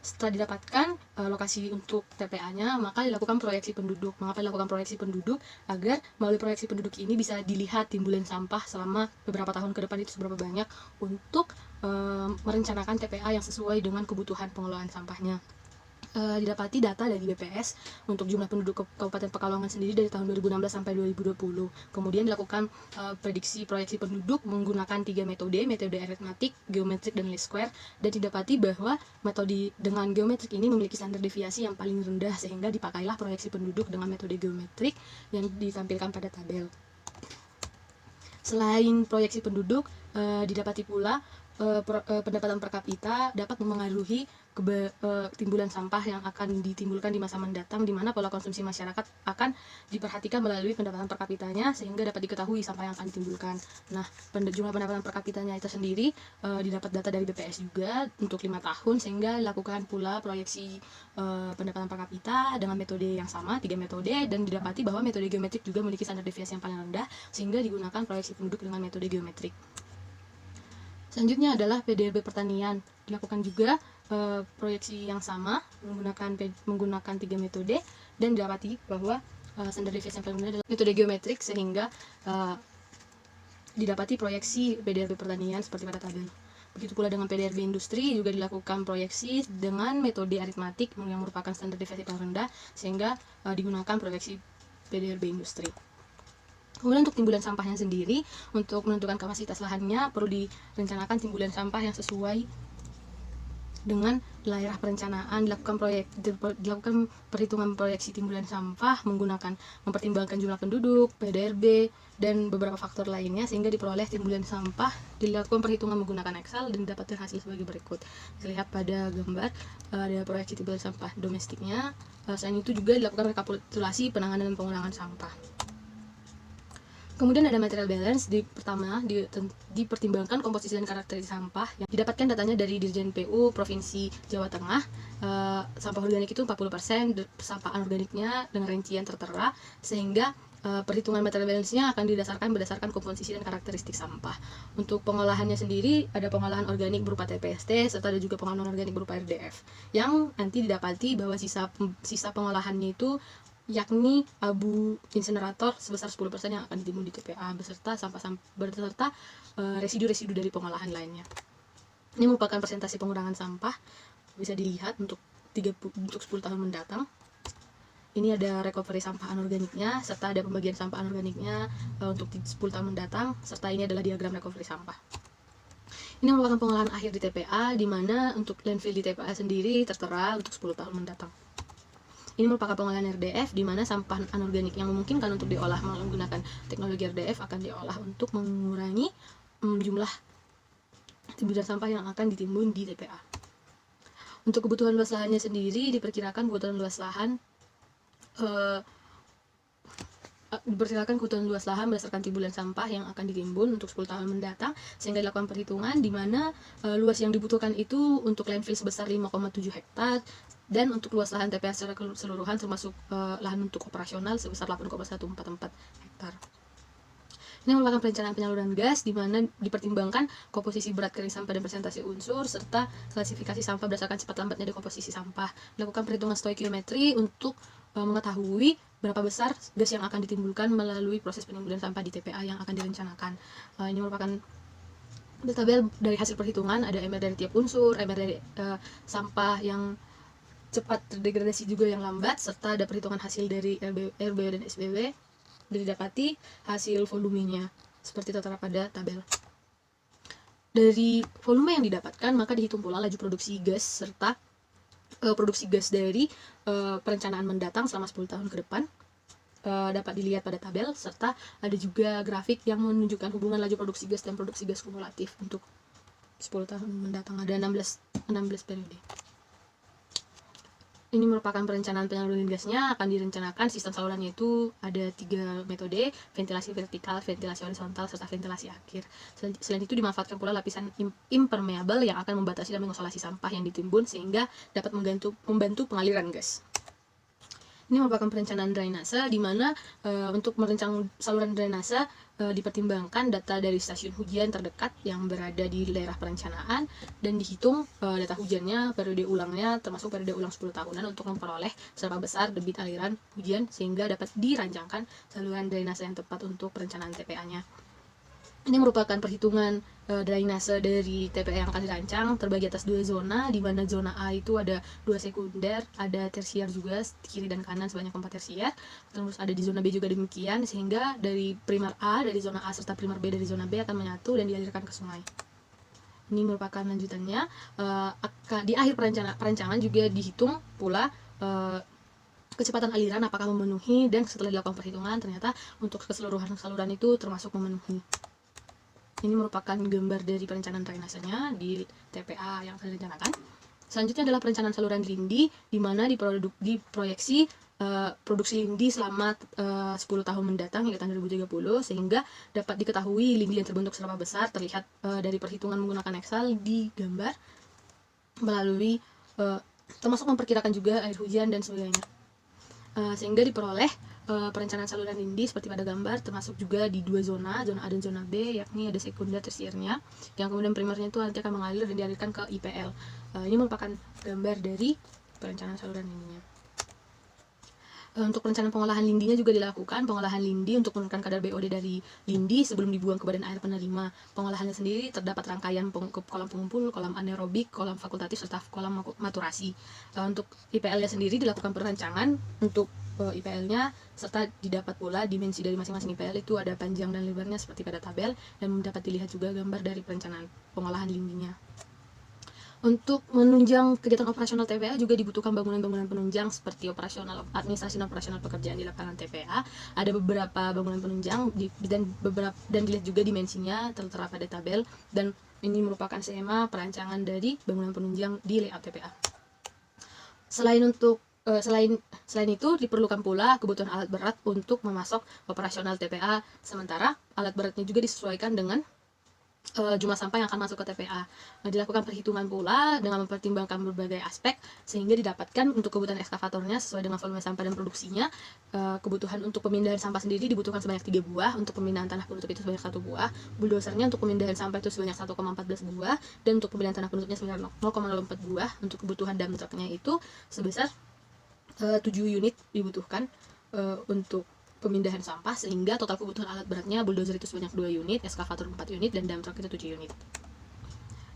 Setelah didapatkan lokasi untuk TPA-nya, maka dilakukan proyeksi penduduk. Mengapa dilakukan proyeksi penduduk? Agar melalui proyeksi penduduk ini bisa dilihat timbulan sampah selama beberapa tahun ke depan itu seberapa banyak untuk merencanakan TPA yang sesuai dengan kebutuhan pengelolaan sampahnya. Didapati data dari BPS untuk jumlah penduduk Kabupaten Pekalongan sendiri dari tahun 2016 sampai 2020. Kemudian dilakukan prediksi proyeksi penduduk menggunakan 3 metode aritmatik, geometrik, dan least square, dan didapati bahwa metode dengan geometrik ini memiliki standar deviasi yang paling rendah, sehingga dipakailah proyeksi penduduk dengan metode geometrik yang ditampilkan pada tabel. Selain proyeksi penduduk, didapati pula pendapatan per kapita dapat memengaruhi timbulan sampah yang akan ditimbulkan di masa mendatang, di mana pola konsumsi masyarakat akan diperhatikan melalui pendapatan per kapitanya, sehingga dapat diketahui sampah yang akan ditimbulkan. Nah, jumlah pendapatan per kapitanya itu sendiri didapat data dari BPS juga untuk 5 tahun, sehingga dilakukan pula proyeksi pendapatan per kapita dengan metode yang sama, 3 metode, dan didapati bahwa metode geometrik juga memiliki standar deviasi yang paling rendah, sehingga digunakan proyeksi penduduk dengan metode geometrik. Selanjutnya adalah PDRB pertanian. Dilakukan juga proyeksi yang sama menggunakan 3 metode, dan didapati bahwa standar deviasi yang paling rendah adalah metode geometrik, sehingga didapati proyeksi PDRB pertanian seperti pada tabel. Begitu pula dengan PDRB industri juga dilakukan proyeksi dengan metode aritmatik yang merupakan standar deviasi paling rendah, sehingga digunakan proyeksi PDRB industri. Kemudian untuk timbulan sampahnya sendiri, untuk menentukan kapasitas lahannya perlu direncanakan timbulan sampah yang sesuai dengan daerah perencanaan. Dilakukan perhitungan proyeksi timbulan sampah mempertimbangkan jumlah penduduk, PDRB, dan beberapa faktor lainnya, sehingga diperoleh timbulan sampah. Dilakukan perhitungan menggunakan Excel dan didapatkan hasil sebagai berikut. Kita lihat pada gambar ada proyeksi timbulan sampah domestiknya. Selain itu juga dilakukan rekapitulasi penanganan dan pengurangan sampah. Kemudian ada material balance. Pertama, dipertimbangkan komposisi dan karakteristik sampah yang didapatkan datanya dari Dirjen PU Provinsi Jawa Tengah. Sampah organik itu 40%, sampah anorganiknya dengan rincian tertera, sehingga perhitungan material balance-nya akan berdasarkan komposisi dan karakteristik sampah. Untuk pengolahannya sendiri, ada pengolahan organik berupa TPST, serta ada juga pengolahan non-organik berupa RDF, yang nanti didapati bahwa sisa pengolahannya itu yakni abu insinerator sebesar 10% yang akan ditimbun di TPA beserta residu-residu dari pengolahan lainnya. Ini merupakan presentasi pengurangan sampah, bisa dilihat untuk 10 tahun mendatang. Ini ada recovery sampah anorganiknya, serta ada pembagian sampah anorganiknya untuk 10 tahun mendatang, serta ini adalah diagram recovery sampah. Ini merupakan pengolahan akhir di TPA, di mana untuk landfill di TPA sendiri tertera untuk 10 tahun mendatang. Ini merupakan pengolahan RDF, di mana sampah anorganik yang memungkinkan untuk diolah menggunakan teknologi RDF akan diolah untuk mengurangi jumlah timbulan sampah yang akan ditimbun di TPA. Untuk kebutuhan luas lahannya sendiri, diperkirakan kebutuhan luas lahan berdasarkan timbulan sampah yang akan ditimbun untuk 10 tahun mendatang, sehingga dilakukan perhitungan di mana luas yang dibutuhkan itu untuk landfill sebesar 5,7 hektar, dan untuk luas lahan TPA secara keseluruhan termasuk lahan untuk operasional sebesar 8,144 hektar. Ini merupakan perencanaan penyaluran gas, di mana dipertimbangkan komposisi berat kering sampah dan presentasi unsur, serta klasifikasi sampah berdasarkan cepat lambatnya dekomposisi sampah. Dilakukan perhitungan stoikiometri untuk mengetahui berapa besar gas yang akan ditimbulkan melalui proses penimbunan sampah di TPA yang akan direncanakan. Ini merupakan tabel dari hasil perhitungan, ada MR dari tiap unsur, MR dari sampah yang cepat terdegradasi juga yang lambat, serta ada perhitungan hasil dari RBW dan SBW, dan didapati hasil volumenya seperti tertera pada tabel. Dari volume yang didapatkan, maka dihitung pula laju produksi gas serta produksi gas dari perencanaan mendatang selama 10 tahun ke depan. Dapat dilihat pada tabel, serta ada juga grafik yang menunjukkan hubungan laju produksi gas dan produksi gas kumulatif untuk 10 tahun mendatang. Ada 16 periode. Ini merupakan perencanaan penyaluran gasnya. Akan direncanakan sistem salurannya itu ada 3 metode, ventilasi vertikal, ventilasi horizontal, serta ventilasi akhir. Selain itu dimanfaatkan pula lapisan impermeable yang akan membatasi dan mengisolasi sampah yang ditimbun, sehingga dapat membantu pengaliran gas. Ini merupakan perencanaan drainase di mana untuk merancang saluran drainase dipertimbangkan data dari stasiun hujan terdekat yang berada di daerah perencanaan dan dihitung data hujannya, periode ulangnya, termasuk periode ulang 10 tahunan untuk memperoleh seberapa besar debit aliran hujan sehingga dapat dirancangkan saluran drainase yang tepat untuk perencanaan TPA-nya. Ini merupakan perhitungan drainase dari TPA yang akan dirancang terbagi atas 2 zona, di mana zona A itu ada 2 sekunder, ada tersier juga kiri dan kanan sebanyak 4 tersier. Terus ada di zona B juga demikian, sehingga dari primer A dari zona A serta primer B dari zona B akan menyatu dan dialirkan ke sungai. Ini merupakan lanjutannya. Di akhir perancangan juga dihitung pula kecepatan aliran apakah memenuhi, dan setelah dilakukan perhitungan ternyata untuk keseluruhan saluran itu termasuk memenuhi. Ini merupakan gambar dari perencanaan drainasenya di TPA yang akan direncanakan. Selanjutnya adalah perencanaan saluran lindi, di mana diproyeksi produksi lindi selama 10 tahun mendatang hingga tahun 2030, sehingga dapat diketahui lindi yang terbentuk seberapa besar terlihat dari perhitungan menggunakan Excel di gambar, melalui termasuk memperkirakan juga air hujan dan sebagainya. Sehingga diperoleh perencanaan saluran lindi seperti pada gambar, termasuk juga di 2 zona A dan zona B, yakni ada sekunder tersiernya, yang kemudian primernya itu nanti akan mengalir dan dialirkan ke IPL. Ini merupakan gambar dari perencanaan saluran lindinya. Untuk perencanaan pengolahan lindinya juga dilakukan, pengolahan lindi untuk menurunkan kadar BOD dari lindi sebelum dibuang ke badan air penerima. Pengolahannya sendiri terdapat rangkaian kolam pengumpul, kolam anaerobik, kolam fakultatif, serta kolam maturasi. Untuk IPL-nya sendiri dilakukan perancangan untuk IPL-nya, serta didapat pula dimensi dari masing-masing IPL itu ada panjang dan lebarnya seperti pada tabel, dan dapat dilihat juga gambar dari perencanaan pengolahan lindinya. Untuk menunjang kegiatan operasional TPA juga dibutuhkan bangunan-bangunan penunjang seperti administrasi dan operasional pekerjaan di lapangan TPA. Ada beberapa bangunan penunjang dan dilihat juga dimensinya tertera pada tabel, dan ini merupakan skema perancangan dari bangunan penunjang di layout TPA. Selain itu diperlukan pula kebutuhan alat berat untuk memasok operasional TPA, sementara alat beratnya juga disesuaikan dengan jumlah sampah yang akan masuk ke TPA. Dilakukan perhitungan pula dengan mempertimbangkan berbagai aspek sehingga didapatkan untuk kebutuhan ekskavatornya sesuai dengan volume sampah dan produksinya. Kebutuhan untuk pemindahan sampah sendiri dibutuhkan sebanyak 3 buah, untuk pemindahan tanah penutup itu sebanyak 1 buah, bulldosernya untuk pemindahan sampah itu sebanyak 1,14 buah, dan untuk pemindahan tanah penutupnya sebanyak 0,04 buah. Untuk kebutuhan dump trucknya itu sebesar 7 unit dibutuhkan untuk pemindahan sampah, sehingga total kebutuhan alat beratnya bulldozer itu sebanyak 2 unit, ekskavator 4 unit, dan dump truck itu 7 unit.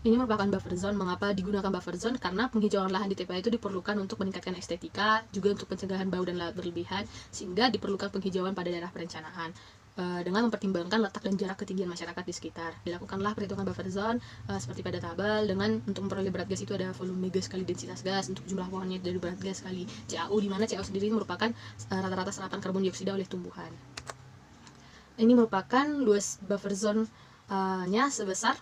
Ini merupakan buffer zone. Mengapa digunakan buffer zone? Karena penghijauan lahan di TPA itu diperlukan untuk meningkatkan estetika, juga untuk pencegahan bau dan lalat berlebihan, sehingga diperlukan penghijauan pada daerah perencanaan. Dengan mempertimbangkan letak dan jarak ketinggian masyarakat di sekitar, dilakukanlah perhitungan buffer zone seperti pada tabel. Dengan untuk memperoleh berat gas itu ada volume gas kali densitas gas, untuk jumlah pohonnya dari berat gas kali CAU, di mana CAU sendiri merupakan rata-rata serapan karbon dioksida oleh tumbuhan. Ini merupakan luas buffer zone-nya sebesar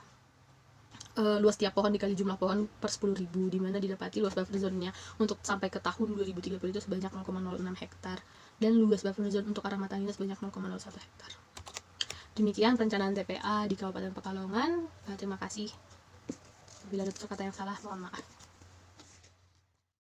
luas tiap pohon dikali jumlah pohon per 10.000, di mana didapati luas buffer zone-nya untuk sampai ke tahun 2030 itu sebanyak 0,06 hektar, dan luas buffer zone untuk arah matanya sebanyak 0,01 hektar. Demikian perencanaan TPA di Kabupaten Pekalongan. Terima kasih. Bila ada kata yang salah, mohon maaf.